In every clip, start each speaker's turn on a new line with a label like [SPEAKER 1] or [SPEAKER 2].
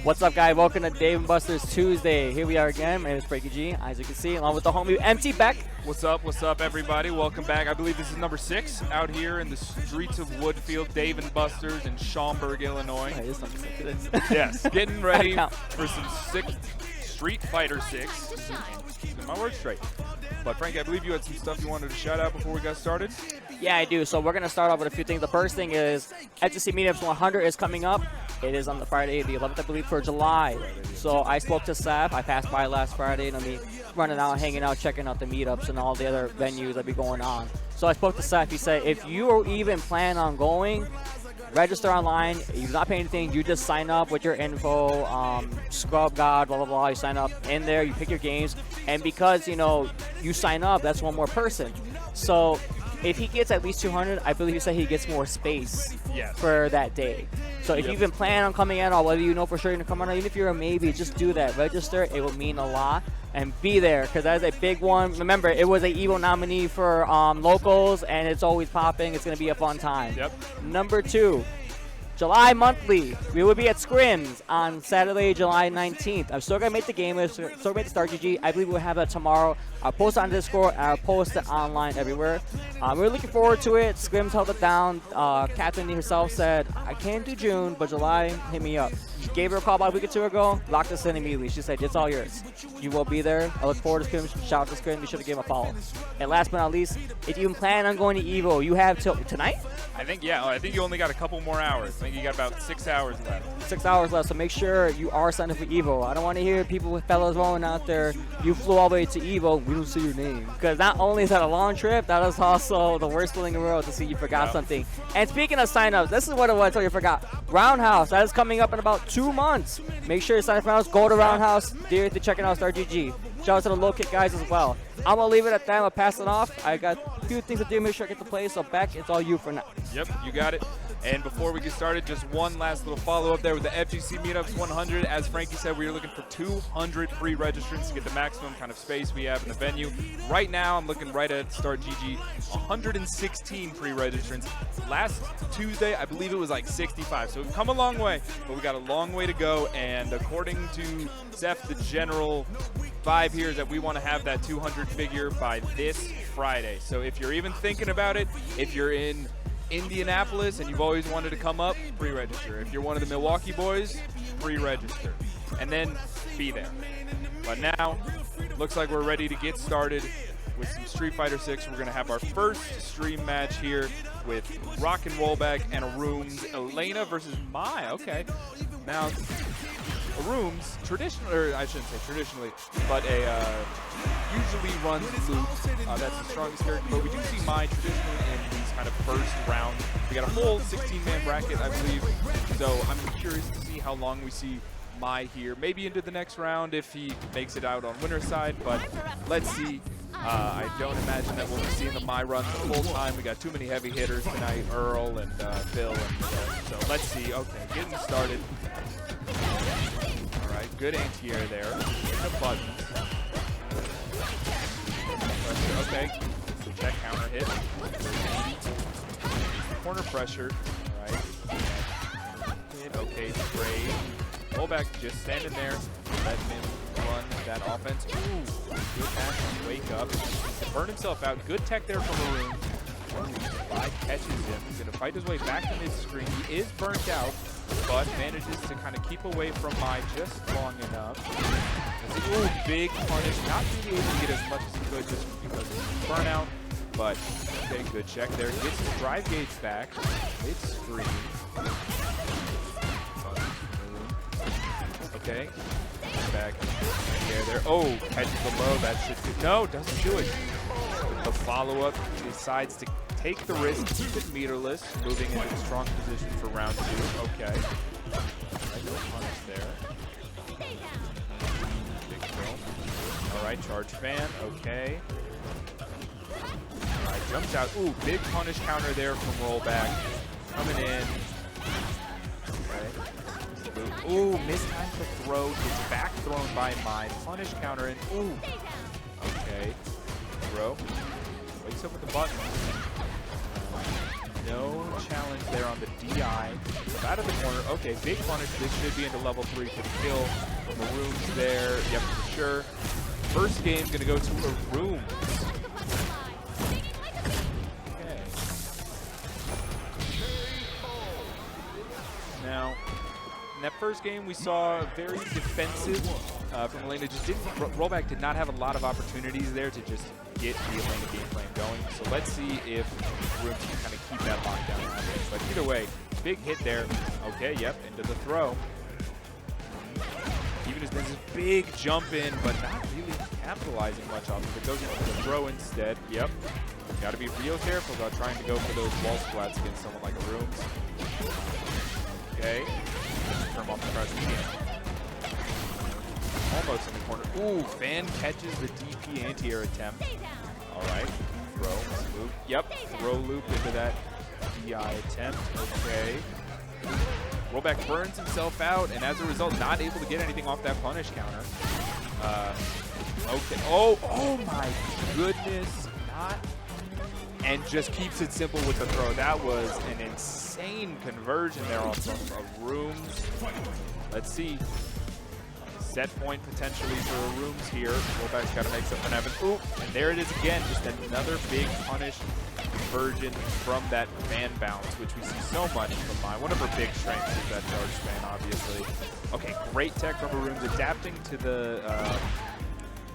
[SPEAKER 1] What's up, guys? Welcome to Dave & Buster's Tuesday. Here we are again. My name is Frankie G, as you can see, along with the homie Empty Beck.
[SPEAKER 2] What's up, everybody? Welcome back. I believe this is number 6 out here in the streets of Woodfield, Dave & Buster's in Schaumburg, Illinois.
[SPEAKER 1] Oh, it is number 6. It is.
[SPEAKER 2] Yes, getting ready for some sick Street Fighter 6. Keeping my words straight. But Frankie, I believe you had some stuff you wanted to shout out before we got started.
[SPEAKER 1] Yeah, I do. So we're going to start off with a few things. The first thing is HTC Meetups 100 is coming up. It is on the Friday, the 11th, I believe, for July. So I spoke to Seth. I passed by last Friday, and I'll be running out, hanging out, checking out the meetups and all the other venues that be going on. So I spoke to Seth. He said, if you even plan on going, register online. You're not paying anything. You just sign up with your info, Scrub God, blah, blah, blah. You sign up in there. You pick your games. And because, you know, you sign up, that's one more person. So if he gets at least 200, I believe he said he gets more space for that day. So if you even plan on coming in, or whether you know for sure you're going to come on, even if you're a maybe, just do that. Register. It will mean a lot. And be there, because that is a big one. Remember, it was a Evo nominee for locals, and it's always popping. It's going to be a fun time.
[SPEAKER 2] Yep.
[SPEAKER 1] Number 2. July monthly, we will be at Scrims on Saturday, July 19th. I'm still going to make the game list, still going to make the Star GG. I believe we'll have that tomorrow. I'll post it on Discord, and I'll post it online everywhere. We're looking forward to it. Scrims held it down. Catherine herself said, I can't do June, but July, hit me up. Gave her a call about a week or 2 ago, locked us in immediately. She said, it's all yours. You will be there. I look forward to Scrims. Shout out to Scrims. Be sure to give him a follow. And last but not least, if you plan on going to Evo, you have till tonight?
[SPEAKER 2] I think you only got a couple more hours. I think you got about 6 hours left.
[SPEAKER 1] 6 hours left, so make sure you are signed up for Evo. I don't want to hear people with fellas rolling out there, you flew all the way to Evo, we don't see your name. Because not only is that a long trip, that is also the worst feeling in the world to see you forgot something. And speaking of sign-ups, this is what it was until you forgot. Roundhouse, that is coming up in about 2 months. Make sure you sign up for Roundhouse. Go to Roundhouse. Dear to checking out Star GG. Shout out to the low kick guys as well. I'm going to leave it at that. I'm going to pass it off. I got a few things to do. Make sure I get to play. So, Beck, it's all you for now.
[SPEAKER 2] Yep, you got it. And before we get started, just one last little follow-up there with the FGC Meetups 100. As Frankie said, we are looking for 200 free registrants to get the maximum kind of space we have in the venue. Right now, I'm looking right at Start GG, 116 free registrants. Last Tuesday, I believe it was like 65. So we've come a long way, but we got a long way to go. And according to Seth, the general vibe here is that we want to have that 200 figure by this Friday. So if you're even thinking about it, if you're in Indianapolis and you've always wanted to come up, pre-register. If you're one of the Milwaukee boys, pre-register. And then be there. But now, looks like we're ready to get started with some Street Fighter 6. We're going to have our first stream match here with RollBack and ARRUUMS. Elena versus Mai. Okay. Now, ARRUUMS, traditionally, or I shouldn't say traditionally, but usually runs loot. That's the strongest character, but we do see Mai traditionally in these kind of first round. We got a whole 16-man bracket, I believe, so I'm curious to see how long we see Mai here. Maybe into the next round if he makes it out on winner's side, but let's see. I don't imagine that we'll be seeing the Mai run the full time. We got too many heavy hitters tonight, Earl and Phil, and so let's see. Okay, getting started. All right, good anti-air there. The buttons. Okay, check counter hit. Corner pressure. All right. Hit. Okay, spray. RollBack just standing there, letting him run that offense. Ooh, good match. Wake up. Burn himself out. Good tech there from ARRUUMS. Live catches him. He's going to fight his way back to mid-screen. He is burnt out, but manages to kind of keep away from Mai just long enough. Ooh, big punish. Not really able to get as much as he could just because of burnout, but okay, good check there. Gets his drive gauge back. Mid-screen. Okay. Back. There. Oh, catches the low. That should do. No, doesn't do it. The follow-up, decides to take the risk, keep it meterless, moving into a strong position for round 2. Okay. Right, no punish there. Big throw. All right, charge fan. Okay. All right, jumps out. Ooh, big punish counter there from RollBack. Coming in. Okay. Ooh, mistimed the throw. Gets back thrown by Mai. Punish counter in. Ooh. Okay. Throw. Wakes up with the button. No challenge there on the DI. Out of the corner. Okay, big punish. This should be into level 3 for the kill. From ARRUUMS there. Yep, for sure. First game going to go to ARRUUMS. Okay. Now, in that first game, we saw very defensive from Elena. Just didn't, RollBack did not have a lot of opportunities there to just get the Elena game plan going. So let's see if ARRUUMS can kind of keep that lockdown. But either way, big hit there. Okay, yep, into the throw. Even as there's this big jump in, but not really capitalizing much off of it. Goes into the throw instead. Yep. Got to be real careful about trying to go for those wall splats against someone like ARRUUMS. Okay. Turn off the pressure again. Almost in the corner. Ooh, Fan catches the DP anti-air attempt. All right. Throw, loop. Yep. Throw loop into that DI attempt. Okay. RollBack burns himself out, and as a result, not able to get anything off that punish counter. Okay. Oh my goodness. Not. And just keeps it simple with the throw. That was an insane conversion there on ARRUUMS. Let's see. Set point potentially for ARRUUMS here. RollBack's got to make something happen. Ooh, and there it is again. Just another big punish conversion from that fan bounce, which we see so much from mine. One of her big strengths is that charge fan, obviously. Okay, great tech from ARRUUMS, adapting to the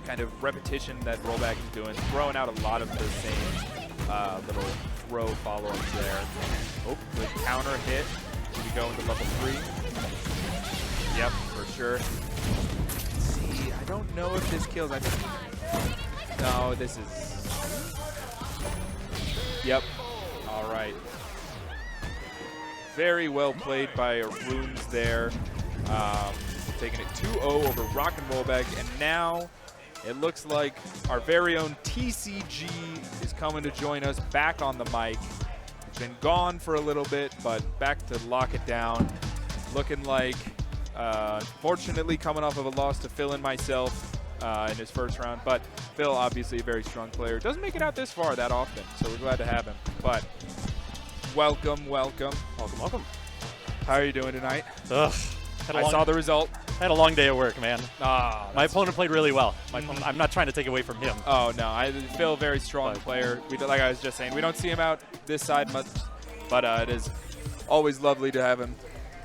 [SPEAKER 2] kind of repetition that RollBack is doing, throwing out a lot of the same little throw follow-ups there. Oh, good counter hit. Should we go into level 3? Yep, for sure. See, I don't know if this kills. I think. No, this is. Yep. All right. Very well played by ARRUUMS there. Taking it 2-0 over Rock and RollBack, and now it looks like our very own TCG is coming to join us back on the mic. It's been gone for a little bit, but back to lock it down. Looking like, fortunately, coming off of a loss to PhilnMyself in his first round. But Phil, obviously a very strong player. Doesn't make it out this far that often, so we're glad to have him. But welcome, welcome.
[SPEAKER 3] Welcome, welcome.
[SPEAKER 2] How are you doing tonight?
[SPEAKER 3] Ugh.
[SPEAKER 2] I saw the result.
[SPEAKER 3] I had a long day at work, man. My opponent played really well. I'm not trying to take away from him.
[SPEAKER 2] Oh, no. Phil, very strong player. Like I was just saying, we don't see him out this side much, but it is always lovely to have him.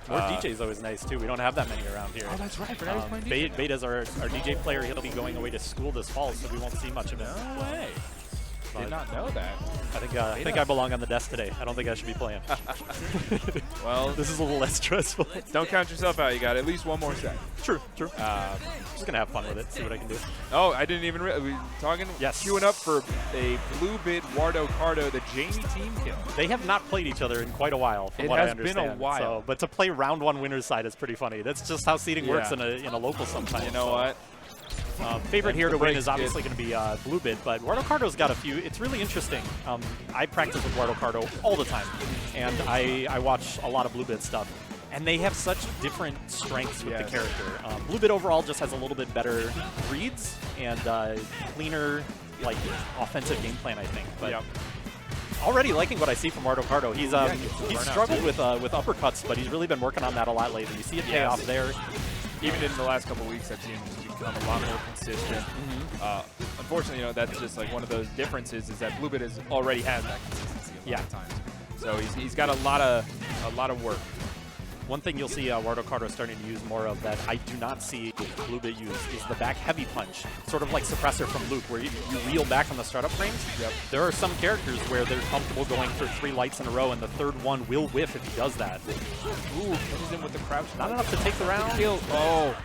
[SPEAKER 3] More DJ's always nice, too. We don't have that many around here.
[SPEAKER 2] Oh, that's right. But he's playing DJ.
[SPEAKER 3] Beta's our DJ player. He'll be going away to school this fall, so we won't see much of him.
[SPEAKER 2] No way. Did not know that.
[SPEAKER 3] I think I belong on the desk today. I don't think I should be playing.
[SPEAKER 2] Well,
[SPEAKER 3] this is a little less stressful.
[SPEAKER 2] Don't count yourself out. You got at least one more set.
[SPEAKER 3] True, true. Just gonna have fun with it. See what I can do.
[SPEAKER 2] Oh, I didn't even realize. We talking.
[SPEAKER 3] Yes.
[SPEAKER 2] Queuing up for a BlueBit Wardo Cardo, the Jamie team kill.
[SPEAKER 3] They have not played each other in quite a while, from what I understand.
[SPEAKER 2] It has been a while.
[SPEAKER 3] So, but to play round 1 winner's side is pretty funny. That's just how seeding works in a local sometimes.
[SPEAKER 2] You know what?
[SPEAKER 3] Favorite here to win is obviously going to be BlueBit, but Wardo Cardo's got a few. It's really interesting. I practice with Wardo Cardo all the time, and I watch a lot of BlueBit stuff, and they have such different strengths with the character. BlueBit overall just has a little bit better reads and cleaner, like, offensive game plan, I think. But already liking what I see from Wardo Cardo. He's struggled with uppercuts, but he's really been working on that a lot lately. You see it pay off there.
[SPEAKER 2] Even in the last couple of weeks, I've seen him just become a lot more consistent. Unfortunately, that's just like one of those differences is that BlueBit already has that consistency a lot of times. So he's got a lot of work.
[SPEAKER 3] One thing you'll see Wardo Cardo starting to use more of that I do not see BlueBit use is the back heavy punch, sort of like Suppressor from Luke, where you reel back on the startup frames.
[SPEAKER 2] Yep.
[SPEAKER 3] There are some characters where they're comfortable going for 3 lights in a row, and the third one will whiff if he does that.
[SPEAKER 2] Ooh, comes in with the crouch.
[SPEAKER 3] Not enough to take the round.
[SPEAKER 2] Oh,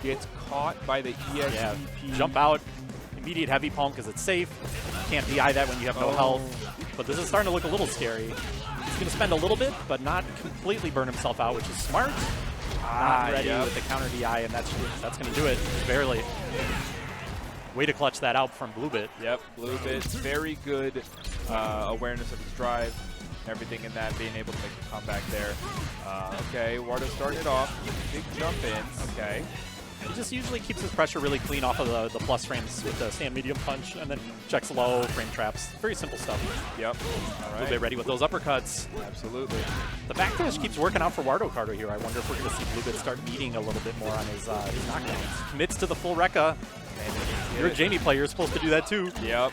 [SPEAKER 2] gets caught by the EXP.
[SPEAKER 3] Yeah, jump out, immediate heavy palm because it's safe. You can't DI that when you have no health. But this is starting to look a little scary. He's going to spend a little bit, but not completely burn himself out, which is smart. Not ready with the counter DI, and that's going to do it, barely. Way to clutch that out from BlueBit.
[SPEAKER 2] Yep, BlueBit, very good awareness of his drive, everything in that, being able to make a comeback there. Okay, Wardo starting it off. Big jump in. Okay.
[SPEAKER 3] He just usually keeps his pressure really clean off of the plus frames with the stand medium punch, and then checks low, frame traps. Very simple stuff.
[SPEAKER 2] Yep. All right.
[SPEAKER 3] BlueBit ready with those uppercuts.
[SPEAKER 2] Absolutely.
[SPEAKER 3] The backdash keeps working out for Wardo Cardo here. I wonder if we're going to see BlueBit start meeting a little bit more on his knockdowns. Commits to the full Rekka. You're a Jamie player. You're supposed to do that too.
[SPEAKER 2] Yep.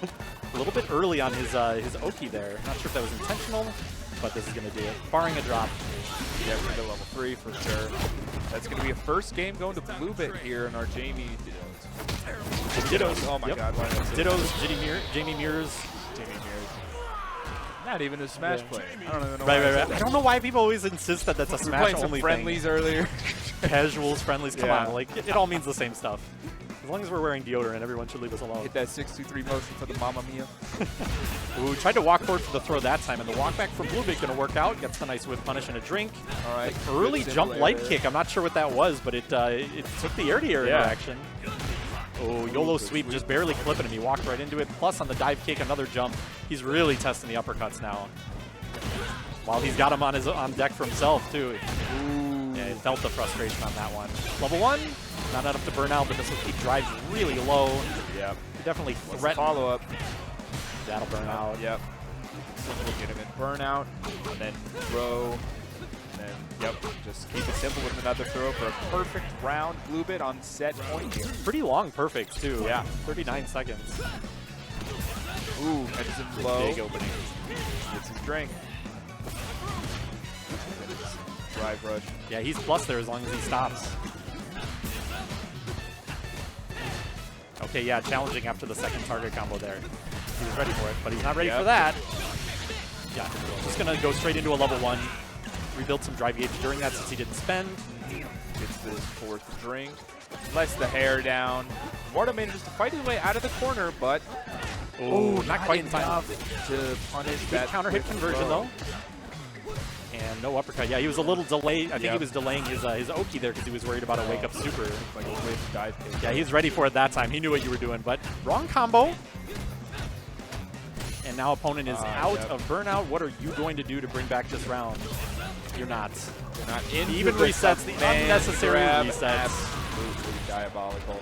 [SPEAKER 3] A little bit early on his Oki there. Not sure if that was intentional, but this is going to do it. Barring a drop.
[SPEAKER 2] Yeah, we're to level 3 for sure. That's going to be a first game going to BlueBit here in our Jamie
[SPEAKER 3] Dittos.
[SPEAKER 2] Oh my god, why did I say
[SPEAKER 3] Dittos, Jamie Mirrors.
[SPEAKER 2] Jamie Mears. Not even a Smash play. I don't even know
[SPEAKER 3] Right,
[SPEAKER 2] why I
[SPEAKER 3] right,
[SPEAKER 2] said
[SPEAKER 3] right.
[SPEAKER 2] that.
[SPEAKER 3] I don't know why people always insist that that's a
[SPEAKER 2] We were
[SPEAKER 3] Smash
[SPEAKER 2] playing
[SPEAKER 3] only
[SPEAKER 2] some friendlies
[SPEAKER 3] thing.
[SPEAKER 2] earlier.
[SPEAKER 3] Casuals, friendlies, come
[SPEAKER 2] Yeah.
[SPEAKER 3] on. Like, it all means the same stuff. As long as we're wearing deodorant, everyone should leave us alone.
[SPEAKER 2] Hit that 6-2-3 motion for the Mamma Mia.
[SPEAKER 3] Ooh, tried to walk forward for the throw that time, and the walk back from BlueBit going to work out. Gets the nice whip punish and a drink.
[SPEAKER 2] All right.
[SPEAKER 3] Early
[SPEAKER 2] Good
[SPEAKER 3] jump
[SPEAKER 2] simple
[SPEAKER 3] light
[SPEAKER 2] air.
[SPEAKER 3] kick. I'm not sure what that was, but it took the air-to-air
[SPEAKER 2] Yeah.
[SPEAKER 3] interaction. Oh, YOLO sweep, just barely clipping him. He walked right into it. Plus on the dive kick, another jump. He's really testing the uppercuts now. While he's got him on deck for himself too.
[SPEAKER 2] Ooh.
[SPEAKER 3] Yeah, he felt the frustration on that one. Level 1, not enough to burn out, but this will keep drives really low.
[SPEAKER 2] Yep.
[SPEAKER 3] Definitely threaten.
[SPEAKER 2] Follow up.
[SPEAKER 3] That'll burn out.
[SPEAKER 2] Yep. We'll get him in burnout, and then throw, and then, yep, just keep it simple with another throw for a perfect round. BlueBit on set point here.
[SPEAKER 3] Pretty long perfect too.
[SPEAKER 2] Yeah.
[SPEAKER 3] 39 seconds.
[SPEAKER 2] Ooh, catches him low.
[SPEAKER 3] Big opening.
[SPEAKER 2] Gets his drink. Drive rush.
[SPEAKER 3] Yeah, he's plus there as long as he stops. Okay, yeah, challenging after the second target combo there. He was ready for it, but he's not ready for that. Yeah, just gonna go straight into a level 1. Rebuild some drive gauge during that since he didn't spend.
[SPEAKER 2] Gets this fourth drink. Lets the hair down. Wardo manages to fight his way out of the corner, but
[SPEAKER 3] Oh, not quite in time.
[SPEAKER 2] enough to punish that
[SPEAKER 3] Counter hit
[SPEAKER 2] quick
[SPEAKER 3] conversion
[SPEAKER 2] throw.
[SPEAKER 3] though. And no uppercut. Yeah, he was a little delayed. I think
[SPEAKER 2] Yep.
[SPEAKER 3] he was delaying his Oki there because he was worried about a wake up super.
[SPEAKER 2] Like a whip dive kick.
[SPEAKER 3] Yeah, he's ready for it that time. He knew what you were doing, but wrong combo. And now opponent is out
[SPEAKER 2] Yep.
[SPEAKER 3] of burnout. What are you going to do to bring back this round? You're not.
[SPEAKER 2] You're not in.
[SPEAKER 3] He even resets the unnecessary resets.
[SPEAKER 2] Absolutely diabolical.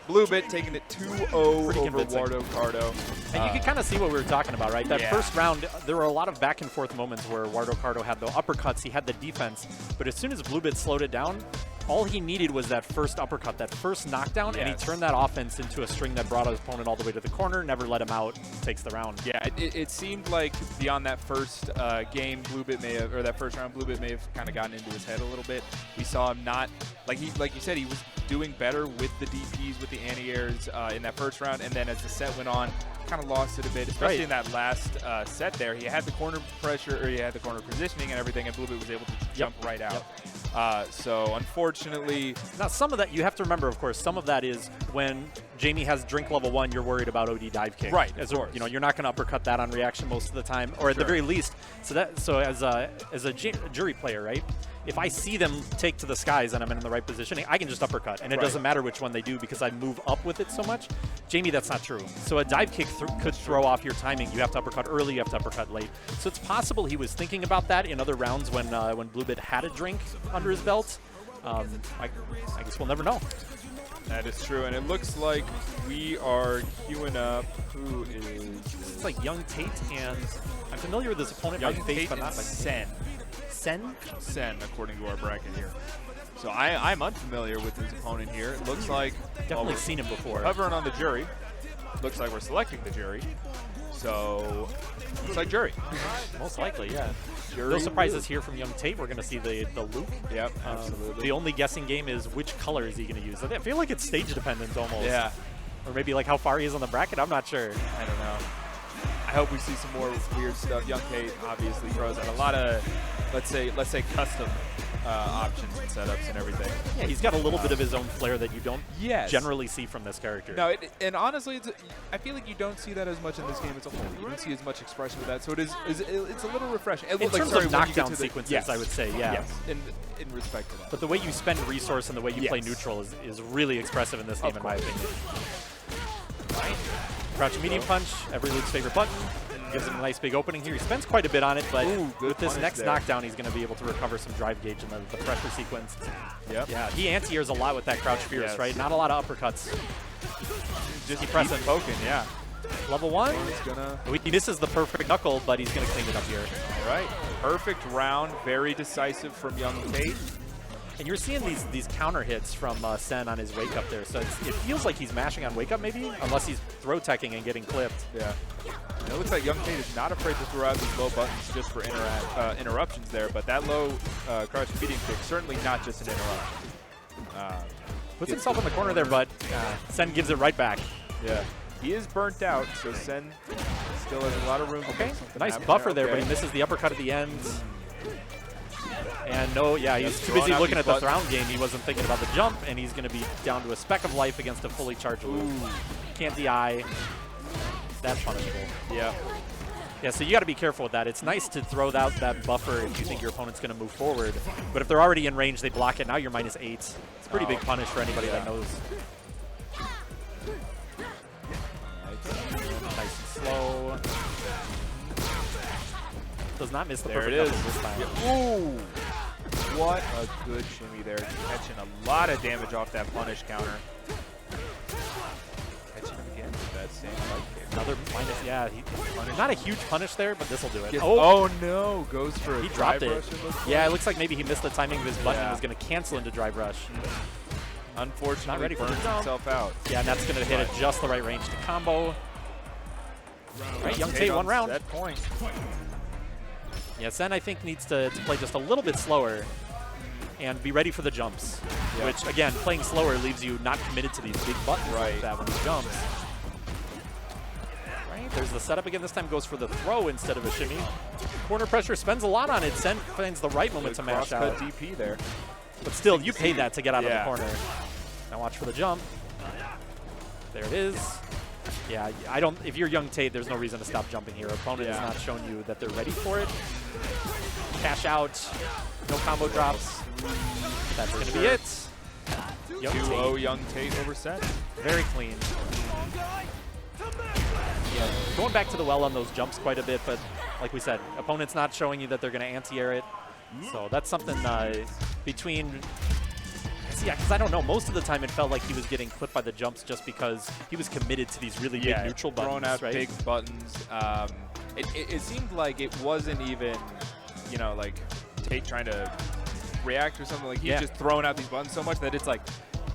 [SPEAKER 2] BlueBit taking it 2-0
[SPEAKER 3] Pretty
[SPEAKER 2] over
[SPEAKER 3] convincing.
[SPEAKER 2] Wardo Cardo.
[SPEAKER 3] And you can kind of see what we were talking about, right? That
[SPEAKER 2] Yeah.
[SPEAKER 3] first round, there were a lot of back and forth moments where Wardo Cardo had the uppercuts, he had the defense, but as soon as BlueBit slowed it down, all he needed was that first uppercut, that first knockdown, and he
[SPEAKER 2] Yes.
[SPEAKER 3] turned that offense into a string that brought his opponent all the way to the corner, never let him out, takes the round.
[SPEAKER 2] Yeah, it seemed like beyond that first game, BlueBit may have, or that first round, BlueBit may have kind of gotten into his head a little bit. We saw him not, like you said, he was doing better with the DPs, with the anti-airs in that first round, and then as the set went on, kind of lost it a bit, especially in that last set there. He had the corner pressure, or he had the corner positioning and everything, and BlueBit was able to jump right out. So unfortunately,
[SPEAKER 3] now some of that, you have to remember, of course, some of that is when Jamie has drink level 1, you're worried about OD dive kick.
[SPEAKER 2] Right,
[SPEAKER 3] As
[SPEAKER 2] of course.
[SPEAKER 3] you know, you're not going to uppercut that on reaction most of the time, or at the very least. So as a jury player, right? If I see them take to the skies and I'm in the right positioning, I can just uppercut, and it doesn't matter which one they do because I move up with it so much. Jamie, that's not true. So a dive kick could throw off your timing. You have to uppercut early, you have to uppercut late. So it's possible he was thinking about that in other rounds when BlueBit had a drink under his belt. I guess we'll never know.
[SPEAKER 2] that is true, and it looks like we are queuing up. Who is
[SPEAKER 3] It's like YungTate, and I'm familiar with his opponent by face,
[SPEAKER 2] YungTate
[SPEAKER 3] but
[SPEAKER 2] and
[SPEAKER 3] not like
[SPEAKER 2] Sen?
[SPEAKER 3] Sen.
[SPEAKER 2] According to our bracket here. So I'm unfamiliar with his opponent here. It looks like
[SPEAKER 3] Definitely seen him before.
[SPEAKER 2] hovering on the jury. Looks like we're selecting the jury. So looks like jury.
[SPEAKER 3] Most likely, yeah.
[SPEAKER 2] Jury
[SPEAKER 3] No surprises
[SPEAKER 2] Luke.
[SPEAKER 3] here from YungTate. We're going to see the Luke.
[SPEAKER 2] Yep, absolutely.
[SPEAKER 3] The only guessing game is which color is he going to use. I feel like it's stage dependent almost.
[SPEAKER 2] Yeah,
[SPEAKER 3] Or maybe like how far he is on the bracket. I'm not sure.
[SPEAKER 2] I don't know. I hope we see some more weird stuff. YungTate obviously throws out a lot of, let's say custom options and setups and everything.
[SPEAKER 3] Yeah, he's got a little bit of his own flair that you don't
[SPEAKER 2] Yes.
[SPEAKER 3] generally see from this character.
[SPEAKER 2] No, and honestly, I feel like you don't see that as much in this game as a whole. You don't see as much expression with that, so it's a little refreshing.
[SPEAKER 3] In terms of knockdown sequences, I would say, yeah.
[SPEAKER 2] Yes, in respect to that.
[SPEAKER 3] But the way you spend resource and the way you play neutral is really expressive in this game, in my opinion. Crouch medium punch, every Luke's favorite button. gives him a nice big opening here. He spends quite a bit on it, but with this next
[SPEAKER 2] there.
[SPEAKER 3] knockdown, he's going to be able to recover some drive gauge in the pressure sequence.
[SPEAKER 2] Yep.
[SPEAKER 3] Yeah, he anti-airs a lot with that crouch fierce, right? Not a lot of uppercuts.
[SPEAKER 2] Just
[SPEAKER 3] keep pressing.
[SPEAKER 2] poking, yeah.
[SPEAKER 3] Level 1.
[SPEAKER 2] He's
[SPEAKER 3] This is the perfect knuckle, but he's going to clean it up here.
[SPEAKER 2] All right. Perfect round. Very decisive from YungTate.
[SPEAKER 3] And you're seeing these counter hits from Sen on his wake up there. So it feels like he's mashing on wake up maybe, unless he's throw teching and getting clipped.
[SPEAKER 2] Yeah. And it looks like YungTate is not afraid to throw out these low buttons just for interruptions there, but that low crouch medium kick, certainly not just an interruption.
[SPEAKER 3] Puts himself in the corner there, but Sen gives it right back.
[SPEAKER 2] Yeah. He is burnt out, so Sen still has a lot of room.
[SPEAKER 3] Okay, nice buffer there, but he misses the uppercut at the end. And no, yeah, he's too busy looking at the Thround game. He wasn't thinking about the jump, and he's going to be down to a speck of life against a fully charged loop. Can't DI. That's punishable.
[SPEAKER 2] Yeah.
[SPEAKER 3] Yeah, so you got to be careful with that. It's nice to throw out that buffer if you think your opponent's going to move forward. But if they're already in range, they block it. Now you're -8. It's a pretty big punish for anybody that knows. Nice and slow. Does not miss the perfect knuckle this time.
[SPEAKER 2] Yeah. Ooh! What a good shimmy there. Catching a lot of damage off that punish counter. Catching him again with that same light kick.
[SPEAKER 3] Another minus, yeah. Not a huge punish there, but this will do it.
[SPEAKER 2] Oh no! Goes for a
[SPEAKER 3] he dropped
[SPEAKER 2] drive
[SPEAKER 3] it.
[SPEAKER 2] rush.
[SPEAKER 3] Yeah, it looks like maybe he missed the timing of his button. He was going to cancel into drive rush.
[SPEAKER 2] Unfortunately,
[SPEAKER 3] not ready for the
[SPEAKER 2] burns
[SPEAKER 3] jump.
[SPEAKER 2] himself out.
[SPEAKER 3] Yeah, and that's going to hit at just the right range to combo. Right, YungTate one round.
[SPEAKER 2] That point.
[SPEAKER 3] Yeah, Sen I think needs to play just a little bit slower and be ready for the jumps, which again, playing slower leaves you not committed to these big buttons like that when he jumps. Right, there's the setup again. This time goes for the throw instead of a shimmy. Corner pressure spends a lot on it. Sen finds the right moment to mash out.
[SPEAKER 2] DP there.
[SPEAKER 3] But still, you paid that to get out of the corner. Now watch for the jump. There it is. Yeah, I don't. If you're YungTate, there's no reason to stop jumping here. Opponent has not shown you that they're ready for it. Cash out. No combo drops. That's going to be it.
[SPEAKER 2] 2-0 YungTate over Sen.
[SPEAKER 3] Very clean. Yeah, going back to the well on those jumps quite a bit, but like we said, opponent's not showing you that they're going to anti-air it. So that's something between. Yeah, because I don't know. Most of the time, it felt like he was getting clipped by the jumps just because he was committed to these really big neutral buttons.
[SPEAKER 2] Throwing out
[SPEAKER 3] right?
[SPEAKER 2] big buttons. It seemed like it wasn't even, you know, like Tate trying to react or something. Like he's just throwing out these buttons so much that it's like,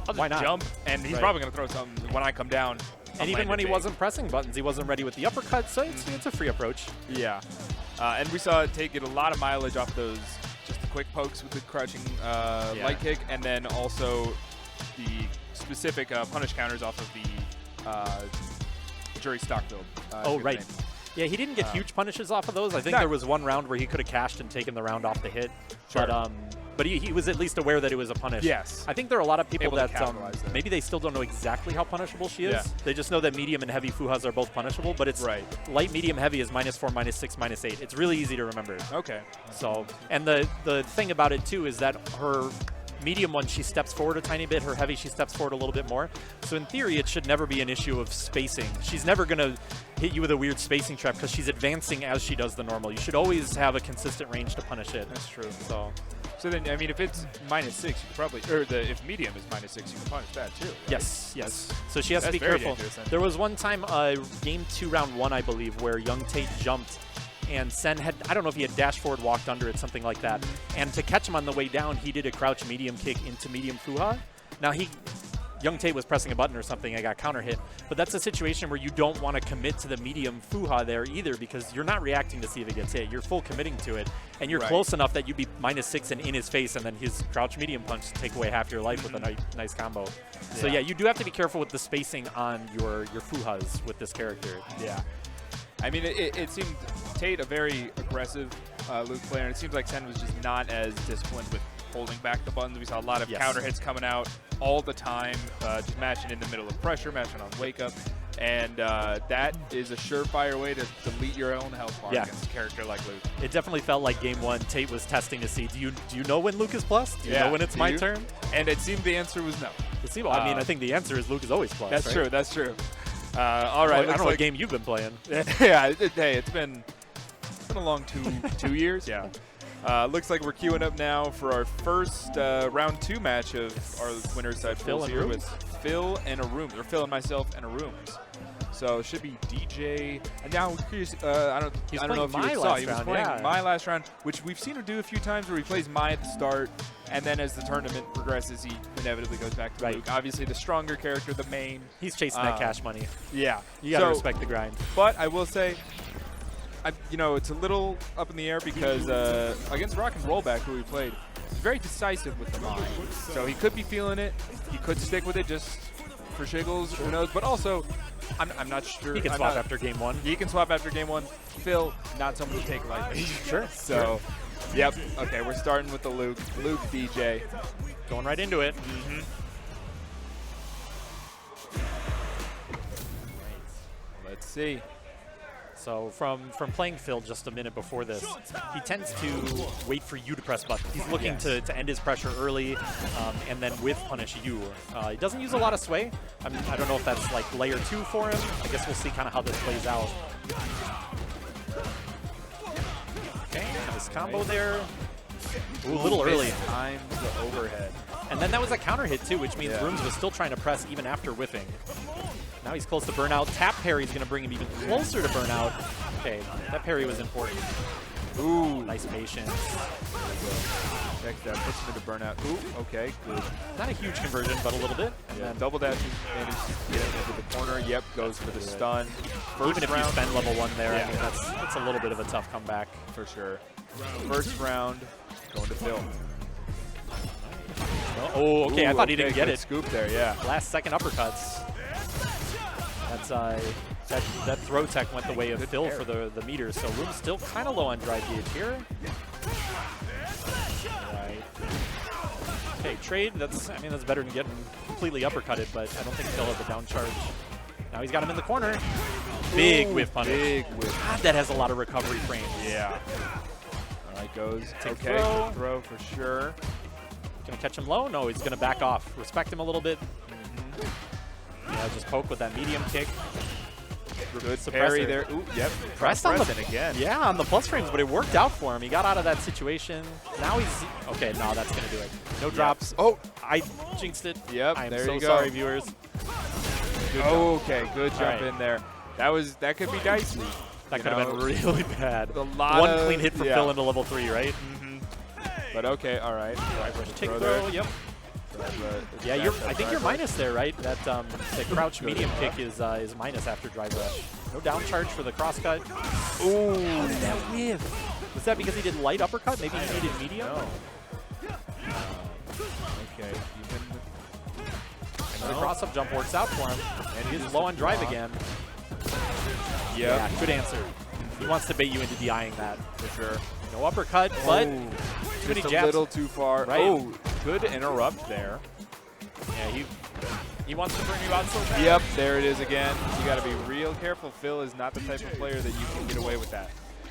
[SPEAKER 2] I'll just
[SPEAKER 3] why not?
[SPEAKER 2] jump, and he's probably going to throw something when I come down.
[SPEAKER 3] And even when he wasn't pressing buttons, he wasn't ready with the uppercut, so it's a free approach.
[SPEAKER 2] Yeah. And we saw Tate get a lot of mileage off those just the quick pokes with the crouching light kick, and then also the specific punish counters off of the jury stock build.
[SPEAKER 3] Oh, right. Yeah, he didn't get huge punishes off of those. I think there was one round where he could have cashed and taken the round off the hit.
[SPEAKER 2] Sure.
[SPEAKER 3] But he was at least aware that it was a punish.
[SPEAKER 2] Yes.
[SPEAKER 3] I think there are a lot of people
[SPEAKER 2] Able
[SPEAKER 3] that
[SPEAKER 2] to
[SPEAKER 3] maybe they still don't know exactly how punishable she is.
[SPEAKER 2] Yeah.
[SPEAKER 3] They just know that medium and heavy Fuhas are both punishable, but it's light, medium, heavy is -4, -6, -8. It's really easy to remember.
[SPEAKER 2] Okay.
[SPEAKER 3] So, and the thing about it too is that her medium one, she steps forward a tiny bit. Her heavy, she steps forward a little bit more. So in theory, it should never be an issue of spacing. She's never going to hit you with a weird spacing trap because she's advancing as she does the normal. You should always have a consistent range to punish it.
[SPEAKER 2] That's true.
[SPEAKER 3] So
[SPEAKER 2] then, I mean, if it's -6, you could probably, or if medium is -6, you can punish that too. Right?
[SPEAKER 3] Yes. So she has to be careful. There was one time, game 2, round 1, I believe, where YungTate jumped and Sen had, I don't know if he had dash forward, walked under it, something like that. And to catch him on the way down, he did a crouch medium kick into medium Fuha. Now YungTate was pressing a button or something, I got counter hit. But that's a situation where you don't want to commit to the medium Fuha there either because you're not reacting to see if it gets hit. You're full committing to it. And you're close enough that you'd be -6 and in his face, and then his crouch medium punch to take away half your life with a nice combo. So yeah, you do have to be careful with the spacing on your Fuhas with this character.
[SPEAKER 2] Yeah. I mean, it seemed Tate a very aggressive Luke player, and it seems like Sen was just not as disciplined with holding back the buttons. We saw a lot of counter hits coming out all the time, just matching in the middle of pressure, matching on wake up, and that is a surefire way to delete your own health bar against a character like Luke.
[SPEAKER 3] It definitely felt like game 1, Tate was testing to see, do you know when Luke is plus? Do you know when it's my turn?
[SPEAKER 2] And it seemed the answer was no.
[SPEAKER 3] Well, I mean, I think the answer is Luke is always plus.
[SPEAKER 2] That's true. That's true. All right.
[SPEAKER 3] I don't know what game you've been playing.
[SPEAKER 2] Yeah. Hey, it's been a long 2 years. Yeah. Looks like we're queuing up now for our first round 2 match of our winner's side pools here with Phil and ARRUUMS, or PhilnMyself and ARRUUMS. So it should be DJ. And now I'm curious. I don't know if you saw. He was playing my last round, which we've seen him do a few times, where he plays my at the start, and then as the tournament progresses, he inevitably goes back to Luke. Obviously, the stronger character, the main.
[SPEAKER 3] He's chasing that cash money.
[SPEAKER 2] Yeah,
[SPEAKER 3] you gotta respect the grind.
[SPEAKER 2] But I will say, you know, it's a little up in the air because against Rock and RollBack, who we played, he's very decisive with the mine. So he could be feeling it. He could stick with it just for shiggles, who knows? But also, I'm not sure.
[SPEAKER 3] He can swap after game 1.
[SPEAKER 2] He can swap after game 1. Phil, not someone to take lightly.
[SPEAKER 3] Sure.
[SPEAKER 2] So, yep. Okay, we're starting with the Luke DJ.
[SPEAKER 3] Going right into it.
[SPEAKER 2] Let's see.
[SPEAKER 3] So from playing Phil just a minute before this, he tends to wait for you to press buttons. He's looking to end his pressure early and then with punish you. He doesn't use a lot of sway. I mean, I don't know if that's like layer 2 for him. I guess we'll see kind of how this plays out. Okay, nice combo there. Ooh, a little early.
[SPEAKER 2] Times the overhead.
[SPEAKER 3] And then that was a counter hit too, which means ARRUUMS was still trying to press even after whiffing. Now he's close to burnout. Tap parry is going to bring him even closer to burnout. Okay, that parry was important.
[SPEAKER 2] Ooh.
[SPEAKER 3] Nice patience.
[SPEAKER 2] Check that. Puts him into burnout. Ooh, okay, good.
[SPEAKER 3] Not a huge conversion, but a little bit. And
[SPEAKER 2] then
[SPEAKER 3] then
[SPEAKER 2] double dash managed to get into the corner. Yep, goes for the stun.
[SPEAKER 3] Even if you spend level 1 there, I mean, that's a little bit of a tough comeback.
[SPEAKER 2] For sure. First round, going to Phil.
[SPEAKER 3] Oh, okay. I thought he didn't get it.
[SPEAKER 2] Scoop there, yeah.
[SPEAKER 3] Last second uppercuts. That throw tech went the way of Phil for the meters, so ARRUUMS still kind of low on drive gauge here. Right. Okay, trade. That's better than getting completely uppercutted, but I don't think Phil has the down charge. Now he's got him in the corner. Big whiff punish.
[SPEAKER 2] Big whiff.
[SPEAKER 3] God, that has a lot of recovery frames.
[SPEAKER 2] Yeah. All right, goes.
[SPEAKER 3] Okay,
[SPEAKER 2] throw for sure.
[SPEAKER 3] Gonna catch him low? No, he's gonna back off. Respect him a little bit. Yeah, just poke with that medium kick.
[SPEAKER 2] Good parry there. Ooh, yep.
[SPEAKER 3] Pressed on the
[SPEAKER 2] again.
[SPEAKER 3] Yeah, on the plus frames, but it worked out for him. He got out of that situation. Now he's okay. No, that's gonna do it. No drops.
[SPEAKER 2] Oh,
[SPEAKER 3] I jinxed it.
[SPEAKER 2] Yep.
[SPEAKER 3] I'm
[SPEAKER 2] there
[SPEAKER 3] so
[SPEAKER 2] you go.
[SPEAKER 3] sorry, viewers.
[SPEAKER 2] Okay, good jump in there. That could be dicey.
[SPEAKER 3] That could have been really bad.
[SPEAKER 2] One
[SPEAKER 3] clean hit for Phil into level 3, right?
[SPEAKER 2] But okay, all right.
[SPEAKER 3] Take throw. Yep. Yeah, I think you're minus there, right? That the crouch medium kick is minus after drive rush. No down charge for the crosscut.
[SPEAKER 2] Ooh,
[SPEAKER 3] how did that whiff? Was that because he did light uppercut? Maybe he needed medium?
[SPEAKER 2] No. Okay.
[SPEAKER 3] And the cross-up jump works out for him. And he's low on drive again.
[SPEAKER 2] Yep.
[SPEAKER 3] Yeah, good answer. He wants to bait you into DIing that.
[SPEAKER 2] For sure.
[SPEAKER 3] No uppercut, but
[SPEAKER 2] just a little too far.
[SPEAKER 3] Right.
[SPEAKER 2] Oh, good interrupt there.
[SPEAKER 3] Yeah, he wants to bring you out so bad.
[SPEAKER 2] Yep, there it is again. You got to be real careful. Phil is not the type of player that you can get away with that.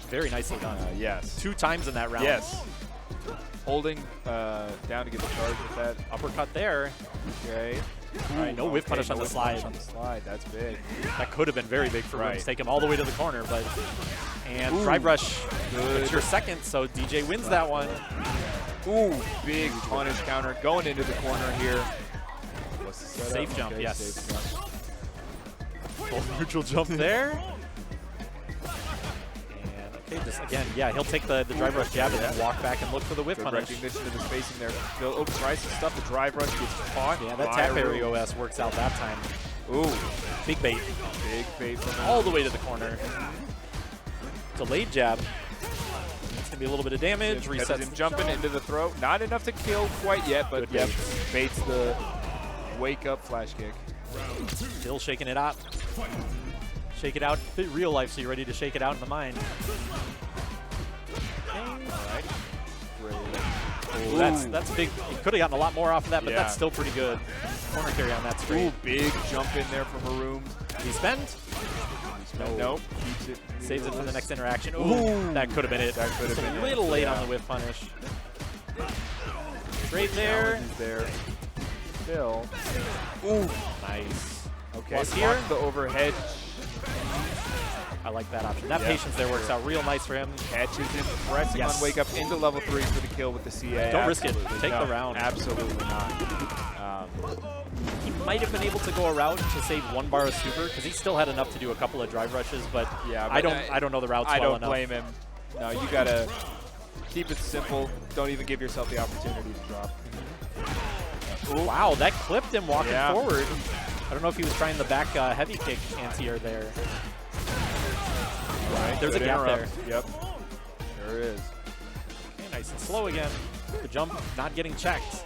[SPEAKER 3] Very nicely done.
[SPEAKER 2] Yes.
[SPEAKER 3] 2 times in that round.
[SPEAKER 2] Yes. Holding down to get the charge with that.
[SPEAKER 3] Uppercut there.
[SPEAKER 2] Okay.
[SPEAKER 3] All right, no whiff punish on the slide.
[SPEAKER 2] That's big.
[SPEAKER 3] That could have been very big for ARRUUMS. Take him all the way to the corner, but drive rush. It's your second, so DJ wins that one.
[SPEAKER 2] Ooh, big punish counter going into the corner here.
[SPEAKER 3] Safe jump, yes.
[SPEAKER 2] Safe jump.
[SPEAKER 3] Full neutral jump there. And okay, just again, yeah, he'll take the drive rush jab and then walk back and look for the whiff punish.
[SPEAKER 2] Recognition of the spacing there. Phil tries to stuff the drive rush, gets caught.
[SPEAKER 3] Yeah, that tap parry OS works out that time.
[SPEAKER 2] Ooh,
[SPEAKER 3] big bait.
[SPEAKER 2] Big bait from him.
[SPEAKER 3] All the way to the corner. Delayed jab. It's gonna be a little bit of damage. Resets
[SPEAKER 2] him jumping into the throw. Not enough to kill quite yet, but yep, baits the wake up flash kick.
[SPEAKER 3] Still shaking it out. Shake it out in real life, so you're ready to shake it out in the mind.
[SPEAKER 2] All right.
[SPEAKER 3] Ooh, that's big. He could have gotten a lot more off of that, but that's still pretty good. Corner carry on that straight.
[SPEAKER 2] Ooh, big jump in there from ARRUUMS.
[SPEAKER 3] He spend?
[SPEAKER 2] Nope. Keeps it.
[SPEAKER 3] Saves it for the next interaction. Ooh, that could have been it.
[SPEAKER 2] That could have been
[SPEAKER 3] a little late on the whiff punish. Straight there.
[SPEAKER 2] Phil. Ooh,
[SPEAKER 3] nice.
[SPEAKER 2] Okay,
[SPEAKER 3] Plus here.
[SPEAKER 2] the overhead.
[SPEAKER 3] I like that option. That patience there works out real nice for him.
[SPEAKER 2] Catches him, pressing on wake up into level 3 for the kill with the CA.
[SPEAKER 3] Don't risk it. Take the round.
[SPEAKER 2] Absolutely not.
[SPEAKER 3] He might have been able to go a route to save 1 bar of super because he still had enough to do a couple of drive rushes, but,
[SPEAKER 2] yeah,
[SPEAKER 3] I don't know the routes well enough.
[SPEAKER 2] I don't blame him. No, you gotta keep it simple. Don't even give yourself the opportunity to drop.
[SPEAKER 3] Ooh. Wow, that clipped him walking forward. I don't know if he was trying the back heavy kick anti-air there.
[SPEAKER 2] Right,
[SPEAKER 3] there's a gap there.
[SPEAKER 2] Yep, there is.
[SPEAKER 3] Okay, nice and slow again. The jump not getting checked.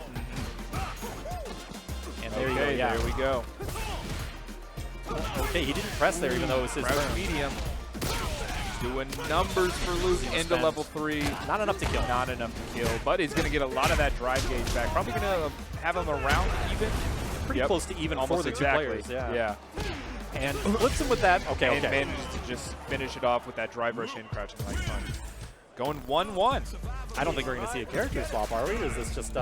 [SPEAKER 3] And there you go. Yeah,
[SPEAKER 2] there we go.
[SPEAKER 3] Okay, he didn't press there even though it was his turn.
[SPEAKER 2] Medium. Doing numbers for Luke into level 3.
[SPEAKER 3] Not enough to kill.
[SPEAKER 2] Not enough to kill, but he's going to get a lot of that drive gauge back. Probably going to have him around even.
[SPEAKER 3] Pretty close to even for the two players.
[SPEAKER 2] Yeah.
[SPEAKER 3] And flips him with that. Okay,
[SPEAKER 2] and manages to just finish it off with that drive rush in crouching like fun. Going 1-1.
[SPEAKER 3] I don't think we're going to see a character swap, are we? Is this just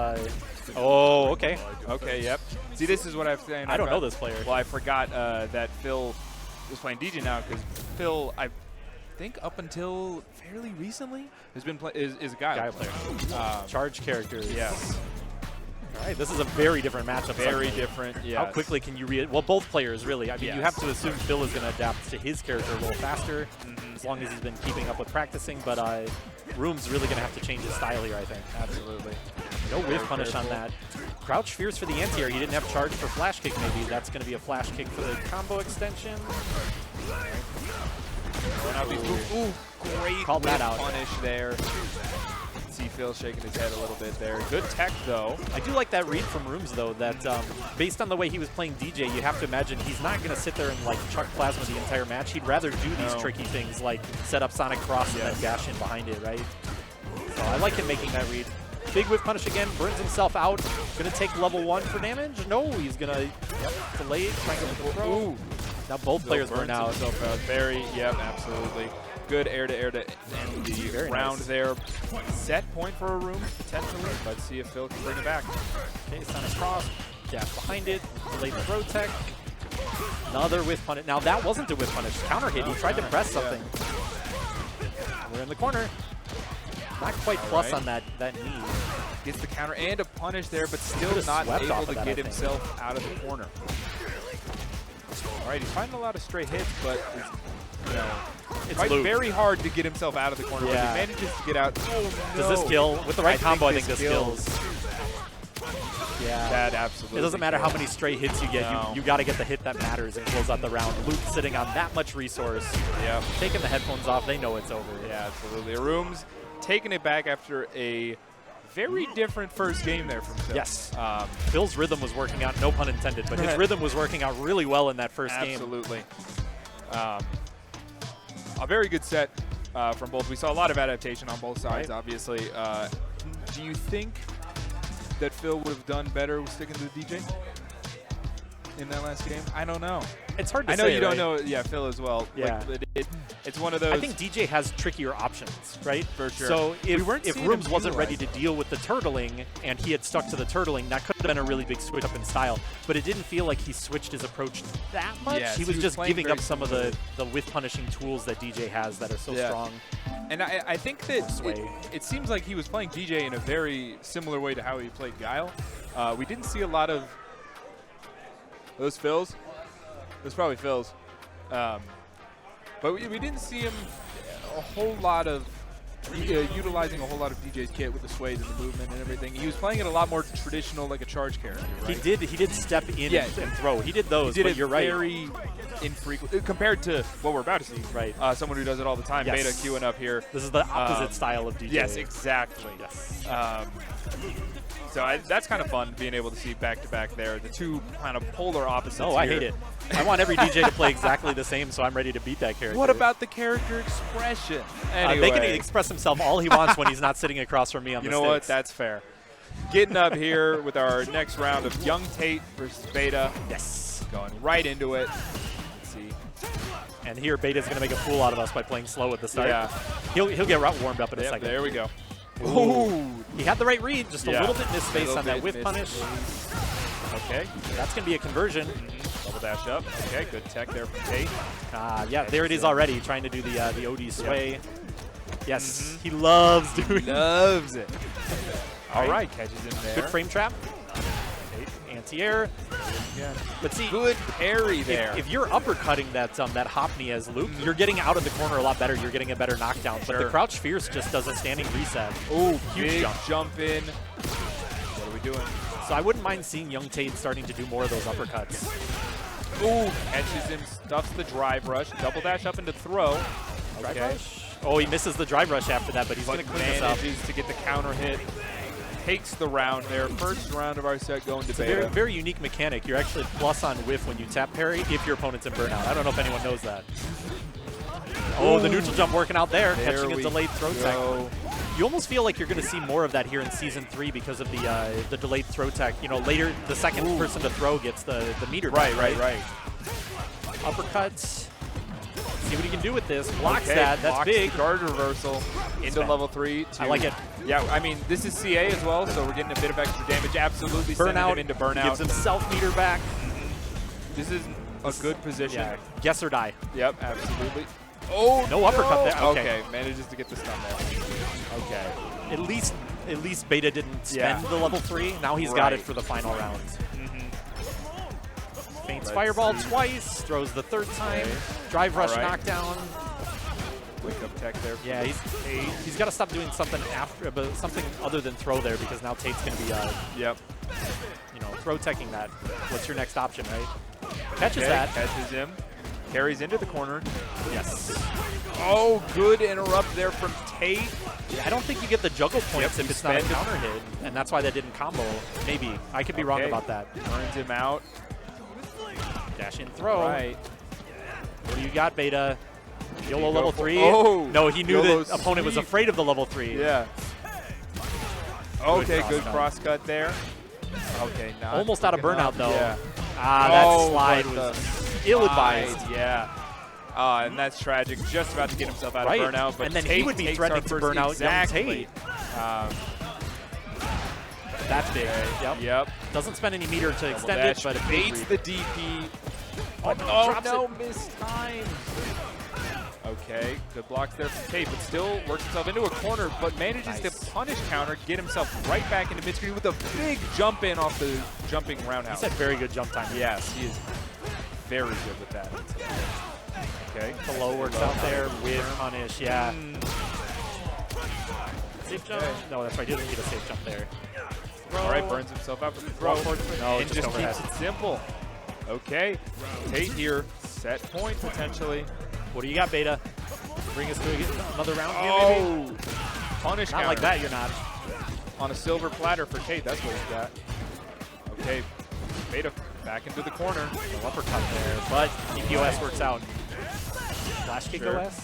[SPEAKER 3] oh, okay.
[SPEAKER 2] Okay, yep. See, this is what I'm saying.
[SPEAKER 3] I don't know this player.
[SPEAKER 2] Well, I forgot that Phil is playing DJ now because Phil, I think up until fairly recently, has been is a guy player.
[SPEAKER 3] Charge characters.
[SPEAKER 2] Yes.
[SPEAKER 3] All right, this is a very different matchup.
[SPEAKER 2] Very different, yes.
[SPEAKER 3] How quickly can you well, both players, really. I mean, you have to assume Phil is going to adapt to his character a little faster, as long as he's been keeping up with practicing, but RollBack's really going to have to change his style here, I think.
[SPEAKER 2] Absolutely.
[SPEAKER 3] No whiff punish on that. Crouch fears for the anti-air. He didn't have charge for flash kick, maybe. That's going to be a flash kick for the combo extension.
[SPEAKER 2] Ooh, great
[SPEAKER 3] Called that out.
[SPEAKER 2] Punish there. See Phil shaking his head a little bit there. Good tech, though.
[SPEAKER 3] I do like that read from RollBack, though, that based on the way he was playing DJ, you have to imagine he's not going to sit there and like chuck plasma the entire match. He'd rather do these tricky things like set up Sonic Cross and then dash in behind it, right? So I like him making that read. Big whiff punish again, burns himself out. Going to take level 1 for damage? No, he's going to delay it, trying to throw.
[SPEAKER 2] Ooh.
[SPEAKER 3] Now both players burn out.
[SPEAKER 2] Very, absolutely. Good air-to-air to end the round there. Set point for ARRUUMS, potentially. Let's see if Phil can bring it back.
[SPEAKER 3] Okay, Sonic Cross, dash behind it, delayed throw tech. Another whiff punish. Now that wasn't a whiff punish. Counter hit, he tried to press something. We're in the corner. Not quite plus on that knee.
[SPEAKER 2] Gets the counter and a punish there, but still not able to get himself out of the corner. All right, he's finding a lot of straight hits, but it's very hard to get himself out of the corner. But he manages to get out. Oh, no.
[SPEAKER 3] Does this kill? With the right combo, I think this kills. Yeah.
[SPEAKER 2] That absolutely.
[SPEAKER 3] It doesn't matter how many straight hits you get. You got to get the hit that matters and close out the round. Luke sitting on that much resource.
[SPEAKER 2] Yeah.
[SPEAKER 3] Taking the headphones off, they know it's over.
[SPEAKER 2] Yeah, absolutely. ARRUUMS taking it back after a very different first game there from Phil.
[SPEAKER 3] Yes. Phil's rhythm was working out, no pun intended, but his rhythm was working out really well in that first game.
[SPEAKER 2] Absolutely. A very good set from both. We saw a lot of adaptation on both sides, obviously. Do you think that Phil would have done better with sticking to the DJ in that last game? I don't know.
[SPEAKER 3] It's hard to say.
[SPEAKER 2] I know you don't know, Phil as well.
[SPEAKER 3] Yeah.
[SPEAKER 2] Like, it's one of those.
[SPEAKER 3] I think DJ has trickier options, right?
[SPEAKER 2] For sure.
[SPEAKER 3] So if RollBack wasn't ready to deal with the turtling and he had stuck to the turtling, that could have been a really big switch up in style. But it didn't feel like he switched his approach that much.
[SPEAKER 2] Yes,
[SPEAKER 3] he was just giving up some of the whiff punishing tools that DJ has that are so strong.
[SPEAKER 2] And I think that it seems like he was playing DJ in a very similar way to how he played Guile. We didn't see a lot of those Phils. Those probably Phils. But we didn't see him a whole lot of utilizing a whole lot of DJ's kit with the sways and the movement and everything. He was playing it a lot more traditional, like a charge character, right?
[SPEAKER 3] He did step in and throw. He did those, but you're right.
[SPEAKER 2] Very infrequent compared to what we're about to see.
[SPEAKER 3] Right.
[SPEAKER 2] Someone who does it all the time.
[SPEAKER 3] Yes.
[SPEAKER 2] Beta queuing up here.
[SPEAKER 3] This is the opposite style of DJ.
[SPEAKER 2] Yes, exactly.
[SPEAKER 3] Yes.
[SPEAKER 2] So that's kind of fun, being able to see back-to-back there. The two kind of polar opposites
[SPEAKER 3] Oh, I hate it. I want every DJ to play exactly the same, so I'm ready to beat that character.
[SPEAKER 2] What about the character expression? Anyway.
[SPEAKER 3] They can express himself all he wants when he's not sitting across from me on the sticks.
[SPEAKER 2] You know what? That's fair. Getting up here with our next round of YungTate versus Beta.
[SPEAKER 3] Yes.
[SPEAKER 2] Going right into it. Let's see.
[SPEAKER 3] And here, Beta's going to make a fool out of us by playing slow at the start.
[SPEAKER 2] Yeah.
[SPEAKER 3] He'll get warmed up in a second.
[SPEAKER 2] There we go.
[SPEAKER 3] Ooh. He had the right read, just a little bit misspace on that whiff punish.
[SPEAKER 2] Okay.
[SPEAKER 3] That's going to be a conversion.
[SPEAKER 2] Double dash up. Okay, good tech there from Tate.
[SPEAKER 3] Yeah, there it is already, trying to do the OD sway. Yes, he loves doing
[SPEAKER 2] Loves it. All right, catches in there.
[SPEAKER 3] Good frame trap. Anti-air.
[SPEAKER 2] Yeah.
[SPEAKER 3] But see,
[SPEAKER 2] Good parry there.
[SPEAKER 3] if you're uppercutting that that hop knee as Luke, you're getting out of the corner a lot better. You're getting a better knockdown. But the crouch fierce just does a standing reset.
[SPEAKER 2] Ooh,
[SPEAKER 3] huge
[SPEAKER 2] big
[SPEAKER 3] jump.
[SPEAKER 2] in. What are we doing?
[SPEAKER 3] So I wouldn't mind seeing YungTate starting to do more of those uppercuts.
[SPEAKER 2] Ooh, catches him, stuffs the drive rush, double dash up into throw.
[SPEAKER 3] Drive rush? Oh, he misses the drive rush after that, but he's going to clean this up.
[SPEAKER 2] Manages to get the counter hit. Takes the round there. First round of our set going to
[SPEAKER 3] It's a
[SPEAKER 2] beta.
[SPEAKER 3] very unique mechanic. You're actually plus on whiff when you tap parry if your opponent's in burnout. I don't know if anyone knows that. Oh, the neutral jump working out there, catching a delayed throw tech. You almost feel like you're going to see more of that here in Season 3 because of the delayed throw tech. You know, later the second person to throw gets the meter back,
[SPEAKER 2] Right.
[SPEAKER 3] Uppercuts. See what he can do with this. Blocks
[SPEAKER 2] Okay,
[SPEAKER 3] that. That's
[SPEAKER 2] blocks
[SPEAKER 3] big.
[SPEAKER 2] the guard reversal into level 3.
[SPEAKER 3] I like it.
[SPEAKER 2] Yeah, I mean, this is CA as well, so we're getting a bit of extra damage. Absolutely sending him into burnout.
[SPEAKER 3] Gives himself meter back.
[SPEAKER 2] This is a good position.
[SPEAKER 3] Yeah, guess or die.
[SPEAKER 2] Yep, absolutely. Oh,
[SPEAKER 3] No uppercut there.
[SPEAKER 2] Okay, manages to get the stun there. Okay.
[SPEAKER 3] At least Beta didn't spend the level 3. Now he's got it for the final round. Feints fireball twice, throws the third time. Drive rush knockdown.
[SPEAKER 2] Wake up tech there.
[SPEAKER 3] Yeah, he's got to stop doing something after, but something other than throw there because now Tate's going to be, you know, throw teching that. What's your next option, right? Catches that.
[SPEAKER 2] Catches him. Carries into the corner.
[SPEAKER 3] Yes.
[SPEAKER 2] Oh, good interrupt there from Tate.
[SPEAKER 3] Yeah, I don't think you get the juggle points if it's not a
[SPEAKER 2] spend.
[SPEAKER 3] counter hit, and that's why that didn't combo. Maybe. I could be wrong about that.
[SPEAKER 2] Turns him out.
[SPEAKER 3] Dash in throw.
[SPEAKER 2] Right.
[SPEAKER 3] What do you got, Beta? YOLO level 3?
[SPEAKER 2] Oh!
[SPEAKER 3] No, he knew
[SPEAKER 2] YOLO
[SPEAKER 3] the opponent was
[SPEAKER 2] sweep.
[SPEAKER 3] afraid of the level 3.
[SPEAKER 2] Yeah. Okay, good
[SPEAKER 3] cross
[SPEAKER 2] cross cut there. Okay, not
[SPEAKER 3] Almost out of
[SPEAKER 2] quick enough.
[SPEAKER 3] burnout, though.
[SPEAKER 2] Yeah.
[SPEAKER 3] That slide
[SPEAKER 2] but
[SPEAKER 3] was
[SPEAKER 2] the
[SPEAKER 3] ill-advised.
[SPEAKER 2] slide, Yeah. And that's tragic. Just about to get himself out of burnout. But
[SPEAKER 3] And then
[SPEAKER 2] Tate
[SPEAKER 3] he would be
[SPEAKER 2] takes
[SPEAKER 3] threatening
[SPEAKER 2] our
[SPEAKER 3] to
[SPEAKER 2] first
[SPEAKER 3] burn out
[SPEAKER 2] exactly.
[SPEAKER 3] That's big.
[SPEAKER 2] Yep.
[SPEAKER 3] Doesn't spend any meter to
[SPEAKER 2] Double
[SPEAKER 3] extend
[SPEAKER 2] dash,
[SPEAKER 3] it, but it
[SPEAKER 2] baits the DP. Oh,
[SPEAKER 3] drops
[SPEAKER 2] no,
[SPEAKER 3] it.
[SPEAKER 2] missed time. Okay, good blocks there from Tate, but still works himself into a corner, but manages to punish counter, get himself right back into mid-screen with a big jump in off the jumping roundhouse.
[SPEAKER 3] He said very good jump time.
[SPEAKER 2] Yes, he is very good with that. Okay.
[SPEAKER 3] The low works out there with punish, yeah. Safe jump? No, that's right, he doesn't get a safe jump there.
[SPEAKER 2] All right, burns himself out with the throw.
[SPEAKER 3] No,
[SPEAKER 2] and just keeps it simple. Okay, Tate here, set point potentially.
[SPEAKER 3] What do you got, Beta? Bring us to another round here, maybe?
[SPEAKER 2] Punish
[SPEAKER 3] Not
[SPEAKER 2] counter.
[SPEAKER 3] like that, you're not.
[SPEAKER 2] On a silver platter for Tate, that's what he's got. Okay, Beta back into the corner.
[SPEAKER 3] No uppercut there, but DPOS works out. Flash kick OS?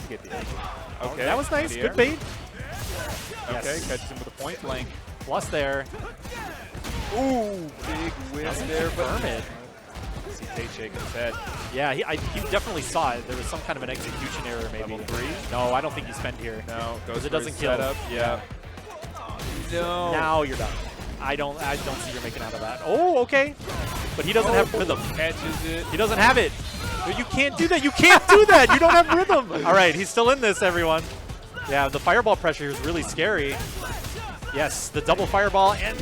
[SPEAKER 2] Get the
[SPEAKER 3] Okay, that was nice. Good bait.
[SPEAKER 2] Okay, catches him with a point blank.
[SPEAKER 3] Plus there.
[SPEAKER 2] Ooh, big whiff there, but
[SPEAKER 3] it.
[SPEAKER 2] see Tate shaking his head.
[SPEAKER 3] Yeah, he definitely saw it. There was some kind of an execution error, maybe.
[SPEAKER 2] Level 3?
[SPEAKER 3] No, I don't think you spend here.
[SPEAKER 2] No, goes
[SPEAKER 3] it
[SPEAKER 2] for
[SPEAKER 3] doesn't
[SPEAKER 2] his
[SPEAKER 3] kill.
[SPEAKER 2] setup. Yeah. No.
[SPEAKER 3] Now you're done. I don't see you're making out of that. Oh, okay. But he doesn't have rhythm.
[SPEAKER 2] Catches it.
[SPEAKER 3] He doesn't have it. You can't do that. You can't do that. You don't have rhythm. All right, he's still in this, everyone. Yeah, the fireball pressure is really scary. Yes, the double fireball, and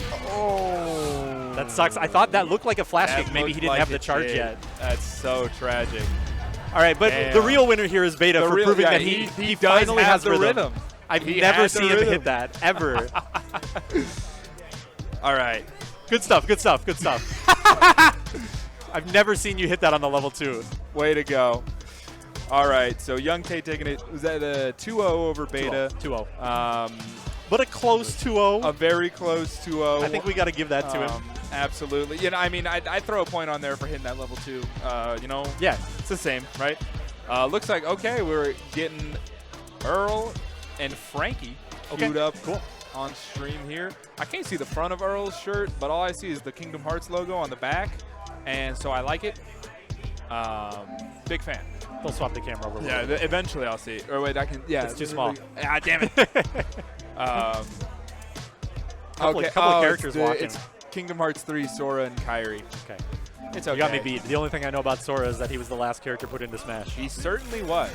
[SPEAKER 3] that sucks. I thought that looked like a flash kick. Maybe he didn't have the charge yet.
[SPEAKER 2] That's so tragic.
[SPEAKER 3] All right, but the real winner here is Beta for proving that he
[SPEAKER 2] does
[SPEAKER 3] finally
[SPEAKER 2] have
[SPEAKER 3] has
[SPEAKER 2] the rhythm.
[SPEAKER 3] I've
[SPEAKER 2] He
[SPEAKER 3] never
[SPEAKER 2] has the
[SPEAKER 3] seen him
[SPEAKER 2] rhythm.
[SPEAKER 3] hit that, ever.
[SPEAKER 2] All right.
[SPEAKER 3] Good stuff, good stuff, good stuff. I've never seen you hit that on the level 2.
[SPEAKER 2] Way to go. All right, so YungTate taking it. Was that a 2-0 over Beta?
[SPEAKER 3] 2-0. But a close 2-0.
[SPEAKER 2] A very close 2-0.
[SPEAKER 3] I think we got to give that to him.
[SPEAKER 2] Absolutely. You know, I mean, I'd throw a point on there for hitting that level 2. You know,
[SPEAKER 3] Yeah.
[SPEAKER 2] it's the same, right? Looks like, okay, we're getting Earl and Frankie queued up on stream here. I can't see the front of Earl's shirt, but all I see is the Kingdom Hearts logo on the back, and so I like it. Big fan.
[SPEAKER 3] They'll swap the camera over.
[SPEAKER 2] Yeah, eventually I'll see it. Or wait, I can. Yeah,
[SPEAKER 3] It's too small.
[SPEAKER 2] Ah, damn it.
[SPEAKER 3] Couple of characters walking.
[SPEAKER 2] Kingdom Hearts 3, Sora and Kairi.
[SPEAKER 3] Okay.
[SPEAKER 2] It's okay.
[SPEAKER 3] You got me beat. The only thing I know about Sora is that he was the last character put into Smash.
[SPEAKER 2] He certainly was.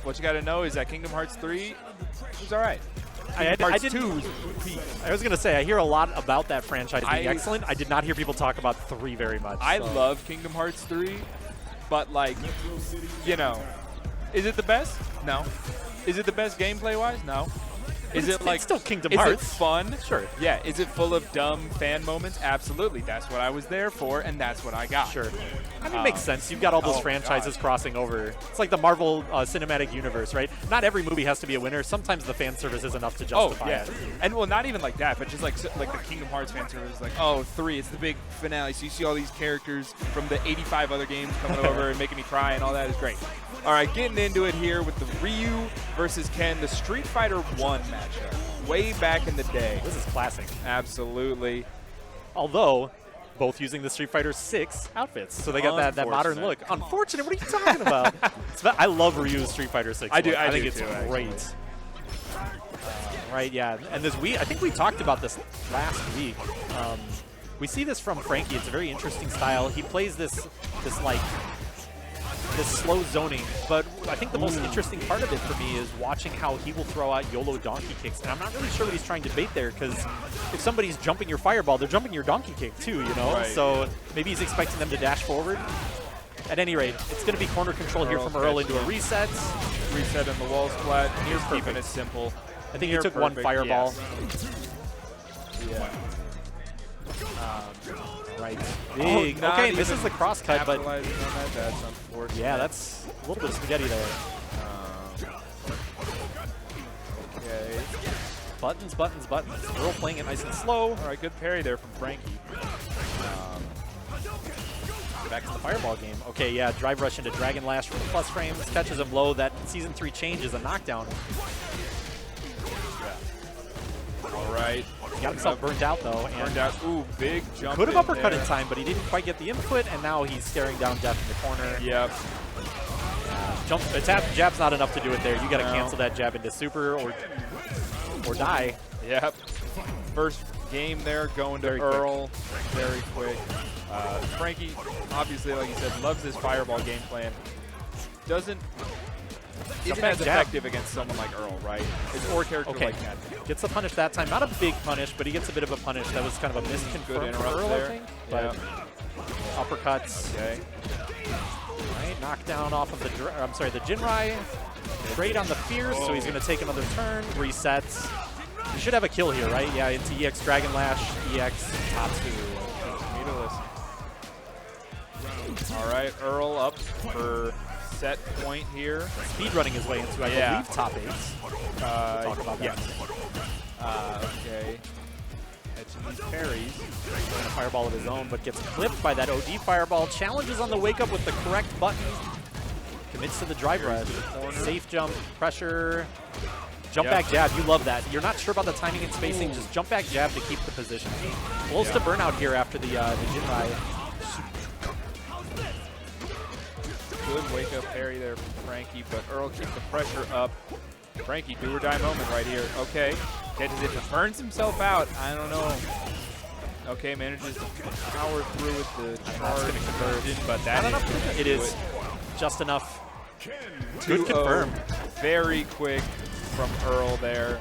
[SPEAKER 2] What you got to know is that Kingdom Hearts 3 was all right. Kingdom Hearts 2 was peak.
[SPEAKER 3] I was going to say, I hear a lot about that franchise being excellent. I did not hear people talk about 3 very much.
[SPEAKER 2] I love Kingdom Hearts 3, but, like, you know, is it the best? No. Is it the best gameplay-wise? No. Is it like
[SPEAKER 3] still Kingdom Hearts?
[SPEAKER 2] Is it fun?
[SPEAKER 3] Sure.
[SPEAKER 2] Yeah. Is it full of dumb fan moments? Absolutely. That's what I was there for, and that's what I got.
[SPEAKER 3] Sure. I mean, it makes sense. You've got all those franchises crossing over. It's like the Marvel Cinematic Universe, right? Not every movie has to be a winner. Sometimes the fan service is enough to justify it.
[SPEAKER 2] And, well, not even like that, but just like the Kingdom Hearts fan service, like, oh, 3, it's the big finale. So you see all these characters from the 85 other games coming over and making me cry, and all that is great. All right, getting into it here with the Ryu versus Ken, the Street Fighter 1 matchup. Way back in the day.
[SPEAKER 3] This is classic.
[SPEAKER 2] Absolutely.
[SPEAKER 3] Although, both using the Street Fighter 6 outfits. So they got that modern look. Unfortunate? What are you talking about? I love Ryu's Street Fighter 6
[SPEAKER 2] I do.
[SPEAKER 3] look.
[SPEAKER 2] I
[SPEAKER 3] think
[SPEAKER 2] do
[SPEAKER 3] it's
[SPEAKER 2] too,
[SPEAKER 3] great. Right, yeah. And this I think we talked about this last week. We see this from Frankie. It's a very interesting style. He plays this slow zoning, but I think the most interesting part of it for me is watching how he will throw out YOLO donkey kicks. And I'm not really sure what he's trying to bait there, because if somebody's jumping your fireball, they're jumping your donkey kick too, you know?
[SPEAKER 2] Right.
[SPEAKER 3] So maybe he's expecting them to dash forward. At any rate, it's going to be corner control here from Earl into a reset.
[SPEAKER 2] Reset in the wall splat. Here's keeping it simple.
[SPEAKER 3] I think he took one fireball.
[SPEAKER 2] Yes.
[SPEAKER 3] Right. Big. Okay, this is the cross cut, but
[SPEAKER 2] that's unfortunate.
[SPEAKER 3] yeah, that's a little bit of spaghetti there.
[SPEAKER 2] Okay.
[SPEAKER 3] Buttons, buttons, buttons. Earl playing it nice and slow.
[SPEAKER 2] All right, good parry there from Frankie.
[SPEAKER 3] Back to the fireball game. Okay, yeah, drive rush into Dragon Lash from the plus frames. Catches him low. That Season 3 change is a knockdown.
[SPEAKER 2] All right.
[SPEAKER 3] He got himself burnt out, though. And
[SPEAKER 2] burned out. Ooh, big jump.
[SPEAKER 3] Could have uppercut in time, but he didn't quite get the input, and now he's staring down death in the corner.
[SPEAKER 2] Yep.
[SPEAKER 3] Jab's not enough to do it there. You got to cancel that jab into super or die.
[SPEAKER 2] Yep. First game there going to Earl. Very quick. Frankie, obviously, like you said, loves this fireball game plan. Isn't as effective against someone like Earl, right? His or character like that.
[SPEAKER 3] Gets the punish that time. Not a big punish, but he gets a bit of a punish. That was kind of a misconfirmed for Earl, I think. But uppercuts.
[SPEAKER 2] Okay.
[SPEAKER 3] Right, knockdown off of the Jinrai. Trade on the Fierce, so he's going to take another turn. Resets. He should have a kill here, right? Yeah, into EX Dragon Lash, EX Tatsu.
[SPEAKER 2] All right, Earl up for set point here.
[SPEAKER 3] Speed running his way into, I believe, top 8s. Talk about that.
[SPEAKER 2] Okay. Catching these parries.
[SPEAKER 3] A fireball of his own, but gets clipped by that OD fireball. Challenges on the wake up with the correct button. Commits to the drive rush. Safe jump, pressure. Jump back jab, you love that. You're not sure about the timing and spacing, just jump back jab to keep the position. Close to burnout here after the Jinrai.
[SPEAKER 2] Good wake-up parry there from Frankie, but Earl keeps the pressure up. Frankie, do or die moment right here. Okay, catches it, but burns himself out. I don't know. Okay, manages to power through with the charge conversion, but that
[SPEAKER 3] it is just enough. Good confirm.
[SPEAKER 2] Very quick from Earl there.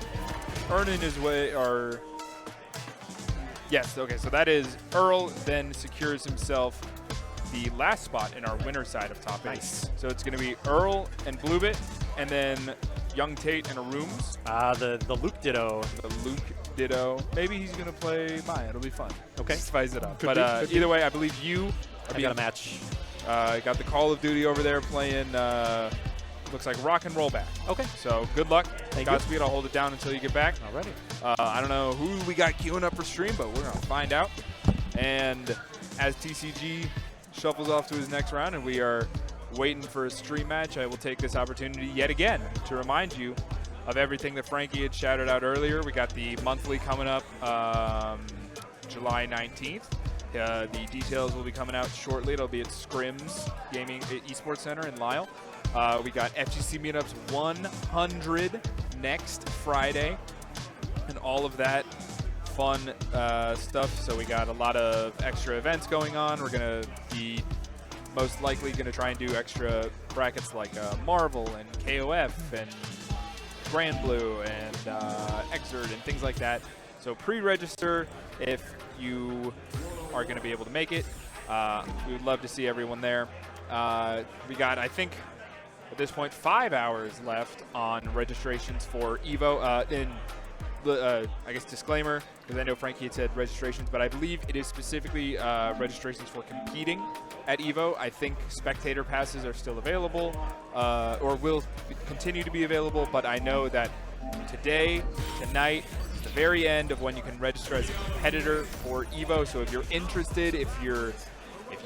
[SPEAKER 2] Earning his way, or... Yes, okay, so that is Earl then secures himself the last spot in our winner side of top 8.
[SPEAKER 3] Nice.
[SPEAKER 2] So it's going to be Earl and BlueBit, and then YungTate and ARRUUMS.
[SPEAKER 3] The Luke Ditto.
[SPEAKER 2] The Luke Ditto. Maybe he's going to play Maya. It'll be fun.
[SPEAKER 3] Okay.
[SPEAKER 2] Spice it up.
[SPEAKER 3] Could
[SPEAKER 2] but
[SPEAKER 3] be.
[SPEAKER 2] Either way, I believe you
[SPEAKER 3] I got a match.
[SPEAKER 2] got the Call of Duty over there playing, looks like rock and RollBack.
[SPEAKER 3] Okay.
[SPEAKER 2] So good luck.
[SPEAKER 3] Thank
[SPEAKER 2] Godspeed.
[SPEAKER 3] you.
[SPEAKER 2] I'll hold it down until you get back.
[SPEAKER 3] Alrighty.
[SPEAKER 2] I don't know who we got queuing up for stream, but we're going to find out. And as TCG shuffles off to his next round and we are waiting for a stream match, I will take this opportunity yet again to remind you of everything that Frankie had shouted out earlier. We got the monthly coming up July 19th. The details will be coming out shortly. It'll be at Scrims Gaming Esports Center in Lisle. We got FGC Meetups 100 next Friday, and all of that fun stuff. So we got a lot of extra events going on. We're going to be most likely going to try and do extra brackets like Marvel and KOF and Grand Blue and Exert and things like that. So pre-register if you are going to be able to make it. We would love to see everyone there. We got, I think, at this point, 5 hours left on registrations for EVO. I guess disclaimer, because I know Frankie had said registrations, but I believe it is specifically registrations for competing at EVO. I think spectator passes are still available, or will continue to be available, but I know that today, tonight, is the very end of when you can register as a competitor for EVO. So if you're interested, if you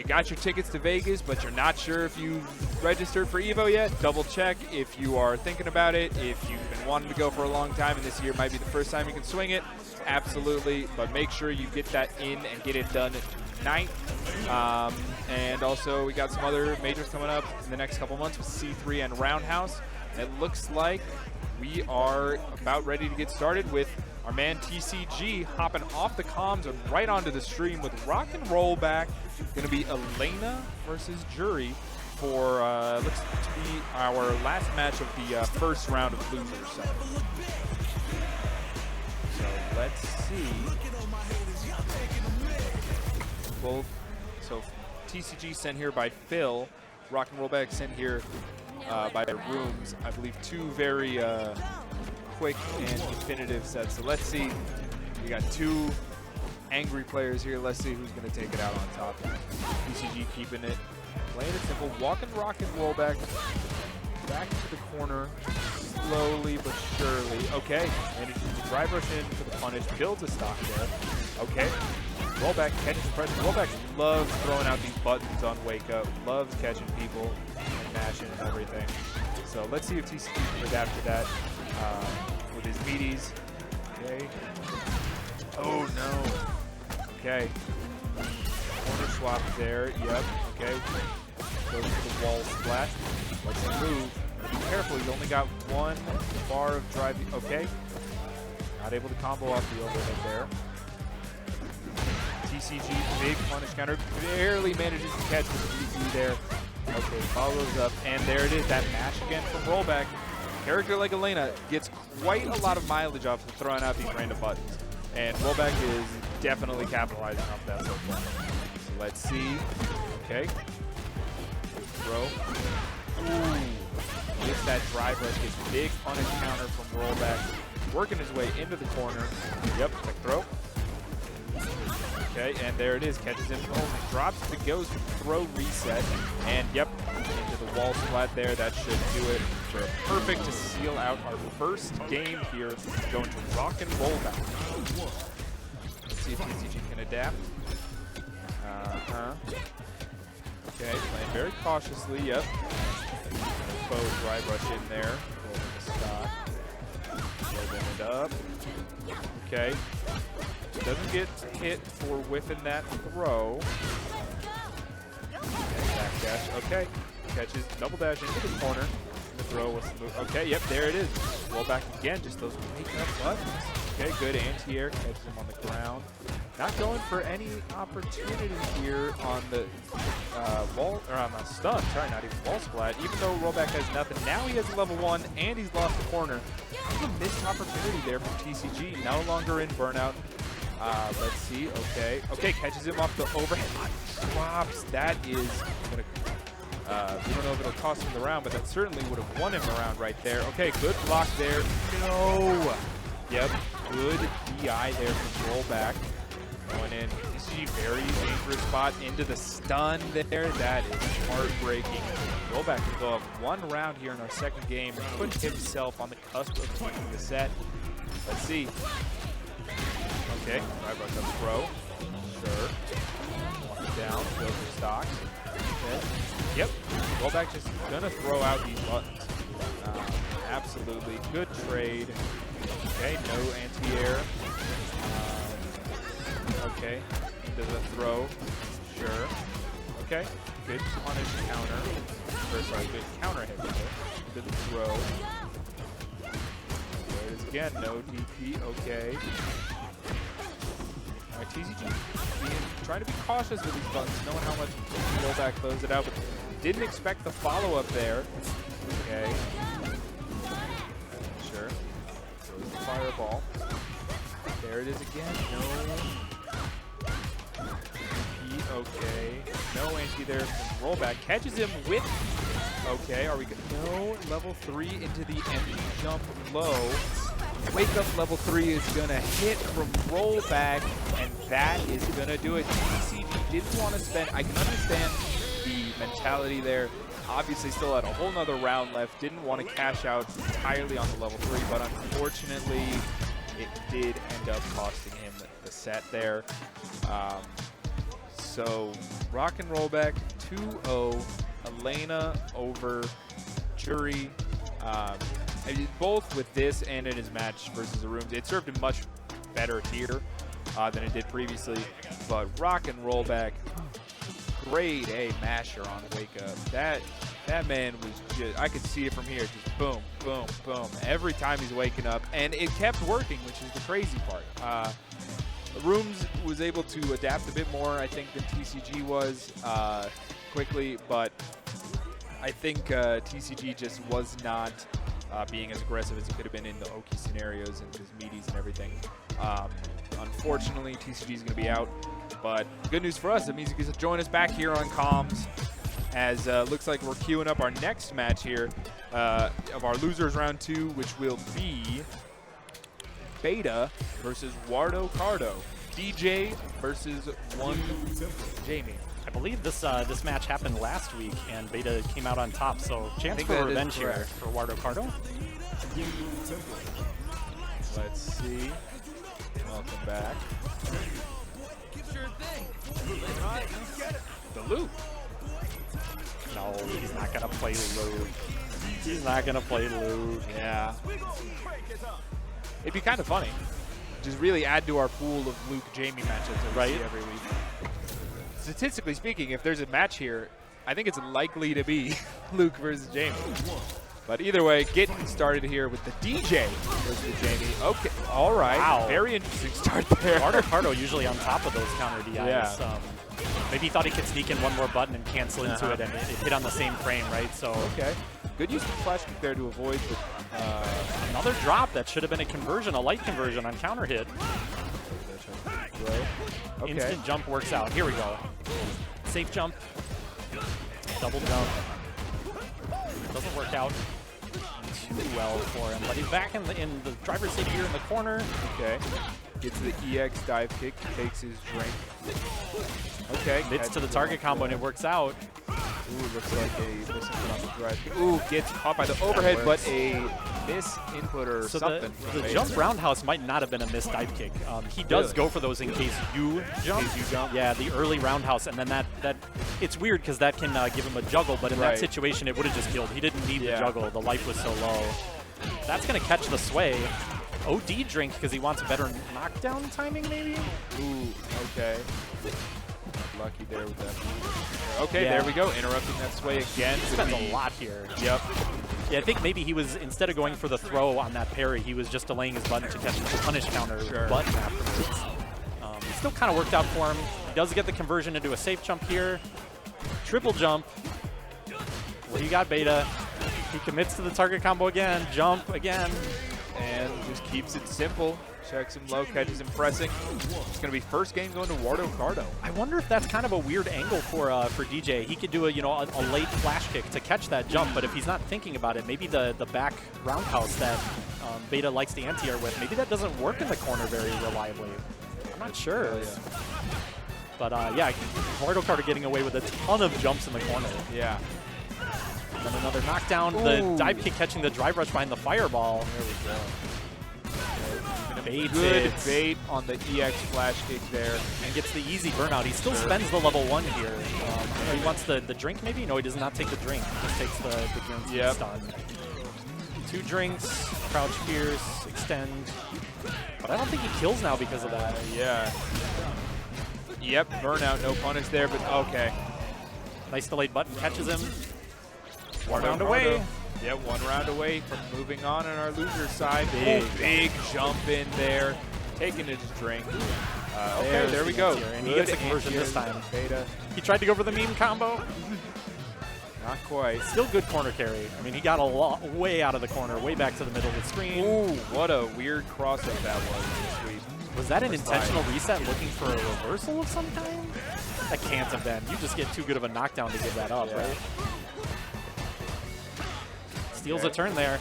[SPEAKER 2] got your tickets to Vegas, but you're not sure if you registered for EVO yet, double check. If you are thinking about it, if you've been wanting to go for a long time and this year might be the first time you can swing it, absolutely. But make sure you get that in and get it done tonight. And also, we got some other majors coming up in the next couple months with C3 and Roundhouse. And it looks like we are about ready to get started with our man TCG hopping off the comms and right onto the stream with Rock and RollBack. Going to be Elena versus Jury for looks to be our last match of the first round of losers. So let's see. Both. So TCG sent here by Phil. Rock and RollBack sent here by ARRUUMS. I believe two very quick and definitive sets. So let's see. We got two angry players here. Let's see who's going to take it out on top. TCG keeping it, playing it simple. Walking Rock and RollBack back to the corner, slowly but surely. Okay, manages to drive rush in for the punish, builds a stock there. Okay, RollBack catches the pressure. RollBack loves throwing out these buttons on Wake Up, loves catching people and mashing and everything. So let's see if TCG can adapt to that with his meaties. Okay. Oh no. Okay. Corner swap there. Yep. Okay. Goes to the wall splat. Let's move. Be careful. He's only got one bar of driving. Okay. Not able to combo off the overhead there. TCG, big punish counter. Barely manages to catch with the DP there. Okay, follows up. And there it is. That mash again from RollBack. Character like Elena gets quite a lot of mileage off of throwing out these random buttons. And RollBack is definitely capitalizing off that so far. So let's see. Okay. Throw. Ooh. Gets that drive rush. Gets big punish counter from RollBack. Working his way into the corner. Yep, quick throw. Okay, and there it is. Catches him. Oh, drops the goes throw reset. And yep, into the wall splat there. That should do it. We're perfect to seal out our first game here. Going to Rock and RollBack. Let's see if TCG can adapt. Okay, playing very cautiously. Yep. Faux drive rush in there. Stop. Open it up. Okay. Doesn't get hit for whiffing that throw. Okay, back dash. Okay. Catches double dash into the corner. The throw was the move. Okay, yep, there it is. RollBack again, just those waking up buttons. Okay, good anti-air, catches him on the ground. Not going for any opportunity here on the wall, or on the stun, sorry, not even wall splat. Even though RollBack has nothing, now he has a level 1 and he's lost the corner. A missed opportunity there from TCG, no longer in burnout. Let's see, okay. Okay, catches him off the overhead. Drops, that is gonna, we don't know if it'll cost him the round, but that certainly would have won him the round right there. Okay, good block there. No! Yep, good DI there from RollBack. Going in, TCG very dangerous spot into the stun there. That is heartbreaking. RollBack can go up one round here in our second game and put himself on the cusp of taking the set. Let's see. Okay, drive rush up throw. Sure. Walking down, goes for stocks. Okay. Yep, RollBack just gonna throw out these buttons. Absolutely, good trade. Okay, no anti-air. Okay, into the throw. Sure. Okay, good punish counter. Or sorry, good counter hit there. Into the throw. There it is again, no DP. Okay. TCG trying to be cautious with these buttons, knowing how much rollback closed it out, but didn't expect the follow-up there. Okay. Sure. Throws the fireball. There it is again. No. Okay. No anti there from rollback. Catches him with. Okay, are we good? No. Level 3 into the empty jump low. Wake up level 3 is going to hit from rollback, and that is going to do it. TCG didn't want to spend. I can understand the mentality there. Obviously still had a whole nother round left. Didn't want to cash out entirely on the level 3, but unfortunately it did end up costing him the set there. So rock and rollback 2-0. Elena over Jury. Both with this and in his match versus ARRUUMS, it served him much better here than it did previously. But rock and rollback, grade A masher on wake up. That man was just, I could see it from here, just boom, boom, boom. Every time he's waking up, and it kept working, which is the crazy part. ARRUUMS was able to adapt a bit more, I think, than TCG was quickly, but I think TCG just was not being as aggressive as it could have been in the Oki scenarios and his meaties and everything. Unfortunately, TCG is going to be out, but good news for us, it means you can join us back here on comms, as looks like we're queuing up our next match here of our losers round 2, which will be Beta versus Wardo Cardo. DJ versus one Jamie.
[SPEAKER 3] I believe this this match happened last week, and Beta came out on top, so chance for revenge here for Wardo Cardo.
[SPEAKER 2] Let's see. Welcome back. The loop.
[SPEAKER 3] No, he's not going to play loop. He's not going to play loop.
[SPEAKER 2] Yeah. It'd be kind of funny. Just really add to our pool of Luke-Jamie matchups that we see every week. Statistically speaking, if there's a match here, I think it's likely to be Luke versus Jamie. But either way, getting started here with the DJ versus Jamie. Okay, all right.
[SPEAKER 3] Wow.
[SPEAKER 2] Very interesting start there.
[SPEAKER 3] Wardo Cardo usually on top of those counter DIs.
[SPEAKER 2] Yeah.
[SPEAKER 3] Maybe he thought he could sneak in one more button and cancel into it, and it hit on the same frame, right? So
[SPEAKER 2] okay. Good use of the flash kick there to avoid the,
[SPEAKER 3] another drop that should have been a conversion, a light conversion on counter hit.
[SPEAKER 2] Okay.
[SPEAKER 3] Instant jump works out. Here we go. Safe jump. Double jump. Doesn't work out too well for him, but he's back in the driver's seat here in the corner.
[SPEAKER 2] Okay. Gets the EX dive kick, takes his drink. Okay.
[SPEAKER 3] Hits to the target combo and it works out.
[SPEAKER 2] Ooh, looks like a misinput on the drive kick. Ooh, gets caught by the overhead, but a misinput or
[SPEAKER 3] so
[SPEAKER 2] something.
[SPEAKER 3] The jump roundhouse might not have been a missed dive kick. He does go for those in case you jump. Yeah, the early roundhouse, and then that it's weird because that can give him a juggle, but in that situation it would have just killed. He didn't need the juggle. The life was so low. That's going to catch the sway. OD drink because he wants a better knockdown timing, maybe?
[SPEAKER 2] Ooh, okay. Lucky there with that. Okay, there we go. Interrupting that sway again.
[SPEAKER 3] He spends a lot here.
[SPEAKER 2] Yep.
[SPEAKER 3] Yeah, I think maybe he was, instead of going for the throw on that parry, he was just delaying his button to catch the punish counter button afterwards. It still kind of worked out for him. He does get the conversion into a safe jump here. Triple jump. Well, he got Beta. He commits to the target combo again. Jump again.
[SPEAKER 2] And just keeps it simple. Checks him low, catches him pressing. It's going to be first game going to Wardo Cardo.
[SPEAKER 3] I wonder if that's kind of a weird angle for DJ. He could do a late flash kick to catch that jump, but if he's not thinking about it, maybe the back roundhouse that Beta likes the anti-air with, maybe that doesn't work in the corner very reliably. I'm not sure. But yeah, Wardo Cardo getting away with a ton of jumps in the corner.
[SPEAKER 2] Yeah.
[SPEAKER 3] And then another knockdown. Ooh. The dive kick catching the drive rush behind the fireball. There we go.
[SPEAKER 2] Good bait on the EX flash kick there.
[SPEAKER 3] And gets the easy burnout. He still spends the level 1 here. He wants the drink maybe? No, he does not take the drink. He just takes the guaranteed stun. 2 drinks, crouch fierce, extend. But I don't think he kills now because of that.
[SPEAKER 2] Yeah. Yep, burnout, no punish there, but okay.
[SPEAKER 3] Nice delayed button, catches him. 1 round away.
[SPEAKER 2] Yeah, 1 round away from moving on our loser side.
[SPEAKER 3] Big
[SPEAKER 2] jump in there, taking his drink. Okay, there we go.
[SPEAKER 3] And he gets a conversion this time.
[SPEAKER 2] Beta.
[SPEAKER 3] He tried to go for the meme combo.
[SPEAKER 2] Not quite.
[SPEAKER 3] Still good corner carry. I mean, he got a lot way out of the corner, way back to the middle of the screen.
[SPEAKER 2] Ooh, what a weird cross-up that was. Sweet.
[SPEAKER 3] Was that an intentional reset looking for a reversal of some kind? That can't have been. You just get too good of a knockdown to give that up, right? Steals a turn there.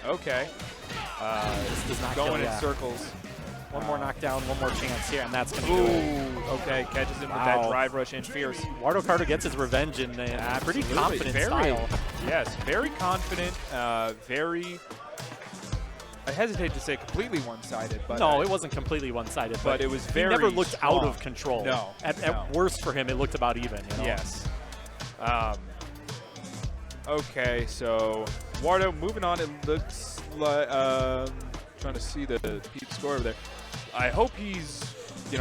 [SPEAKER 2] Okay.
[SPEAKER 3] This does not
[SPEAKER 2] going
[SPEAKER 3] kill,
[SPEAKER 2] in circles.
[SPEAKER 3] One more knockdown, one more chance here, and that's going to do it.
[SPEAKER 2] Okay, catches him with that drive rush and fierce.
[SPEAKER 3] Wardo Cardo gets his revenge in a pretty confident style.
[SPEAKER 2] Yes, very confident, very... I hesitate to say completely one-sided, but...
[SPEAKER 3] No, it wasn't completely one-sided, but
[SPEAKER 2] it was very
[SPEAKER 3] he never looked
[SPEAKER 2] strong.
[SPEAKER 3] out of control.
[SPEAKER 2] No.
[SPEAKER 3] At worst for him, it looked about even. You know?
[SPEAKER 2] Yes. Okay, so Wardo moving on. It looks like... trying to see the peep score over there. I hope he's,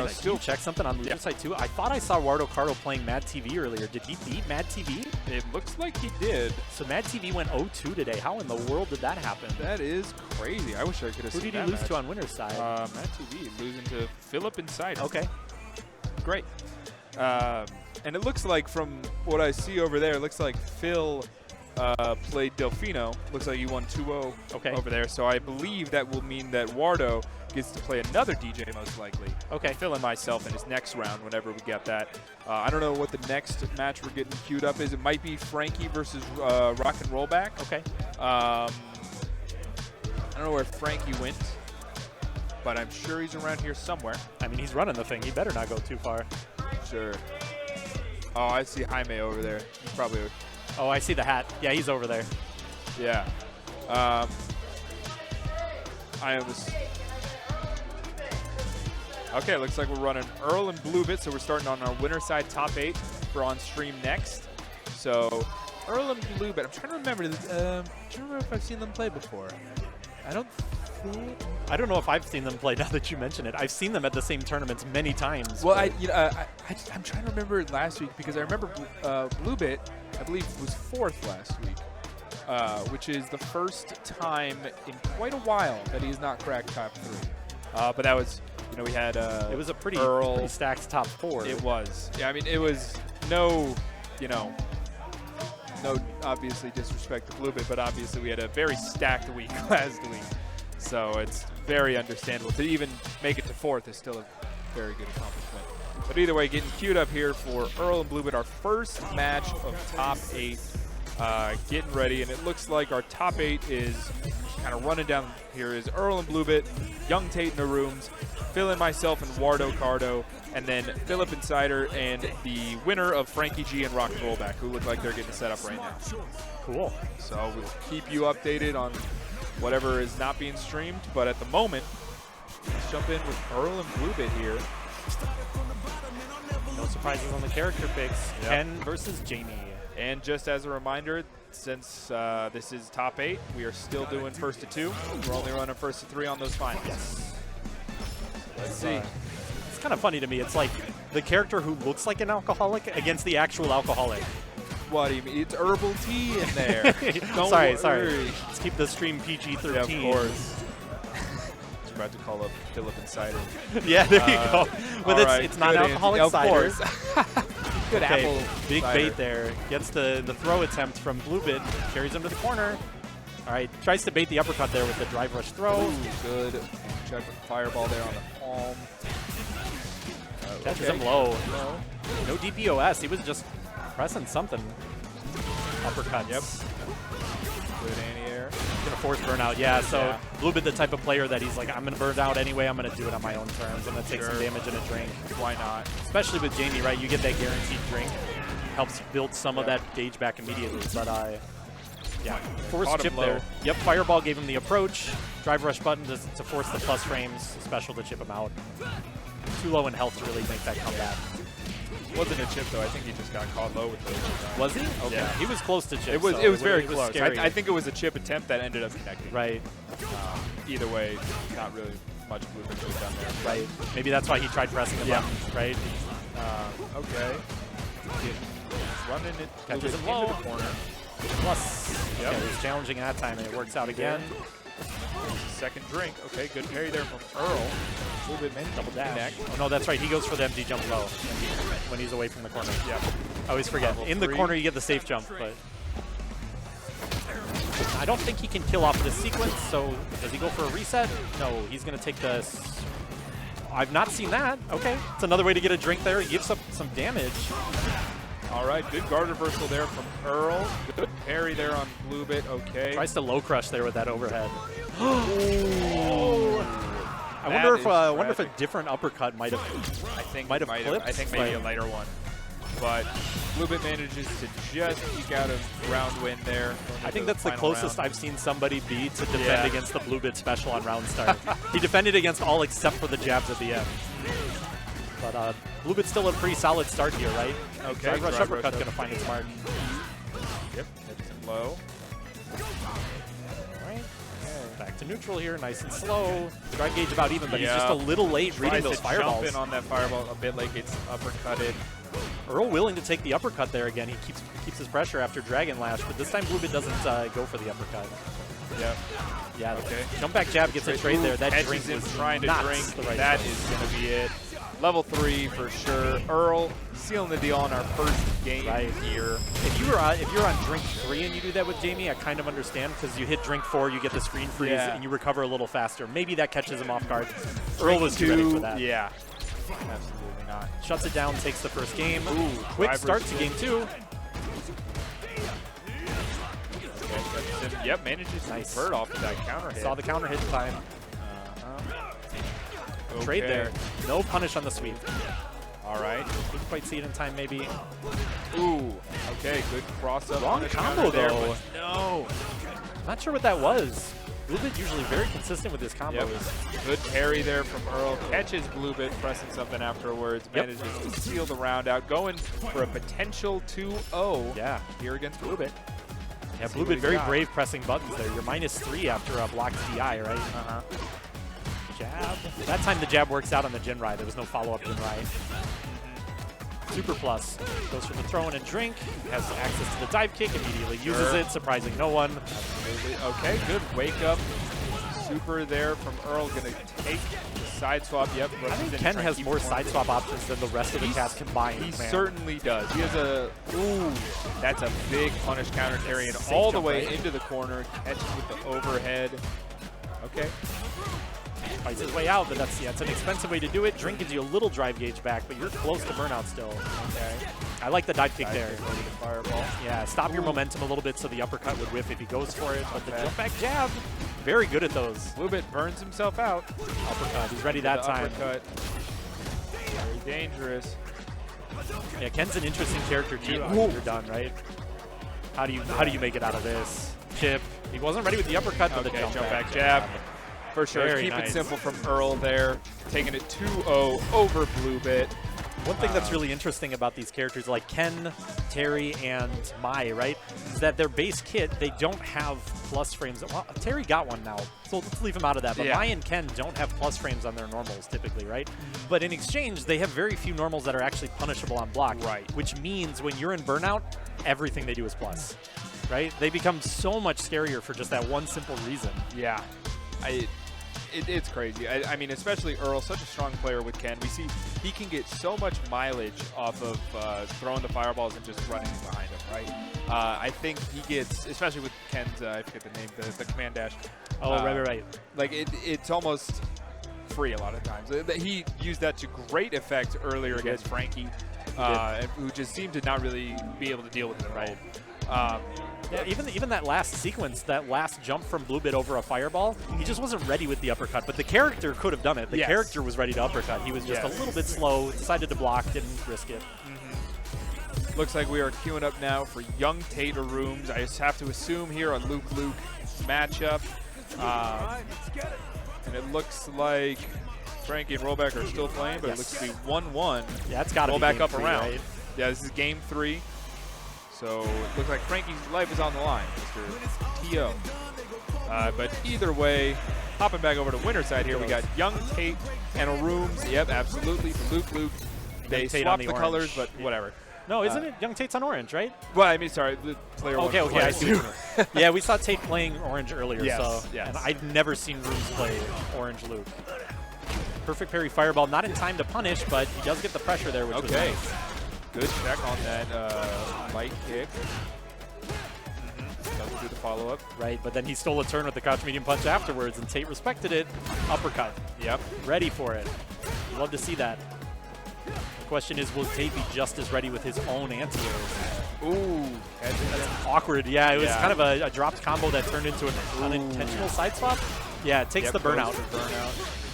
[SPEAKER 2] still
[SPEAKER 3] check something on the side too. I thought I saw Wardo Cardo playing Mad TV earlier. Did he beat Mad TV?
[SPEAKER 2] It looks like he did.
[SPEAKER 3] So Mad TV went 0-2 today. How in the world did that happen?
[SPEAKER 2] That is crazy. I wish I could have seen that.
[SPEAKER 3] Who did he lose to on winner's side?
[SPEAKER 2] Mad TV losing to PhillipNCider.
[SPEAKER 3] Okay.
[SPEAKER 2] Great. And it looks like from what I see over there, it looks like Phil played Delfino. Looks like he won 2-0 over there. So I believe that will mean that Wardo gets to play another DJ most likely.
[SPEAKER 3] Okay.
[SPEAKER 2] PhilnMyself in his next round whenever we get that. I don't know what the next match we're getting queued up is. It might be Frankie versus Rock and RollBack.
[SPEAKER 3] Okay.
[SPEAKER 2] I don't know where Frankie went, but I'm sure he's around here somewhere.
[SPEAKER 3] I mean, he's running the thing. He better not go too far.
[SPEAKER 2] Sure. Oh, I see Jaime over there. He's probably...
[SPEAKER 3] Oh, I see the hat. Yeah, he's over there.
[SPEAKER 2] Yeah. Okay, looks like we're running Earl and BlueBit, so we're starting on our winner side top 8 for on stream next. So Earl and BlueBit. I'm trying to remember. If I've seen them play before. I don't
[SPEAKER 3] know if I've seen them play now that you mention it. I've seen them at the same tournaments many times.
[SPEAKER 2] Well, I'm trying to remember last week because I remember BlueBit, I believe, was 4th last week, which is the first time in quite a while that he has not cracked top 3. But that was, we had
[SPEAKER 3] it was a pretty stacked top 4.
[SPEAKER 2] It was. Yeah, I mean, it was no obviously disrespect to BlueBit, but obviously we had a very stacked week last week. So it's very understandable. To even make it to 4th is still a very good accomplishment. But either way, getting queued up here for Earl and BlueBit, our first match of top 8. Getting ready, and it looks like our top 8 is kind of running down here is Earl and BlueBit, YungTate and ARRUUMS, PhilnMyself and Wardo Cardo, and then PhillipNCider and the winner of Frankie G and Rock and RollBack, who look like they're getting set up right now.
[SPEAKER 3] Cool.
[SPEAKER 2] So we'll keep you updated on whatever is not being streamed, but at the moment, let's jump in with Earl and BlueBit here.
[SPEAKER 3] No surprises on the character picks. Yep. Ken versus Jamie.
[SPEAKER 2] And just as a reminder, since this is top 8, we are still doing first to 2. We're only running first to 3 on those finals.
[SPEAKER 3] Yes.
[SPEAKER 2] Let's see.
[SPEAKER 3] It's kind of funny to me. It's like the character who looks like an alcoholic against the actual alcoholic.
[SPEAKER 2] What do you mean? It's herbal tea in there.
[SPEAKER 3] Sorry. Let's keep the stream PG-13.
[SPEAKER 2] Yeah, of course. I was about to call up PhillipNCider.
[SPEAKER 3] Yeah, there you go. But it's non-alcoholic cider.
[SPEAKER 2] Of course. Good apple
[SPEAKER 3] big
[SPEAKER 2] cider.
[SPEAKER 3] bait there. Gets the throw attempt from BlueBit. Carries him to the corner. All right, tries to bait the uppercut there with the drive rush throw.
[SPEAKER 2] Ooh, good. Check fireball there on the palm.
[SPEAKER 3] Catches him low. No DPOS. He was just pressing something. Uppercuts.
[SPEAKER 2] Yep. Good anti-air.
[SPEAKER 3] Gonna force burnout. Yeah, so BlueBit the type of player that he's like, I'm gonna burn out anyway. I'm gonna do it on my own terms. I'm gonna take some damage in a drink.
[SPEAKER 2] Why not?
[SPEAKER 3] Especially with Jamie, right? You get that guaranteed drink. Helps build some of that gauge back immediately. But yeah, force chip there. Yep, fireball gave him the approach. Drive rush button to force the plus frames. Special to chip him out. Too low in health to really make that comeback.
[SPEAKER 2] Wasn't a chip though. I think he just got caught low with those.
[SPEAKER 3] Was he? Okay.
[SPEAKER 2] Yeah.
[SPEAKER 3] He was close to chip.
[SPEAKER 2] It was very close.
[SPEAKER 3] Scary.
[SPEAKER 2] I think it was a chip attempt that ended up connecting.
[SPEAKER 3] Right.
[SPEAKER 2] Either way, not really much BlueBit could have done there.
[SPEAKER 3] Right. Maybe that's why he tried pressing the button. Right.
[SPEAKER 2] Okay. Running it.
[SPEAKER 3] Catches him low.
[SPEAKER 2] Into the corner.
[SPEAKER 3] Plus. Yep. Okay, he's challenging that time, and it works out again.
[SPEAKER 2] Second drink. Okay, good parry there from Earl. A little bit double dash.
[SPEAKER 3] Oh, no, that's right. He goes for the MG jump low when he's away from the corner.
[SPEAKER 2] Yeah.
[SPEAKER 3] I always forget.
[SPEAKER 2] Level
[SPEAKER 3] In the
[SPEAKER 2] 3.
[SPEAKER 3] corner, you get the safe jump, but I don't think he can kill off this sequence, so does he go for a reset? No, he's going to take this. I've not seen that. Okay, it's another way to get a drink there. He gives up some damage.
[SPEAKER 2] All right, good guard reversal there from Earl. Good parry there on BlueBit. Okay.
[SPEAKER 3] Tries to low crush there with that overhead. I
[SPEAKER 2] That
[SPEAKER 3] wonder
[SPEAKER 2] is
[SPEAKER 3] if a different uppercut might have clipped.
[SPEAKER 2] I think maybe a lighter one. But BlueBit manages to just eke out a round win there.
[SPEAKER 3] I think that's the closest I've seen somebody be to defend against the BlueBit special on round start. He defended against all except for the jabs at the end. But BlueBit's still a pretty solid start here, right?
[SPEAKER 2] Okay.
[SPEAKER 3] Drive rush uppercut's going to find its mark.
[SPEAKER 2] Yep, hits him low.
[SPEAKER 3] Right. Back to neutral here, nice and slow. Drive gauge about even, but he's just a little late reading those fireballs.
[SPEAKER 2] Jump in on that fireball a bit like it's uppercutted.
[SPEAKER 3] Earl willing to take the uppercut there again. He keeps his pressure after Dragon Lash, but this time BlueBit doesn't go for the uppercut.
[SPEAKER 2] Yep.
[SPEAKER 3] Yeah.
[SPEAKER 2] Okay.
[SPEAKER 3] Jump back jab gets a trade there. That
[SPEAKER 2] Catches
[SPEAKER 3] drink
[SPEAKER 2] him
[SPEAKER 3] was
[SPEAKER 2] trying to
[SPEAKER 3] not
[SPEAKER 2] drink.
[SPEAKER 3] the right
[SPEAKER 2] That
[SPEAKER 3] choice.
[SPEAKER 2] is going to be it. Level 3 for sure. Earl sealing the deal on our first game here.
[SPEAKER 3] If you're on drink 3 and you do that with Jamie, I kind of understand because you hit drink 4, you get the screen freeze, and you recover a little faster. Maybe that catches him off guard. Earl was too ready for that.
[SPEAKER 2] Yeah. Absolutely not.
[SPEAKER 3] Shuts it down, takes the first game.
[SPEAKER 2] Ooh,
[SPEAKER 3] quick start to game 2.
[SPEAKER 2] Yep, manages to convert off of that counter hit.
[SPEAKER 3] Saw the counter hit time. Trade there. No punish on the sweep.
[SPEAKER 2] All right.
[SPEAKER 3] Didn't quite see it in time, maybe.
[SPEAKER 2] Ooh. Okay, good cross up.
[SPEAKER 3] Wrong combo,
[SPEAKER 2] there,
[SPEAKER 3] though.
[SPEAKER 2] No.
[SPEAKER 3] Not sure what that was. BlueBit usually very consistent with his combos.
[SPEAKER 2] Yep. Good parry there from Earl. Catches BlueBit, pressing something afterwards. Manages to seal the round out. Going for a potential 2-0 here against BlueBit.
[SPEAKER 3] Yeah, BlueBit very brave pressing buttons there. You're -3 after a blocked DI, right? Jab. That time the jab works out on the Jinrai. There was no follow-up Jinrai. Super plus. Goes for the throw in and drink. Has access to the dive kick. Immediately uses it, surprising no one.
[SPEAKER 2] Absolutely. Okay, good wake up. Super there from Earl. Going to take the side swap. Yep.
[SPEAKER 3] I think Ken has more side swap options than the rest of the cast combined.
[SPEAKER 2] He certainly does. He has a, that's a big punish counter carrying all the way into the corner. Catches with the overhead. Okay.
[SPEAKER 3] Fights his way out, but that's an expensive way to do it. Drink gives you a little drive gauge back, but you're close to burnout still. Okay. I like the dive kick there.
[SPEAKER 2] Fireball.
[SPEAKER 3] Yeah, stop your momentum a little bit so the uppercut would whiff if he goes for it. But the jump back jab, very good at those.
[SPEAKER 2] BlueBit burns himself out.
[SPEAKER 3] Uppercut, he's ready that time.
[SPEAKER 2] Uppercut. Very dangerous.
[SPEAKER 3] Yeah, Ken's an interesting character too. You're done, right? How do you make it out of this? Chip. He wasn't ready with the uppercut, but the jump back jab.
[SPEAKER 2] For sure.
[SPEAKER 3] Very
[SPEAKER 2] Keep
[SPEAKER 3] nice.
[SPEAKER 2] it simple from Earl there. Taking it 2-0 over BlueBit.
[SPEAKER 3] One thing that's really interesting about these characters like Ken, Terry, and Mai, right, is that their base kit, they don't have plus frames. Well, Terry got one now, so let's leave him out of that. But Mai and Ken don't have plus frames on their normals typically, right? But in exchange, they have very few normals that are actually punishable on block. Right. Which means when you're in burnout, everything they do is plus, right? They become so much scarier for just that one simple reason.
[SPEAKER 2] Yeah. It's crazy. I mean, especially Earl, such a strong player with Ken. We see he can get so much mileage off of throwing the fireballs and just running behind him, right? I think he gets, especially with Ken's, I forget the name, the command dash.
[SPEAKER 3] Oh, right.
[SPEAKER 2] Like, it's almost free a lot of times. He used that to great effect earlier against Frankie, who just seemed to not really be able to deal with it at all.
[SPEAKER 3] Yeah, even that last sequence, that last jump from BlueBit over a fireball, he just wasn't ready with the uppercut, but the character could have done it. The character was ready to uppercut. He was just a little bit slow, decided to block, didn't risk it.
[SPEAKER 2] Looks like we are queuing up now for YungTate ARRUUMS. I just have to assume here a Luke-Luke matchup. And it looks like Frankie and RollBack are still playing, but it looks to be 1-1.
[SPEAKER 3] Yeah, it's got to be
[SPEAKER 2] RollBack
[SPEAKER 3] game
[SPEAKER 2] up
[SPEAKER 3] 3,
[SPEAKER 2] around.
[SPEAKER 3] right?
[SPEAKER 2] Yeah, this is game 3. So it looks like Frankie's life is on the line, Mr. T.O. But either way, hopping back over to winner side here, we got YungTate and ARRUUMS. Yep, absolutely. For Luke-Luke. They swapped the colors, but whatever.
[SPEAKER 3] No, isn't it? YungTate's on orange, right?
[SPEAKER 2] Well, I mean, sorry, the player one.
[SPEAKER 3] Okay, I see. Yeah, we saw Tate playing orange earlier,
[SPEAKER 2] Yes,
[SPEAKER 3] so
[SPEAKER 2] yes.
[SPEAKER 3] and I've never seen RollBack play orange Luke. Perfect parry fireball, not in time to punish, but he does get the pressure there, which was nice.
[SPEAKER 2] Good check on that light kick. Doesn't do the follow-up.
[SPEAKER 3] Right, but then he stole a turn with the crouch medium punch afterwards, and Tate respected it. Uppercut.
[SPEAKER 2] Yep.
[SPEAKER 3] Ready for it. Love to see that. The question is, will Tate be just as ready with his own anti-airs?
[SPEAKER 2] Ooh.
[SPEAKER 3] That's awkward. Yeah, it was kind of a dropped combo that turned into an unintentional side swap. Yeah, it takes the burnout.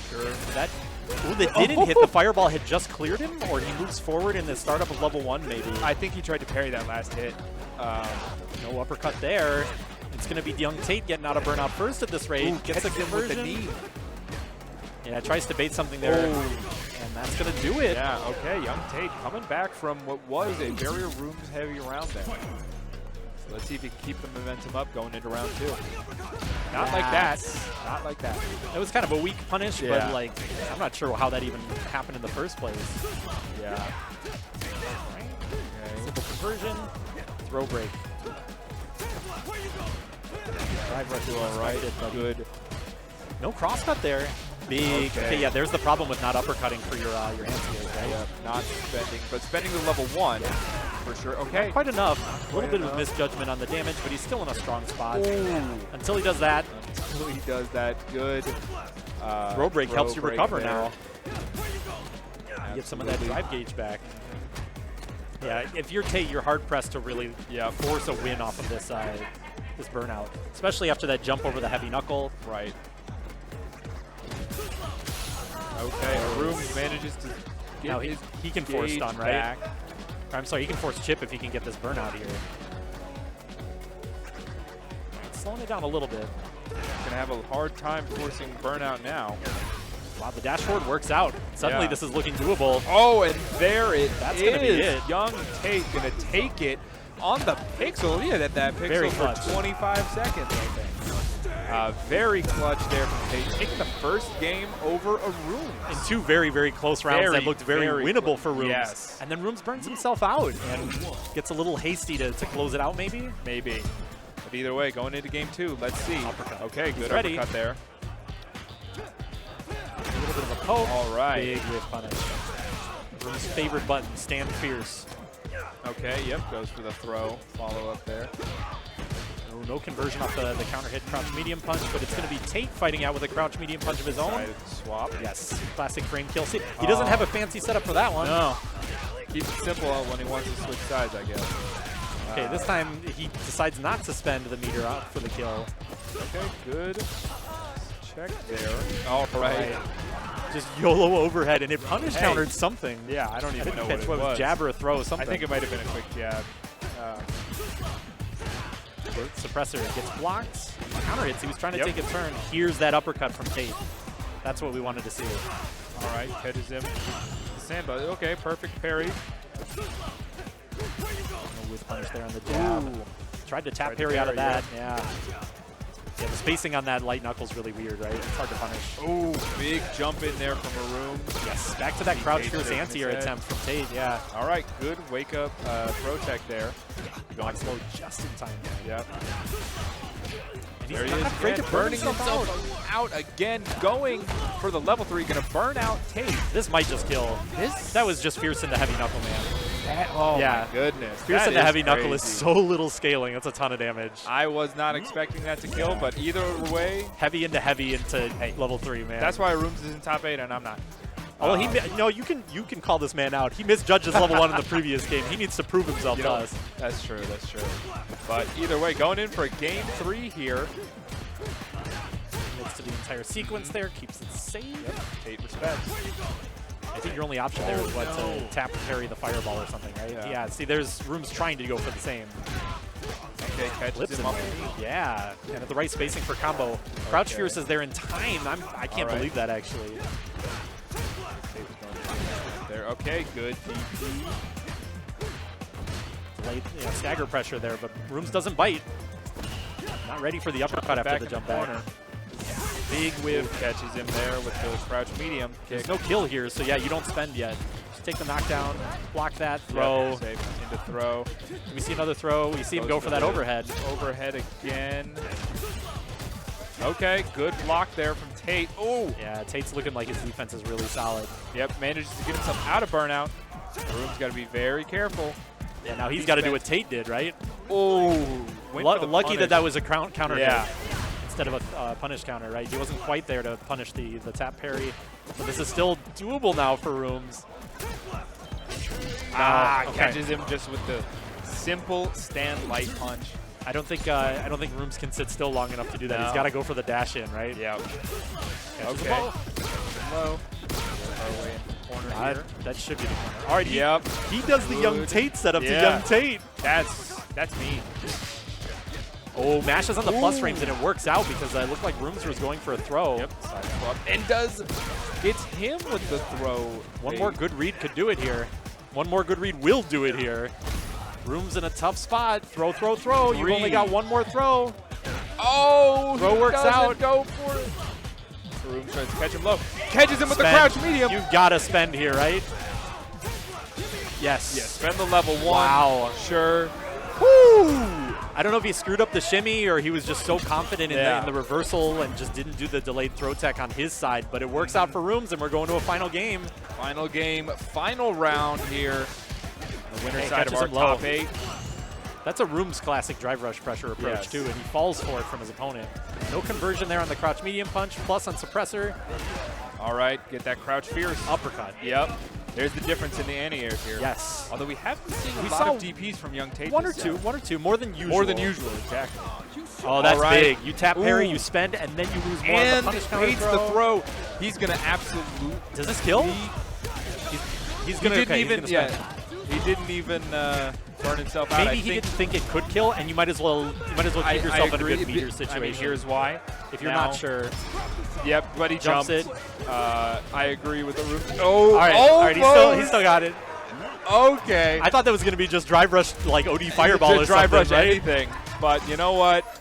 [SPEAKER 2] Sure.
[SPEAKER 3] That. Ooh, that didn't hit. The fireball had just cleared him, or he moves forward in the startup of level 1, maybe.
[SPEAKER 2] I think he tried to parry that last hit.
[SPEAKER 3] No uppercut there. It's going to be YungTate getting out of burnout first at this rate. Gets a conversion.
[SPEAKER 2] With the knee.
[SPEAKER 3] Yeah, tries to bait something there. And that's going to do it.
[SPEAKER 2] Yeah, okay, YungTate coming back from what was a very ARRUUMS heavy round there. So let's see if he can keep the momentum up going into round 2. Not like that. Not like that.
[SPEAKER 3] It was kind of a weak punish, but like I'm not sure how that even happened in the first place.
[SPEAKER 2] Yeah.
[SPEAKER 3] Okay. Simple conversion. Throw break. Drive rush
[SPEAKER 2] All right, good.
[SPEAKER 3] No crosscut there. Big. Okay, yeah, there's the problem with not uppercutting for your anti-airs, right?
[SPEAKER 2] Yeah, not spending, but spending the level 1 for sure. Okay.
[SPEAKER 3] Not quite enough. A little bit of misjudgment on the damage, but he's still in a strong spot. Until he does that.
[SPEAKER 2] Until he does that, good.
[SPEAKER 3] Throw break helps you recover
[SPEAKER 2] there.
[SPEAKER 3] now. Get some of that drive gauge back. Yeah, if you're Tate, you're hard pressed to really force a win off of this this burnout, especially after that jump over the heavy knuckle.
[SPEAKER 2] Right. Okay, ARRUUMS manages to get
[SPEAKER 3] now
[SPEAKER 2] his
[SPEAKER 3] he can force stun, right?
[SPEAKER 2] back.
[SPEAKER 3] I'm sorry, he can force chip if he can get this burnout here. Slowing it down a little bit.
[SPEAKER 2] Gonna have a hard time forcing burnout now.
[SPEAKER 3] Wow, the dash forward works out. Suddenly this is looking doable.
[SPEAKER 2] Oh, and there it
[SPEAKER 3] That's
[SPEAKER 2] is.
[SPEAKER 3] Gonna be it.
[SPEAKER 2] YungTate gonna take it on the pixel. Yeah, that pixel
[SPEAKER 3] Very
[SPEAKER 2] for
[SPEAKER 3] clutch.
[SPEAKER 2] 25 seconds, I think. Very clutch there from Tate. Taking the first game over ARRUUMS.
[SPEAKER 3] In 2 very, very close rounds that looked very winnable for ARRUUMS.
[SPEAKER 2] Yes.
[SPEAKER 3] And then ARRUUMS burns himself out and gets a little hasty to close it out, maybe?
[SPEAKER 2] Maybe. But either way, going into game 2, let's see.
[SPEAKER 3] Uppercut.
[SPEAKER 2] Okay, good
[SPEAKER 3] ready.
[SPEAKER 2] uppercut there.
[SPEAKER 3] A little bit of a poke.
[SPEAKER 2] All right.
[SPEAKER 3] Big whiff punish. ARRUUMS' favorite button, stand fierce.
[SPEAKER 2] Okay, yep, goes for the throw. Follow up there.
[SPEAKER 3] No conversion off the counter hit crouch medium punch, but it's going to be Tate fighting out with a crouch medium punch of his own.
[SPEAKER 2] Swap.
[SPEAKER 3] Yes, classic frame kill. See, he doesn't have a fancy setup for that one.
[SPEAKER 2] No. Keeps it simple when he wants to switch sides, I guess.
[SPEAKER 3] Okay, this time he decides not to spend the meter out for the kill.
[SPEAKER 2] Okay, good. Check there. All right.
[SPEAKER 3] Just YOLO overhead, and it punish countered something.
[SPEAKER 2] Yeah, I don't even know what it
[SPEAKER 3] was. Jab or a throw, something.
[SPEAKER 2] I think it might have been a quick jab.
[SPEAKER 3] Suppressor gets blocked. Counter hits. He was trying to take a turn. Here's that uppercut from Tate. That's what we wanted to see.
[SPEAKER 2] All right, catches him. Sandbug. Okay, perfect parry.
[SPEAKER 3] No whiff punish there on the jab. Tried to tap parry out of that. Yeah. Yeah, the spacing on that light knuckle's really weird, right? It's hard to punish.
[SPEAKER 2] Oh, big jump in there from ARRUUMS.
[SPEAKER 3] Yes, back to that crouch fierce anti-air attempt from Tate, yeah.
[SPEAKER 2] All right, good wake up throw tech there.
[SPEAKER 3] Going slow just in time.
[SPEAKER 2] Yeah.
[SPEAKER 3] And
[SPEAKER 2] There
[SPEAKER 3] he's
[SPEAKER 2] he
[SPEAKER 3] not
[SPEAKER 2] is
[SPEAKER 3] afraid
[SPEAKER 2] again,
[SPEAKER 3] to burn
[SPEAKER 2] burning himself out again, going for the level 3, gonna burn out Tate.
[SPEAKER 3] This might just kill. That was just fierce into heavy knuckle, man.
[SPEAKER 2] Oh
[SPEAKER 3] yeah.
[SPEAKER 2] my goodness.
[SPEAKER 3] Fierce into heavy knuckle is so little scaling. That's a ton of damage.
[SPEAKER 2] I was not expecting that to kill, but either way.
[SPEAKER 3] Heavy into level 3, man.
[SPEAKER 2] That's why ARRUUMS is in top 8 and I'm not.
[SPEAKER 3] Oh, you can call this man out. He misjudges level 1 in the previous game. He needs to prove himself to us.
[SPEAKER 2] That's true, that's true. But either way, going in for a game 3 here.
[SPEAKER 3] Commits to the entire sequence there, keeps it safe.
[SPEAKER 2] Yep, Tate respects.
[SPEAKER 3] I think your only option there is to tap and parry the fireball or something, right? Yeah, see, there's ARRUUMS trying to go for the same.
[SPEAKER 2] Okay, catches him up.
[SPEAKER 3] Yeah, and at the right spacing for combo. Crouch Fierce is there in time. I can't believe that, actually.
[SPEAKER 2] There, okay, good DP.
[SPEAKER 3] Late, stagger pressure there, but ARRUUMS doesn't bite. Not ready for the uppercut after the jump back. Big whiff catches him there with the crouch medium kick.
[SPEAKER 2] There's
[SPEAKER 3] no kill here, so yeah, you don't spend yet. Just take the knockdown, block that, throw.
[SPEAKER 2] Yep, safe into throw.
[SPEAKER 3] We see another throw. We see him go for that overhead.
[SPEAKER 2] Overhead again. Okay, good block there from Tate. Oh!
[SPEAKER 3] Yeah, Tate's looking like his defense is really solid.
[SPEAKER 2] Yep, manages to get himself out of burnout. Room's got to be very careful.
[SPEAKER 3] Yeah, now he's got to do what Tate did, right?
[SPEAKER 2] Oh!
[SPEAKER 3] Lucky that was a counter
[SPEAKER 2] yeah.
[SPEAKER 3] hit instead of a punish counter, right? He wasn't quite there to punish the tap parry. But this is still doable now for Rooms. Okay.
[SPEAKER 2] Catches him just with the simple stand light punch.
[SPEAKER 3] I don't think Rooms can sit still long enough to do that.
[SPEAKER 2] No.
[SPEAKER 3] He's got to go for the dash in, right?
[SPEAKER 2] Yeah.
[SPEAKER 3] Catches
[SPEAKER 2] Okay.
[SPEAKER 3] him low.
[SPEAKER 2] Low. Our way in the corner here.
[SPEAKER 3] That should be the corner. All right.
[SPEAKER 2] Yep.
[SPEAKER 3] He does the
[SPEAKER 2] Good.
[SPEAKER 3] YungTate setup
[SPEAKER 2] Yeah.
[SPEAKER 3] to YungTate.
[SPEAKER 2] That's me.
[SPEAKER 3] Oh, mashes on the plus frames, and it works out because it looked like Rooms was going for a throw.
[SPEAKER 2] Yep. Side swap. And gets him with the throw.
[SPEAKER 3] One more good read could do it here. One more good read will do it here. Rooms in a tough spot. Throw, throw, throw. You've only got one more throw.
[SPEAKER 2] Oh,
[SPEAKER 3] Throw
[SPEAKER 2] he
[SPEAKER 3] works
[SPEAKER 2] doesn't
[SPEAKER 3] out.
[SPEAKER 2] Go for it. Rooms tries to catch him low. Catches him with the
[SPEAKER 3] Spend.
[SPEAKER 2] crouch medium.
[SPEAKER 3] You've got to spend here, right? Yes.
[SPEAKER 2] Yes, spend the level 1.
[SPEAKER 3] Wow.
[SPEAKER 2] Sure.
[SPEAKER 3] Woo! I don't know if he screwed up the shimmy or he was just so confident in,
[SPEAKER 2] Yeah.
[SPEAKER 3] in the reversal and just didn't do the delayed throw tech on his side, but it works out for Rooms, and we're going to a final game.
[SPEAKER 2] Final game, final round here. The winner
[SPEAKER 3] Hey,
[SPEAKER 2] side of
[SPEAKER 3] catches
[SPEAKER 2] our
[SPEAKER 3] him low.
[SPEAKER 2] top 8.
[SPEAKER 3] That's a Rooms classic drive rush pressure approach,
[SPEAKER 2] Yes.
[SPEAKER 3] too, and he falls for it from his opponent. No conversion there on the crouch medium punch, plus on suppressor.
[SPEAKER 2] All right, get that crouch fierce.
[SPEAKER 3] Uppercut.
[SPEAKER 2] Yep. There's the difference in the anti-airs here.
[SPEAKER 3] Yes.
[SPEAKER 2] Although we haven't seen a
[SPEAKER 3] We
[SPEAKER 2] lot
[SPEAKER 3] saw
[SPEAKER 2] of DPs from YungTate.
[SPEAKER 3] One or two, more than usual.
[SPEAKER 2] More than usual, exactly.
[SPEAKER 3] Oh, that's
[SPEAKER 2] All right.
[SPEAKER 3] big. You tap parry,
[SPEAKER 2] Ooh.
[SPEAKER 3] you spend, and then you lose more on
[SPEAKER 2] And
[SPEAKER 3] the punish counter
[SPEAKER 2] waits
[SPEAKER 3] throw.
[SPEAKER 2] the throw. He's going to absolutely...
[SPEAKER 3] Does this kill? He's gonna,
[SPEAKER 2] He
[SPEAKER 3] okay,
[SPEAKER 2] didn't
[SPEAKER 3] he's
[SPEAKER 2] even...
[SPEAKER 3] gonna spend.
[SPEAKER 2] He didn't even burn himself out.
[SPEAKER 3] Maybe
[SPEAKER 2] I
[SPEAKER 3] he
[SPEAKER 2] think
[SPEAKER 3] didn't think it could kill, and you might as well keep
[SPEAKER 2] I
[SPEAKER 3] yourself in a
[SPEAKER 2] agree.
[SPEAKER 3] good meter situation.
[SPEAKER 2] I mean, here's why.
[SPEAKER 3] if you're
[SPEAKER 2] now.
[SPEAKER 3] not sure.
[SPEAKER 2] Yep, but he
[SPEAKER 3] Jumps
[SPEAKER 2] jumped.
[SPEAKER 3] it.
[SPEAKER 2] I agree with the roof. Oh,
[SPEAKER 3] All right, he still got it.
[SPEAKER 2] Okay.
[SPEAKER 3] I thought that was going to be just drive rush, like OD fireball or
[SPEAKER 2] Just drive
[SPEAKER 3] something,
[SPEAKER 2] rush
[SPEAKER 3] right?
[SPEAKER 2] anything. But you know what?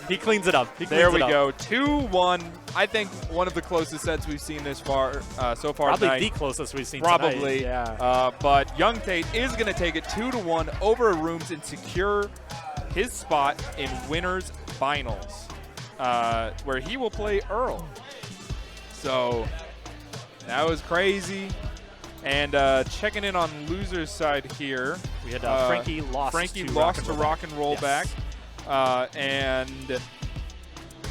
[SPEAKER 3] He cleans it up.
[SPEAKER 2] There we go. 2-1. I think one of the closest sets we've seen this far so far
[SPEAKER 3] Probably
[SPEAKER 2] tonight.
[SPEAKER 3] the closest we've seen
[SPEAKER 2] Probably.
[SPEAKER 3] tonight. Yeah.
[SPEAKER 2] But YungTate is going to take it 2-1 over ARRUUMS and secure his spot in winners finals, where he will play Earl. So that was crazy. And checking in on losers side here,
[SPEAKER 3] We had Frankie lost to
[SPEAKER 2] Rock and Roll Back. And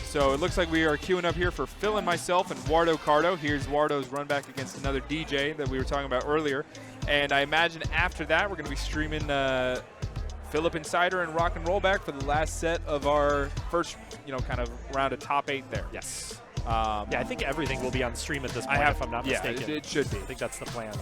[SPEAKER 2] so it looks like we are queuing up here for PhilnMyself and Wardo Cardo. Here's Wardo's run back against another DJ that we were talking about earlier. And I imagine after that we're going to be streaming PhillipNCider and Rock and Roll Back for the last set of our first, kind of round of top 8 there.
[SPEAKER 3] Yes. Yeah, I think everything will be on stream at this point, if I'm not mistaken.
[SPEAKER 2] Yeah, it should be.
[SPEAKER 3] I think that's the plan.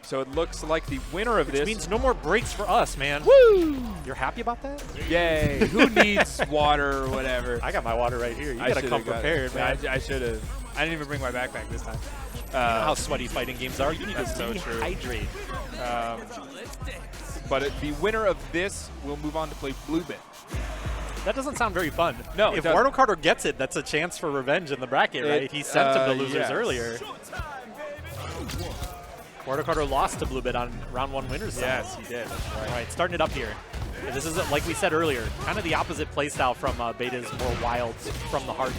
[SPEAKER 2] So it looks like the winner of
[SPEAKER 3] Which
[SPEAKER 2] this
[SPEAKER 3] means no more breaks for us, man.
[SPEAKER 2] Woo!
[SPEAKER 3] You're happy about that?
[SPEAKER 2] Yay! Who needs water or whatever?
[SPEAKER 3] I got my water right here. You got to come prepared, man.
[SPEAKER 2] I should have. I didn't even bring my backpack this time.
[SPEAKER 3] You know how sweaty fighting games are. You need to
[SPEAKER 2] That's so true.
[SPEAKER 3] dehydrate.
[SPEAKER 2] But the winner of this will move on to play BlueBit.
[SPEAKER 3] That doesn't sound very fun.
[SPEAKER 2] No,
[SPEAKER 3] if
[SPEAKER 2] it doesn't.
[SPEAKER 3] Wardo Cardo gets it, that's a chance for revenge in the bracket, right? He sent him to losers
[SPEAKER 2] yes.
[SPEAKER 3] earlier. Wardo Cardo lost to BlueBit on round 1 winners.
[SPEAKER 2] Yes, he did.
[SPEAKER 3] All right, starting it up here. This is, like we said earlier, kind of the opposite playstyle from Beta's more wild, from the heart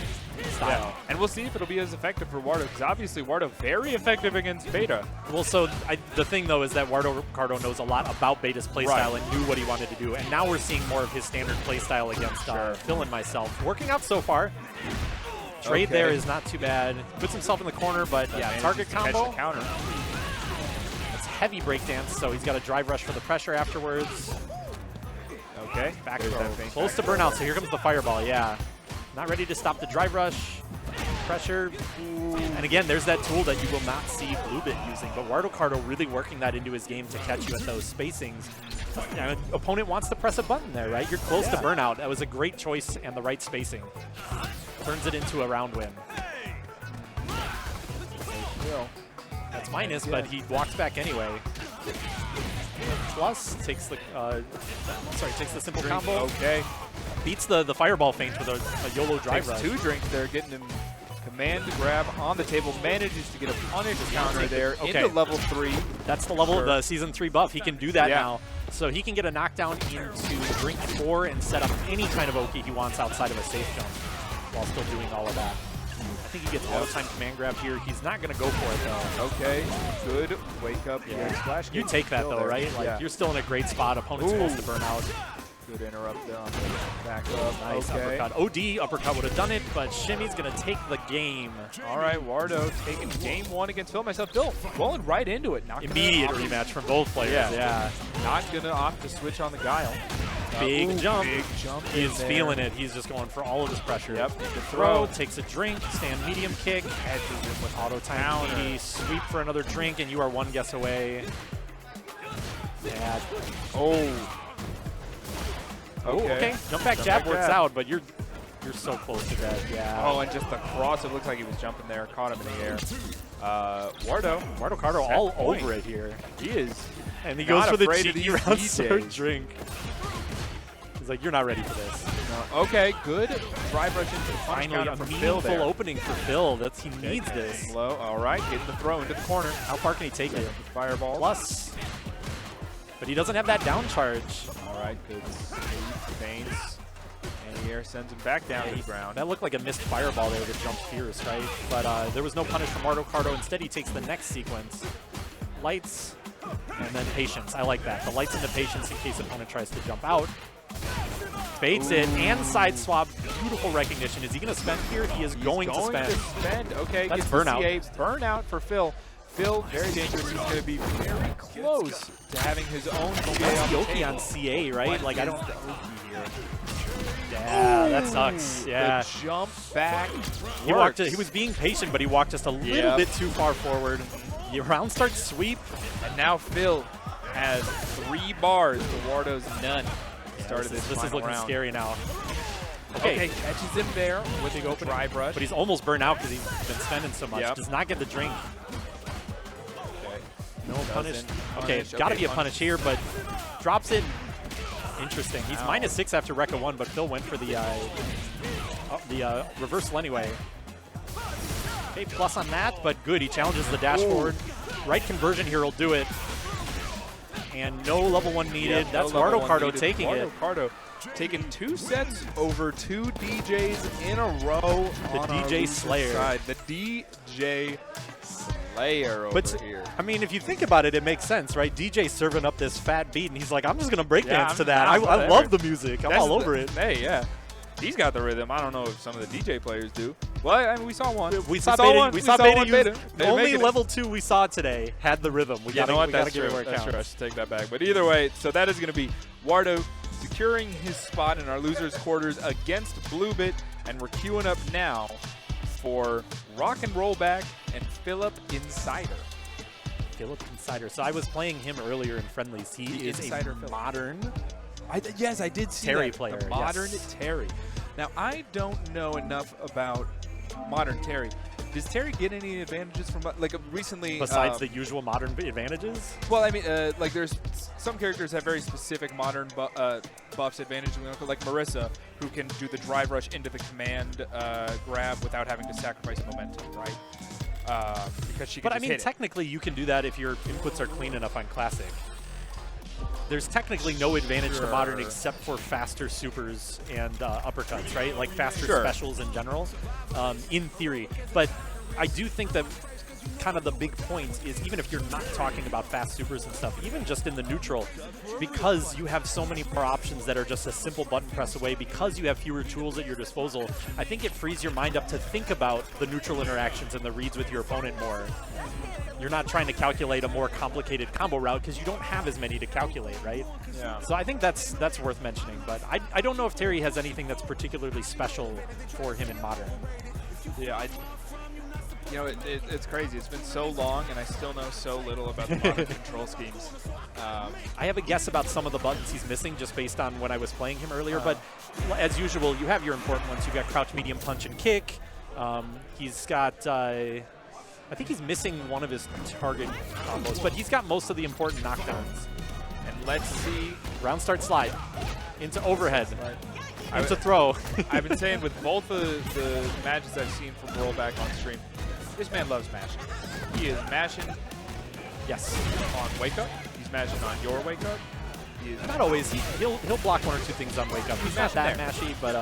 [SPEAKER 3] style.
[SPEAKER 2] Yeah. And we'll see if it'll be as effective for Wardo, because obviously Wardo very effective against Beta.
[SPEAKER 3] Well, so the thing, though, is that Wardo Cardo knows a lot about Beta's playstyle and knew what he wanted to do. And now we're seeing more of his standard playstyle against PhilnMyself. Working out so far. Trade there is not too bad. Puts himself in the corner, but yeah, target combo.
[SPEAKER 2] Catch the counter.
[SPEAKER 3] It's heavy breakdance, so he's got a drive rush for the pressure afterwards.
[SPEAKER 2] Okay.
[SPEAKER 3] Back
[SPEAKER 2] There's
[SPEAKER 3] throw.
[SPEAKER 2] that thing.
[SPEAKER 3] Close to burnout, so here comes the fireball, yeah. Not ready to stop the drive rush. Pressure. And again, there's that tool that you will not see BlueBit using, but Wardo Cardo really working that into his game to catch you at those spacings. And an opponent wants to press a button there, right? You're close to burnout. That was a great choice and the right spacing. Turns it into a round win. That's minus, but he walks back anyway. Plus takes the takes the simple combo.
[SPEAKER 2] Okay.
[SPEAKER 3] Beats the fireball feint with a YOLO drive rush.
[SPEAKER 2] Takes 2 drinks there, getting him Command grab on the table, manages to get a punish counter there
[SPEAKER 3] Okay.
[SPEAKER 2] into level 3.
[SPEAKER 3] That's the level of the Season 3 buff. He can do that
[SPEAKER 2] Yeah.
[SPEAKER 3] now. So he can get a knockdown into Drink 4 and set up any kind of Oki he wants outside of a safe jump while still doing all of that. I think he gets auto-time command grab here. He's not going to go for it, though.
[SPEAKER 2] Okay, good wake up.
[SPEAKER 3] Yeah.
[SPEAKER 2] Splash.
[SPEAKER 3] You take that,
[SPEAKER 2] Still
[SPEAKER 3] though,
[SPEAKER 2] there.
[SPEAKER 3] right? Like,
[SPEAKER 2] Yeah.
[SPEAKER 3] you're still in a great spot. Opponent's supposed to burn out.
[SPEAKER 2] Good interrupt there on the back up.
[SPEAKER 3] Nice
[SPEAKER 2] Okay.
[SPEAKER 3] uppercut. OD uppercut would have done it, but Shimmy's going to take the game.
[SPEAKER 2] All right, Wardo taking game 1 against PhilnMyself. Phil rolling right into it. Not
[SPEAKER 3] Immediate
[SPEAKER 2] gonna
[SPEAKER 3] rematch from both players.
[SPEAKER 2] Yeah. Not going to opt to switch on the Guile.
[SPEAKER 3] Big jump.
[SPEAKER 2] Big jump.
[SPEAKER 3] He is
[SPEAKER 2] in there.
[SPEAKER 3] feeling it. He's just going for all of his pressure.
[SPEAKER 2] Yep.
[SPEAKER 3] The throw, takes a drink, stand medium kick,
[SPEAKER 2] Edges it with
[SPEAKER 3] auto time PD, sweep for another drink, and you are one guess away. Yeah.
[SPEAKER 2] Oh.
[SPEAKER 3] Okay. Jump back jab works
[SPEAKER 2] jab.
[SPEAKER 3] out, but you're so close to that. Yeah.
[SPEAKER 2] Oh, and just the cross. It looked like he was jumping there. Caught him in the air. Wardo.
[SPEAKER 3] Cardo
[SPEAKER 2] Set
[SPEAKER 3] all
[SPEAKER 2] point.
[SPEAKER 3] over it here.
[SPEAKER 2] He is.
[SPEAKER 3] And he
[SPEAKER 2] Not
[SPEAKER 3] goes for the
[SPEAKER 2] afraid of
[SPEAKER 3] cheeky
[SPEAKER 2] these
[SPEAKER 3] round start
[SPEAKER 2] DJs.
[SPEAKER 3] drink. He's like, you're not ready for this.
[SPEAKER 2] No. Okay, good. Drive rush into the punish
[SPEAKER 3] Finally,
[SPEAKER 2] counter
[SPEAKER 3] a
[SPEAKER 2] from Phil
[SPEAKER 3] meaningful
[SPEAKER 2] there.
[SPEAKER 3] opening for Phil. He needs this.
[SPEAKER 2] Getting low. All right, getting the throw into the corner.
[SPEAKER 3] How far can he take it?
[SPEAKER 2] Fireball.
[SPEAKER 3] Plus. But he doesn't have that down charge.
[SPEAKER 2] All right, good. Feints. Anti-air sends him back down to the ground.
[SPEAKER 3] That looked like a missed fireball there that jumped fierce, right? But there was no punish from Cardo. Instead, he takes the next sequence. Lights, and then patience. I like that. The lights into patience in case opponent tries to jump out. Baits it, and side swap. Beautiful recognition. Is he going to spend here? He is going to spend.
[SPEAKER 2] Okay,
[SPEAKER 3] That's
[SPEAKER 2] gets
[SPEAKER 3] burnout.
[SPEAKER 2] the CA. Burnout for Phil. Phil, very dangerous. He's going to be very close to having his own CA on the
[SPEAKER 3] Yoki
[SPEAKER 2] table.
[SPEAKER 3] on CA, right?
[SPEAKER 2] What
[SPEAKER 3] Like, I
[SPEAKER 2] is
[SPEAKER 3] don't...
[SPEAKER 2] the Oki here?
[SPEAKER 3] Yeah, that sucks. Yeah.
[SPEAKER 2] The jump back.
[SPEAKER 3] He walked. He was being patient, but he walked just a little
[SPEAKER 2] Yep.
[SPEAKER 3] bit too far forward. The round starts sweep.
[SPEAKER 2] And now Phil has 3 bars to Wardo's none. Started
[SPEAKER 3] This is
[SPEAKER 2] final
[SPEAKER 3] looking
[SPEAKER 2] round.
[SPEAKER 3] scary now.
[SPEAKER 2] Okay, catches him there with a drive rush.
[SPEAKER 3] But he's almost burnt out because he's been spending so much.
[SPEAKER 2] Yep.
[SPEAKER 3] Does not get the drink.
[SPEAKER 2] Okay.
[SPEAKER 3] No punish.
[SPEAKER 2] Doesn't
[SPEAKER 3] Okay,
[SPEAKER 2] punish.
[SPEAKER 3] got to
[SPEAKER 2] Okay,
[SPEAKER 3] be a punish here, but drops it. Interesting. He's
[SPEAKER 2] Ow.
[SPEAKER 3] -6 after Rekka 1, but Phil went for the reversal anyway. Okay, plus on that, but good. He challenges the dash forward. Right conversion here will do it. And no level 1 needed.
[SPEAKER 2] Yep,
[SPEAKER 3] That's
[SPEAKER 2] no level
[SPEAKER 3] Wardo
[SPEAKER 2] 1
[SPEAKER 3] Cardo
[SPEAKER 2] needed.
[SPEAKER 3] taking
[SPEAKER 2] Wardo
[SPEAKER 3] it.
[SPEAKER 2] Cardo taking 2 sets over 2 DJs in a row.
[SPEAKER 3] The
[SPEAKER 2] on
[SPEAKER 3] DJ
[SPEAKER 2] our
[SPEAKER 3] Slayer.
[SPEAKER 2] side. The DJ Slayer over
[SPEAKER 3] But
[SPEAKER 2] here.
[SPEAKER 3] I mean, if you think about it, it makes sense, right? DJ serving up this fat beat, and he's like, "I'm just gonna breakdance
[SPEAKER 2] Yeah,
[SPEAKER 3] to that. I
[SPEAKER 2] whatever.
[SPEAKER 3] love the music. I'm
[SPEAKER 2] That's
[SPEAKER 3] all over it."
[SPEAKER 2] Hey, yeah. He's got the rhythm. I don't know if some of the DJ players do. Well, I mean, we saw one.
[SPEAKER 3] We saw Beta. We saw Beta
[SPEAKER 2] one
[SPEAKER 3] use
[SPEAKER 2] They're
[SPEAKER 3] only
[SPEAKER 2] making it.
[SPEAKER 3] level 2 we saw today had the rhythm. We
[SPEAKER 2] Yeah,
[SPEAKER 3] gotta,
[SPEAKER 2] know what?
[SPEAKER 3] we gotta
[SPEAKER 2] That's
[SPEAKER 3] give it
[SPEAKER 2] true.
[SPEAKER 3] where it
[SPEAKER 2] That's
[SPEAKER 3] counts.
[SPEAKER 2] true. I should take that back. But either way, so that is going to be Wardo securing his spot in our losers' quarters against BlueBit, and we're queuing up now for Rock and RollBack and PhillipNCider.
[SPEAKER 3] PhillipNCider. So I was playing him earlier in friendlies. He
[SPEAKER 2] The
[SPEAKER 3] is
[SPEAKER 2] Insider
[SPEAKER 3] a
[SPEAKER 2] Phillip.
[SPEAKER 3] modern.
[SPEAKER 2] Yes, I did see
[SPEAKER 3] Terry
[SPEAKER 2] that.
[SPEAKER 3] player,
[SPEAKER 2] The modern
[SPEAKER 3] yes.
[SPEAKER 2] Terry. Now, I don't know enough about modern Terry. Does Terry get any advantages from, like, recently?
[SPEAKER 3] Besides the usual modern advantages.
[SPEAKER 2] Well, I mean, like, there's some characters have very specific modern buffs, advantages. Like Marissa, who can do the drive rush into the command grab without having to sacrifice momentum, right? Because she can
[SPEAKER 3] But I
[SPEAKER 2] just
[SPEAKER 3] mean,
[SPEAKER 2] hit it.
[SPEAKER 3] technically, you can do that if your inputs are clean enough on Classic. There's technically no advantage to Modern
[SPEAKER 2] Sure.
[SPEAKER 3] except for faster supers and uppercuts, right? Like faster
[SPEAKER 2] Sure.
[SPEAKER 3] specials in general, in theory. But I do think that kind of the big point is, even if you're not talking about fast supers and stuff, even just in the neutral, because you have so many more options that are just a simple button press away, because you have fewer tools at your disposal, I think it frees your mind up to think about the neutral interactions and the reads with your opponent more. You're not trying to calculate a more complicated combo route because you don't have as many to calculate, right?
[SPEAKER 2] Yeah.
[SPEAKER 3] So I think that's worth mentioning, but I don't know if Terry has anything that's particularly special for him in Modern.
[SPEAKER 2] Yeah, you know, it's crazy. It's been so long, and I still know so little about the modern control schemes.
[SPEAKER 3] I have a guess about some of the buttons he's missing just based on when I was playing him earlier, but as usual, you have your important ones. You've got crouch, medium, punch, and kick. He's got, I think he's missing one of his target combos, but he's got most of the important knockdowns.
[SPEAKER 2] And let's see.
[SPEAKER 3] Round start slide into overhead. It's a throw.
[SPEAKER 2] I've been saying with both the matches I've seen from RollBack on stream, this man loves mashing. He is mashing
[SPEAKER 3] Yes.
[SPEAKER 2] on wake up. He's mashing on your wake up. He is
[SPEAKER 3] Not always. He'll block one or two things on wake up. He's not that mashy, but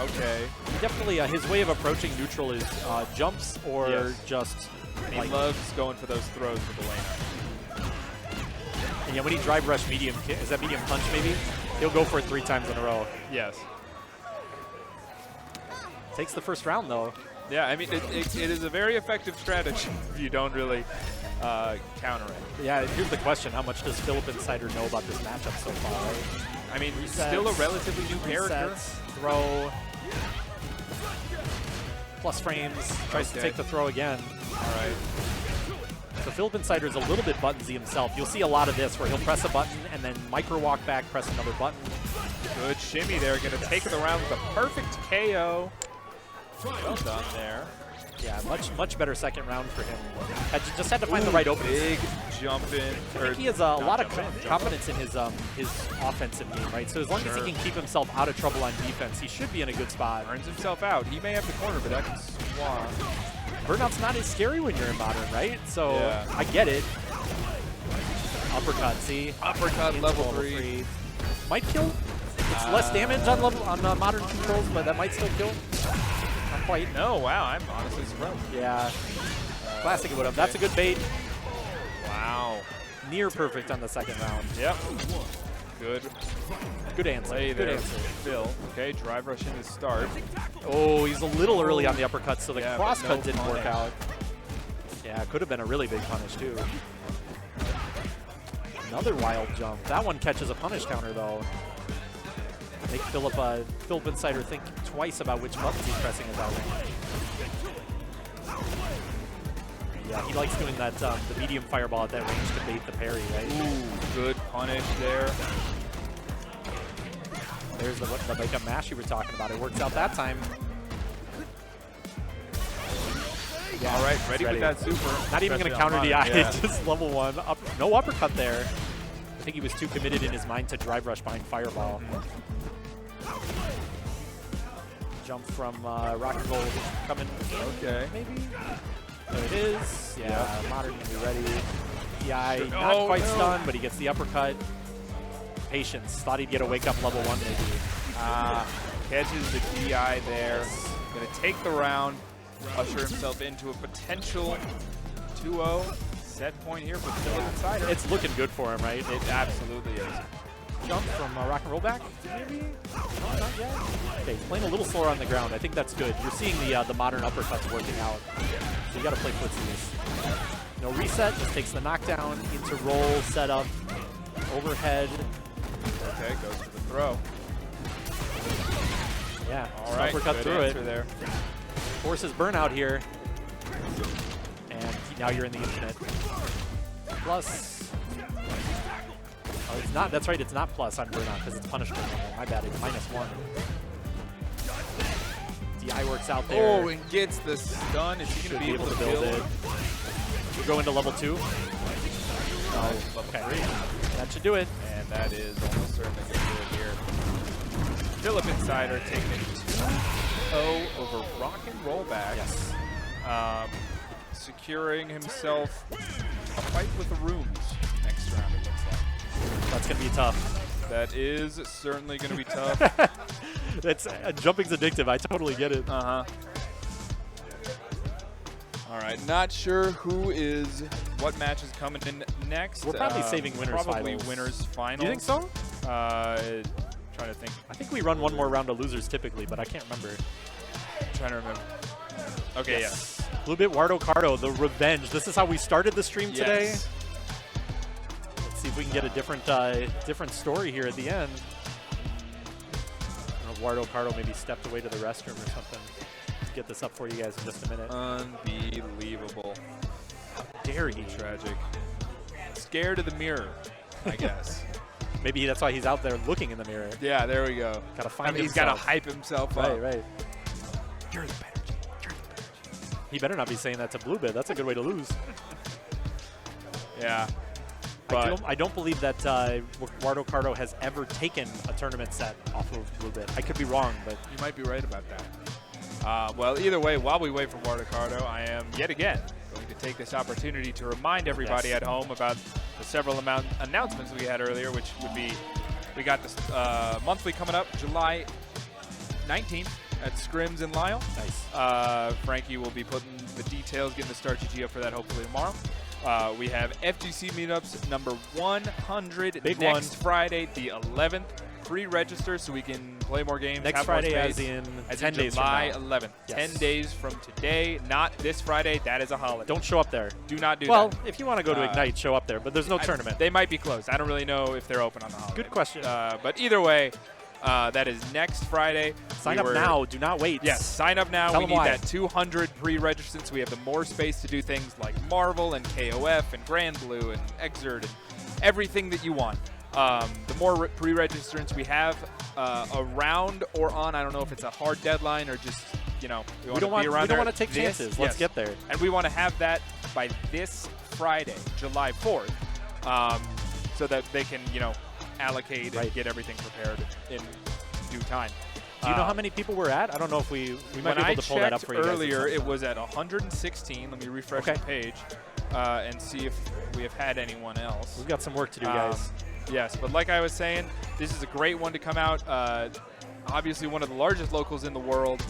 [SPEAKER 2] okay.
[SPEAKER 3] definitely his way of approaching neutral is jumps or
[SPEAKER 2] Yes.
[SPEAKER 3] just.
[SPEAKER 2] And he
[SPEAKER 3] like,
[SPEAKER 2] loves going for those throws with the lane.
[SPEAKER 3] and yeah, when he drive rush medium, is that medium punch maybe? He'll go for it 3 times in a row.
[SPEAKER 2] Yes.
[SPEAKER 3] Takes the first round though.
[SPEAKER 2] Yeah, I mean, it is a very effective strategy if you don't really counter it.
[SPEAKER 3] Yeah, here's the question: how much does PhillipNCider know about this matchup so far?
[SPEAKER 2] I mean,
[SPEAKER 3] Resets,
[SPEAKER 2] still a relatively new character.
[SPEAKER 3] Resets, throw, plus frames, tries to take the throw again.
[SPEAKER 2] All right.
[SPEAKER 3] So PhillipNCider is a little bit buttonsy himself. You'll see a lot of this where he'll press a button and then micro walk back, press another button.
[SPEAKER 2] Good shimmy there. Going to take the round with a perfect KO. Well done there.
[SPEAKER 3] Yeah, much better second round for him. Just had to find the right opening.
[SPEAKER 2] Big jump in.
[SPEAKER 3] I think he has a lot of confidence in his offensive game, right? So as long as he can keep himself out of trouble on defense, he should be in a good spot.
[SPEAKER 2] Turns himself out. He may have the corner, but that can swap.
[SPEAKER 3] Burnout's not as scary when you're in modern, right? So
[SPEAKER 2] Yeah.
[SPEAKER 3] I get it. Uppercut, see?
[SPEAKER 2] Uppercut,
[SPEAKER 3] Into
[SPEAKER 2] level 3.
[SPEAKER 3] Might kill. It's less damage on modern controls, but that might still kill. Not quite.
[SPEAKER 2] No, wow, I'm honestly surprised.
[SPEAKER 3] Yeah. Classic would have. That's a good bait.
[SPEAKER 2] Wow.
[SPEAKER 3] Near perfect on the second round.
[SPEAKER 2] Yep. Good
[SPEAKER 3] Good answer.
[SPEAKER 2] play
[SPEAKER 3] Good
[SPEAKER 2] there,
[SPEAKER 3] answer.
[SPEAKER 2] Phil. Okay, drive rush in his start.
[SPEAKER 3] Oh, he's a little early on the uppercut, so the
[SPEAKER 2] Yeah,
[SPEAKER 3] cross
[SPEAKER 2] but
[SPEAKER 3] cut
[SPEAKER 2] no
[SPEAKER 3] didn't work
[SPEAKER 2] punish.
[SPEAKER 3] out. Yeah, it could have been a really big punish, too. Another wild jump. That one catches a punish counter, though. Make PhillipNCider think twice about which buttons he's pressing at that range. Yeah, he likes doing that, the medium fireball at that range to bait the parry, right?
[SPEAKER 2] Ooh, good punish there.
[SPEAKER 3] There's the wake up mash you were talking about. It works out that time. Yeah,
[SPEAKER 2] All right, ready
[SPEAKER 3] ready.
[SPEAKER 2] with that super.
[SPEAKER 3] Not even going to
[SPEAKER 2] especially
[SPEAKER 3] counter
[SPEAKER 2] on
[SPEAKER 3] DI,
[SPEAKER 2] modern. Yeah.
[SPEAKER 3] just level 1. No uppercut there. I think he was too committed in his mind to drive rush behind Fireball. Jump from Rock and Roll coming in,
[SPEAKER 2] Okay.
[SPEAKER 3] maybe? There it is. Yeah, Modern can be ready. DI
[SPEAKER 2] Sure.
[SPEAKER 3] not
[SPEAKER 2] Oh,
[SPEAKER 3] quite
[SPEAKER 2] no.
[SPEAKER 3] stunned, but he gets the uppercut. Patience. Thought he'd get a wake up level 1 maybe.
[SPEAKER 2] Catches the DI there. Going to take the round. Usher himself into a potential 2-0 set point here for PhillipNCider.
[SPEAKER 3] It's looking good for him, right?
[SPEAKER 2] It absolutely is.
[SPEAKER 3] Jump from Rock and Roll back, maybe? No, not yet. Okay, he's playing a little slower on the ground. I think that's good. You're seeing the modern uppercuts working out. So you got to play footsies. No reset, just takes the knockdown into roll, setup, overhead.
[SPEAKER 2] Okay, goes for the throw.
[SPEAKER 3] Yeah,
[SPEAKER 2] All
[SPEAKER 3] just
[SPEAKER 2] right,
[SPEAKER 3] uppercut
[SPEAKER 2] good
[SPEAKER 3] through
[SPEAKER 2] answer
[SPEAKER 3] it.
[SPEAKER 2] there.
[SPEAKER 3] Forces burnout here. And now you're in the infinite. Plus. Oh, it's not. That's right. It's not plus on burnout because it's punishment. My bad. It's -1. DI works out there.
[SPEAKER 2] Oh, and gets the stun. Is he
[SPEAKER 3] Should
[SPEAKER 2] going to be able to
[SPEAKER 3] build
[SPEAKER 2] build
[SPEAKER 3] it. You go into level 2.
[SPEAKER 2] Oh, level 3.
[SPEAKER 3] That should do it.
[SPEAKER 2] And that is almost certainly going to do it here. PhillipNCider taking it 2-0 over Rock and RollBack.
[SPEAKER 3] Yes.
[SPEAKER 2] Securing himself a fight with ARRUUMS next round, it looks like.
[SPEAKER 3] That's going to be tough.
[SPEAKER 2] That is certainly going to be tough.
[SPEAKER 3] It's jumping's addictive. I totally get it.
[SPEAKER 2] Uh-huh. All right, not sure what match is coming in next.
[SPEAKER 3] We're probably saving winners
[SPEAKER 2] Probably
[SPEAKER 3] finals.
[SPEAKER 2] winners finals.
[SPEAKER 3] Do you think so?
[SPEAKER 2] Trying to think.
[SPEAKER 3] I think we run one more round of losers typically, but I can't remember.
[SPEAKER 2] Trying to remember. Okay, yes.
[SPEAKER 3] BlueBit, Wardo, Cardo, the revenge. This is how we started the stream today.
[SPEAKER 2] Yes.
[SPEAKER 3] Let's see if we can get a different story here at the end. I don't know if Wardo, Cardo maybe stepped away to the restroom or something. Let's get this up for you guys in just a minute.
[SPEAKER 2] Unbelievable.
[SPEAKER 3] Dare he?
[SPEAKER 2] Tragic. Scared of the mirror, I guess.
[SPEAKER 3] Maybe that's why he's out there looking in the mirror.
[SPEAKER 2] Yeah, there we go.
[SPEAKER 3] Gotta find
[SPEAKER 2] he's got to
[SPEAKER 3] himself.
[SPEAKER 2] hype himself up.
[SPEAKER 3] Right. You're the better. He better not be saying that to BlueBit. That's a good way to lose.
[SPEAKER 2] Yeah.
[SPEAKER 3] I don't believe that Wardo Cardo has ever taken a tournament set off of BlueBit. I could be wrong, but
[SPEAKER 2] you might be right about that. Well, either way, while we wait for Wardo Cardo, I am yet again going to take this opportunity to remind everybody at home about the several announcements we had earlier, which would be, we got this monthly coming up July 19th at Scrims in Lisle.
[SPEAKER 3] nice.
[SPEAKER 2] Frankie will be putting the details, getting the start GG up for that hopefully tomorrow. We have FGC meetups number 100
[SPEAKER 3] Big
[SPEAKER 2] next
[SPEAKER 3] one.
[SPEAKER 2] Friday, the 11th. Pre-register so we can play more games.
[SPEAKER 3] Next
[SPEAKER 2] have more
[SPEAKER 3] Friday,
[SPEAKER 2] space.
[SPEAKER 3] as in 10 days from
[SPEAKER 2] July
[SPEAKER 3] now.
[SPEAKER 2] 11th.
[SPEAKER 3] Yes.
[SPEAKER 2] 10 days from today, not this Friday. That is a holiday.
[SPEAKER 3] Don't show up there.
[SPEAKER 2] Do not do
[SPEAKER 3] Well,
[SPEAKER 2] that.
[SPEAKER 3] if you want to go to Ignite, show up there, but there's no tournament.
[SPEAKER 2] They might be closed. I don't really know if they're open on the holiday.
[SPEAKER 3] Good question.
[SPEAKER 2] But either way, that is next Friday.
[SPEAKER 3] Sign up now. Do not wait.
[SPEAKER 2] Yes, sign up now.
[SPEAKER 3] Tell
[SPEAKER 2] We
[SPEAKER 3] them
[SPEAKER 2] need
[SPEAKER 3] why.
[SPEAKER 2] that 200 pre-registrants. So we have the more space to do things like Marvel and KOF and Grand Blue and Exert and everything that you want. The more pre-registrants we have around or on, I don't know if it's a hard deadline or just, you know, we don't want
[SPEAKER 3] to take chances. Let's get there.
[SPEAKER 2] And we want to have that by this Friday, July 4th, so that they can, you know, allocate and get everything prepared in due time.
[SPEAKER 3] Do you know how many people we're at? I don't know if we might be able to pull that up for you guys.
[SPEAKER 2] Earlier, it was at 116. Let me refresh the page and see if we have had anyone else.
[SPEAKER 3] We've got some work to do, guys.
[SPEAKER 2] Yes, but like I was saying, this is a great one to come out. Obviously, one of the largest locals in the world,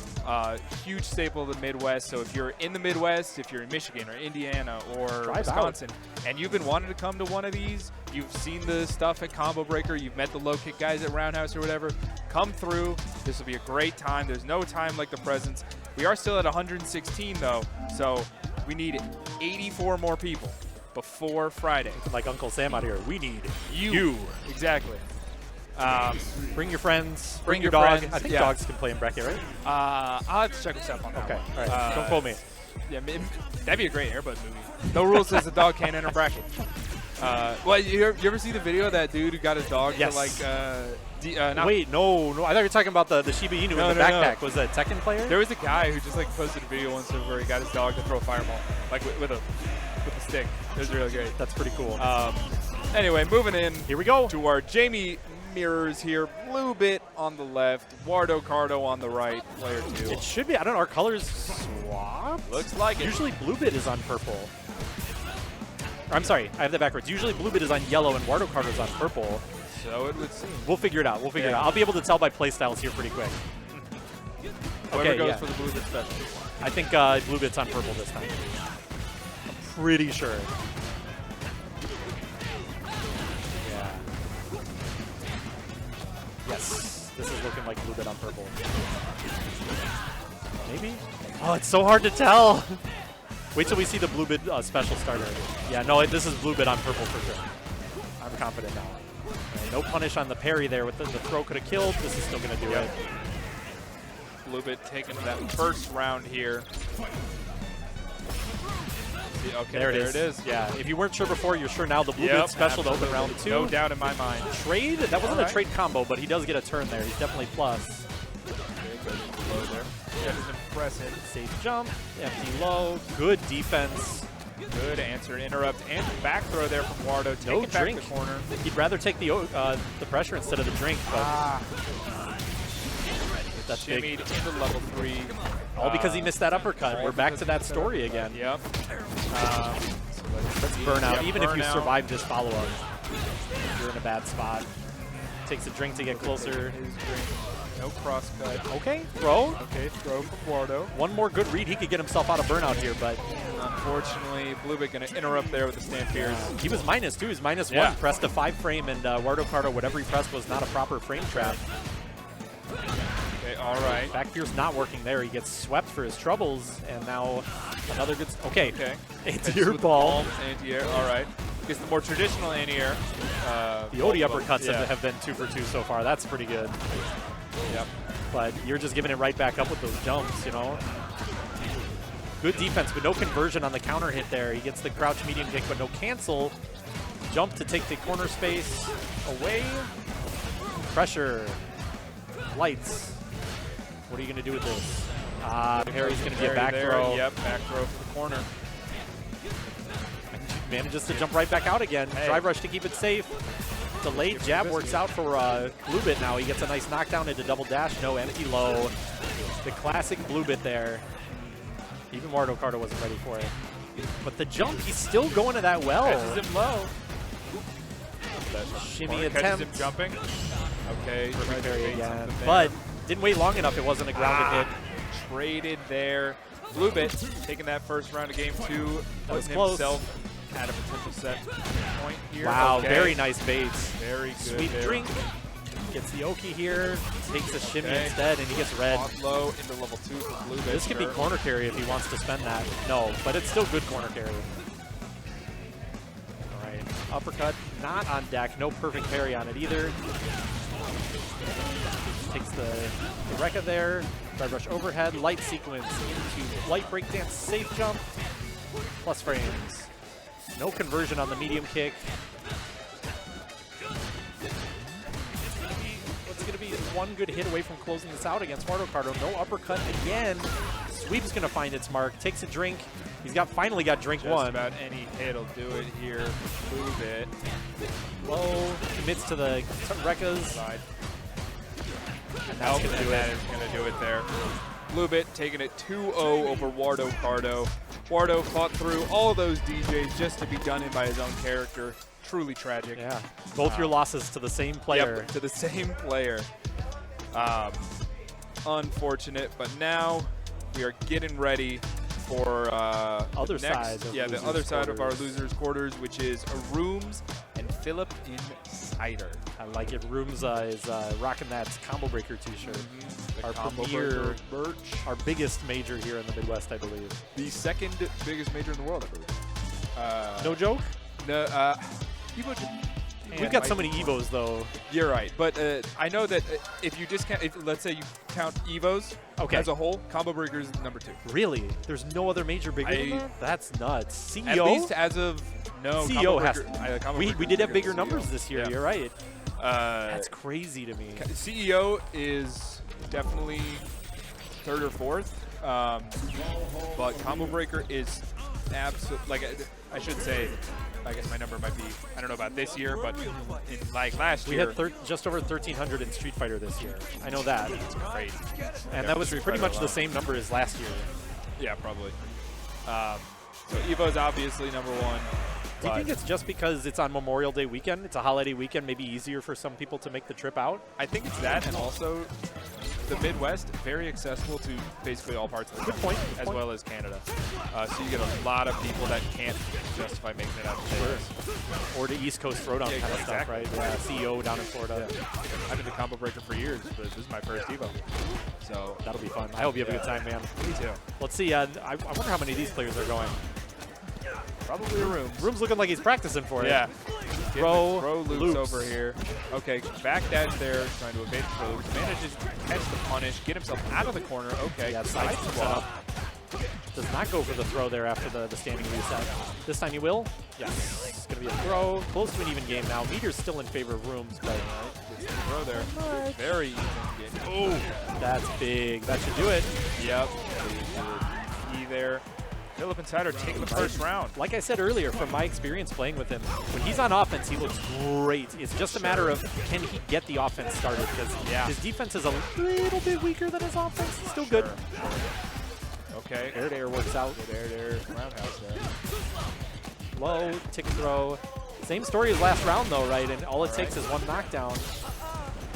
[SPEAKER 2] huge staple of the Midwest. So if you're in the Midwest, if you're in Michigan or Indiana or Wisconsin, and you've been wanting to come to one of these, you've seen the stuff at Combo Breaker, you've met the low kick guys at Roundhouse or whatever, come through. This will be a great time. There's no time like the presents. We are still at 116 though, so we need 84 more people before Friday.
[SPEAKER 3] Like Uncle Sam out here, we need
[SPEAKER 2] you. Exactly.
[SPEAKER 3] Bring your friends.
[SPEAKER 2] Bring
[SPEAKER 3] your
[SPEAKER 2] your
[SPEAKER 3] dog.
[SPEAKER 2] friends,
[SPEAKER 3] I think
[SPEAKER 2] yeah.
[SPEAKER 3] dogs can play in bracket, right?
[SPEAKER 2] I'll have to check with Seth on that
[SPEAKER 3] Okay,
[SPEAKER 2] one.
[SPEAKER 3] all right. Don't quote me.
[SPEAKER 2] Yeah, that'd be a great Airbud movie. No rule says the dog can't enter bracket. Well, you ever see the video of that dude who got his dog to like
[SPEAKER 3] Wait, no. I thought you were talking about the Shiba Inu in the backpack. Was that a Tekken player?
[SPEAKER 2] There was a guy who just like posted a video once where he got his dog to throw a fireball, like with a stick. It was really great.
[SPEAKER 3] That's pretty cool.
[SPEAKER 2] Anyway, moving in.
[SPEAKER 3] Here we go.
[SPEAKER 2] To our Jamie mirrors here. BlueBit on the left, Wardo Cardo on the right, player 2.
[SPEAKER 3] It should be. I don't know. Our colors swap?
[SPEAKER 2] Looks like it.
[SPEAKER 3] Usually BlueBit is on purple. Or, I'm sorry. I have that backwards. Usually BlueBit is on yellow and Wardo Cardo is on purple.
[SPEAKER 2] So it would seem.
[SPEAKER 3] We'll figure it out. We'll figure it out. I'll be able to tell by playstyles here pretty quick.
[SPEAKER 2] Whoever goes for the BlueBit special.
[SPEAKER 3] I think BlueBit's on purple this time. I'm pretty sure. Yeah. Yes. This is looking like BlueBit on purple. Maybe? Oh, it's so hard to tell. Wait till we see the BlueBit special starter. Yeah, no, this is BlueBit on purple for sure. I'm confident now. Right, no punish on the parry there. With the throw could have killed. This is still going to do it.
[SPEAKER 2] BlueBit taking that first round here. See, okay, there it is.
[SPEAKER 3] Yeah, if you weren't sure before, you're sure now. The BlueBit special to open round 2.
[SPEAKER 2] No doubt in my mind.
[SPEAKER 3] Trade? That wasn't a trade combo, but he does get a turn there. He's definitely plus.
[SPEAKER 2] That is impressive.
[SPEAKER 3] Safe jump, empty low, good defense.
[SPEAKER 2] Good answer, interrupt, and back throw there from Wardo. Take it back to the corner.
[SPEAKER 3] He'd rather take the pressure instead of the drink, but that's
[SPEAKER 2] shimmied
[SPEAKER 3] big.
[SPEAKER 2] into level 3.
[SPEAKER 3] All because he missed that uppercut. We're back to that story again.
[SPEAKER 2] Yep.
[SPEAKER 3] So let's burn out. Even if you survive this follow-up, you're in a bad spot. Takes a drink to get closer.
[SPEAKER 2] No cross cut.
[SPEAKER 3] Okay, throw.
[SPEAKER 2] Okay, throw from Wardo.
[SPEAKER 3] One more good read, he could get himself out of burnout here, but
[SPEAKER 2] unfortunately, BlueBit going to interrupt there with the stand pierce.
[SPEAKER 3] He was minus 2. He's minus 1. Pressed a 5 frame, and Wardo Cardo, whatever he pressed was not a proper frame trap.
[SPEAKER 2] Okay, all right.
[SPEAKER 3] Back pierce not working there. He gets swept for his troubles, and now another good. Okay. Anti-air ball.
[SPEAKER 2] Anti-air. All right. Gets the more traditional anti-air.
[SPEAKER 3] The OD uppercuts have been 2 for 2 so far. That's pretty good.
[SPEAKER 2] Yep.
[SPEAKER 3] But you're just giving it right back up with those jumps, you know. Good defense, but no conversion on the counter hit there. He gets the crouch medium kick, but no cancel. Jump to take the corner space away. Pressure. Lights. What are you going to do with this? Parry's going to be a back throw.
[SPEAKER 2] Yep, back throw for the corner.
[SPEAKER 3] manages to jump right back out again.
[SPEAKER 2] Hey.
[SPEAKER 3] Drive rush to keep it safe. Delayed jab works out for BlueBit now. He gets a nice knockdown into double dash. No empty low. The classic BlueBit there. Even Wardo Cardo wasn't ready for it. But the jump, he's still going to that well.
[SPEAKER 2] Catches him low.
[SPEAKER 3] Shimmy
[SPEAKER 2] Catches
[SPEAKER 3] attempt.
[SPEAKER 2] him jumping. Okay.
[SPEAKER 3] Perfect
[SPEAKER 2] tried to
[SPEAKER 3] parry
[SPEAKER 2] bait
[SPEAKER 3] again.
[SPEAKER 2] something there.
[SPEAKER 3] But didn't wait long enough. It wasn't a grounded hit.
[SPEAKER 2] Traded there. BlueBit taking that first round of game 2.
[SPEAKER 3] was
[SPEAKER 2] Putting
[SPEAKER 3] close.
[SPEAKER 2] himself at a potential set point here.
[SPEAKER 3] Wow,
[SPEAKER 2] Okay.
[SPEAKER 3] very nice baits.
[SPEAKER 2] Very good.
[SPEAKER 3] Sweet
[SPEAKER 2] there.
[SPEAKER 3] drink. Gets the Oki here. Takes a shimmy
[SPEAKER 2] Okay.
[SPEAKER 3] instead, and he gets red.
[SPEAKER 2] Off low into level 2 for BlueBit.
[SPEAKER 3] This could be
[SPEAKER 2] Sure.
[SPEAKER 3] corner carry if he wants to spend that. No, but it's still good corner carry. All right, uppercut not on deck. No perfect parry on it either. Takes the Rekka there. Drive rush overhead. Light sequence into light breakdance. Safe jump. Plus frames. No conversion on the medium kick. It's going to be one good hit away from closing this out against Wardo Cardo. No uppercut again. Sweep's going to find its mark. Takes a drink. He's finally got drink
[SPEAKER 2] Just
[SPEAKER 3] one.
[SPEAKER 2] about any hit will do it here. BlueBit.
[SPEAKER 3] Low. Commits to the Rekkas.
[SPEAKER 2] Side.
[SPEAKER 3] And that's going to do
[SPEAKER 2] That
[SPEAKER 3] it.
[SPEAKER 2] is going to do it there. BlueBit taking it 2-0 over Wardo Cardo. Wardo fought through all those DJs just to be done in by his own character. Truly tragic.
[SPEAKER 3] Yeah. Both your losses to the same player.
[SPEAKER 2] Yep, to the same player. Unfortunate, but now we are getting ready for
[SPEAKER 3] Other
[SPEAKER 2] the next,
[SPEAKER 3] side of
[SPEAKER 2] the
[SPEAKER 3] losers'
[SPEAKER 2] other side of our
[SPEAKER 3] quarters.
[SPEAKER 2] losers' quarters, which is ARRUUMS and PhillipNCider.
[SPEAKER 3] I like it. Rooms is rocking that combo breaker t-shirt.
[SPEAKER 2] The
[SPEAKER 3] Our
[SPEAKER 2] combo
[SPEAKER 3] premier
[SPEAKER 2] breaker merch.
[SPEAKER 3] Our biggest major here in the Midwest, I believe.
[SPEAKER 2] The second biggest major in the world, I believe.
[SPEAKER 3] No joke?
[SPEAKER 2] No, Evo.
[SPEAKER 3] We've got so many Evos, though.
[SPEAKER 2] You're right, but I know that if you discount, let's say you count Evos as a whole, Combo Breaker is number 2.
[SPEAKER 3] Really? There's no other major bigger than that? That's nuts. CEO?
[SPEAKER 2] At least as of no.
[SPEAKER 3] CEO
[SPEAKER 2] Combo
[SPEAKER 3] has.
[SPEAKER 2] Breaker, Combo
[SPEAKER 3] We
[SPEAKER 2] Breaker
[SPEAKER 3] did have
[SPEAKER 2] is
[SPEAKER 3] bigger
[SPEAKER 2] CEO.
[SPEAKER 3] numbers this year.
[SPEAKER 2] Yeah.
[SPEAKER 3] You're right. That's crazy to me.
[SPEAKER 2] CEO is definitely 3rd or 4th, but Combo Breaker is absolutely, I should say, I guess my number might be, I don't know about this year, but in last
[SPEAKER 3] We
[SPEAKER 2] year.
[SPEAKER 3] had just over 1,300 in Street Fighter this year. I know that.
[SPEAKER 2] That's crazy.
[SPEAKER 3] And
[SPEAKER 2] Yeah,
[SPEAKER 3] that was
[SPEAKER 2] Street
[SPEAKER 3] pretty
[SPEAKER 2] Fighter
[SPEAKER 3] much the
[SPEAKER 2] alone.
[SPEAKER 3] same number as last year.
[SPEAKER 2] Yeah, probably. So Evo's obviously number 1.
[SPEAKER 3] Do you think it's just because it's on Memorial Day weekend? It's a holiday weekend, maybe easier for some people to make the trip out?
[SPEAKER 2] I think it's that, and also the Midwest, very accessible to basically all parts of the country, as well as Canada. So you get a lot of people that can't justify making it out to Vegas.
[SPEAKER 3] Or the East Coast Throwdown kind of stuff, right? Yeah, CEO down in Florida.
[SPEAKER 2] Yeah. I've been to Combo Breaker for years, but this is my first Evo. So
[SPEAKER 3] that'll be fun. I hope you have a good time, man.
[SPEAKER 2] Me too.
[SPEAKER 3] Let's see. I wonder how many of these players are going.
[SPEAKER 2] Probably ARRUUMS.
[SPEAKER 3] Room's looking like he's practicing for it.
[SPEAKER 2] Yeah.
[SPEAKER 3] Throw
[SPEAKER 2] loops over here. Okay, back dash there, trying to evade the throw loops. Manages to catch the punish, get himself out of the corner. Okay,
[SPEAKER 3] Yeah,
[SPEAKER 2] side
[SPEAKER 3] side
[SPEAKER 2] swap.
[SPEAKER 3] Does not go for the throw there after the standing reset. This time he will? Yes. It's going to be a throw. Close to an even game now. Meter's still in favor of Rooms, but
[SPEAKER 2] Gets the throw there. Very even game. Oh,
[SPEAKER 3] that's big. That should do it.
[SPEAKER 2] yep. E there. PhillipNCider taking the first round.
[SPEAKER 3] Like I said earlier, from my experience playing with him, when he's on offense, he looks great. It's just a matter of can he get the offense started, because his defense is a little bit weaker than his offense. Still good.
[SPEAKER 2] Okay.
[SPEAKER 3] Air to air works out.
[SPEAKER 2] Good air to air roundhouse there.
[SPEAKER 3] Low, tick throw. Same story as last round, though, right? And all it takes is one knockdown.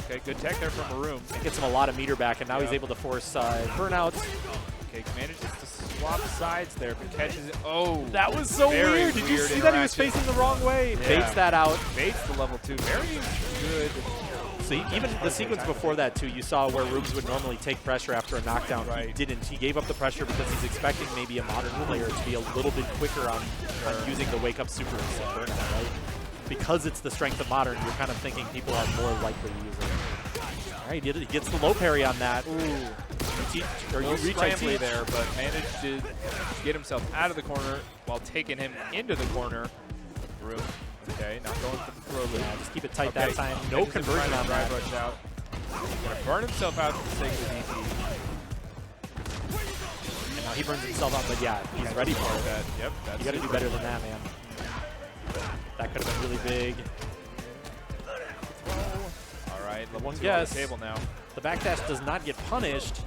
[SPEAKER 2] Okay, good tech there from ARRUUMS.
[SPEAKER 3] It gets him a lot of meter back, and now he's able to force burnouts.
[SPEAKER 2] Okay, manages to swap sides there, but catches it. Oh,
[SPEAKER 3] That was so
[SPEAKER 2] very
[SPEAKER 3] weird. Did you
[SPEAKER 2] weird
[SPEAKER 3] see that he was
[SPEAKER 2] interaction.
[SPEAKER 3] facing the wrong way?
[SPEAKER 2] Yeah.
[SPEAKER 3] Baits that out.
[SPEAKER 2] Baits the level 2. Very good.
[SPEAKER 3] So even the sequence before that, too, you saw where Rooms would normally take pressure after a knockdown.
[SPEAKER 2] Right.
[SPEAKER 3] He didn't. He gave up the pressure because he's expecting maybe a modern player to be a little bit quicker on using the wake-up super and burnout, right? Because it's the strength of modern, you're kind of thinking people are more likely to use it. All right, he gets the low parry on that. Ooh.
[SPEAKER 2] You reach there, but managed to get himself out of the corner while taking him into the corner. Room. Okay, not going for the throw loop.
[SPEAKER 3] Yeah, just keep it tight that time. No conversion on that.
[SPEAKER 2] Drive rush out. Gonna burn himself out for the sake of the DP.
[SPEAKER 3] And now he burns himself out, but yeah, he's ready for it.
[SPEAKER 2] Yep.
[SPEAKER 3] You got to do better than that, man. That could have been really big.
[SPEAKER 2] All right, level
[SPEAKER 3] One
[SPEAKER 2] 2
[SPEAKER 3] guess.
[SPEAKER 2] on the table now.
[SPEAKER 3] The backdash does not get punished.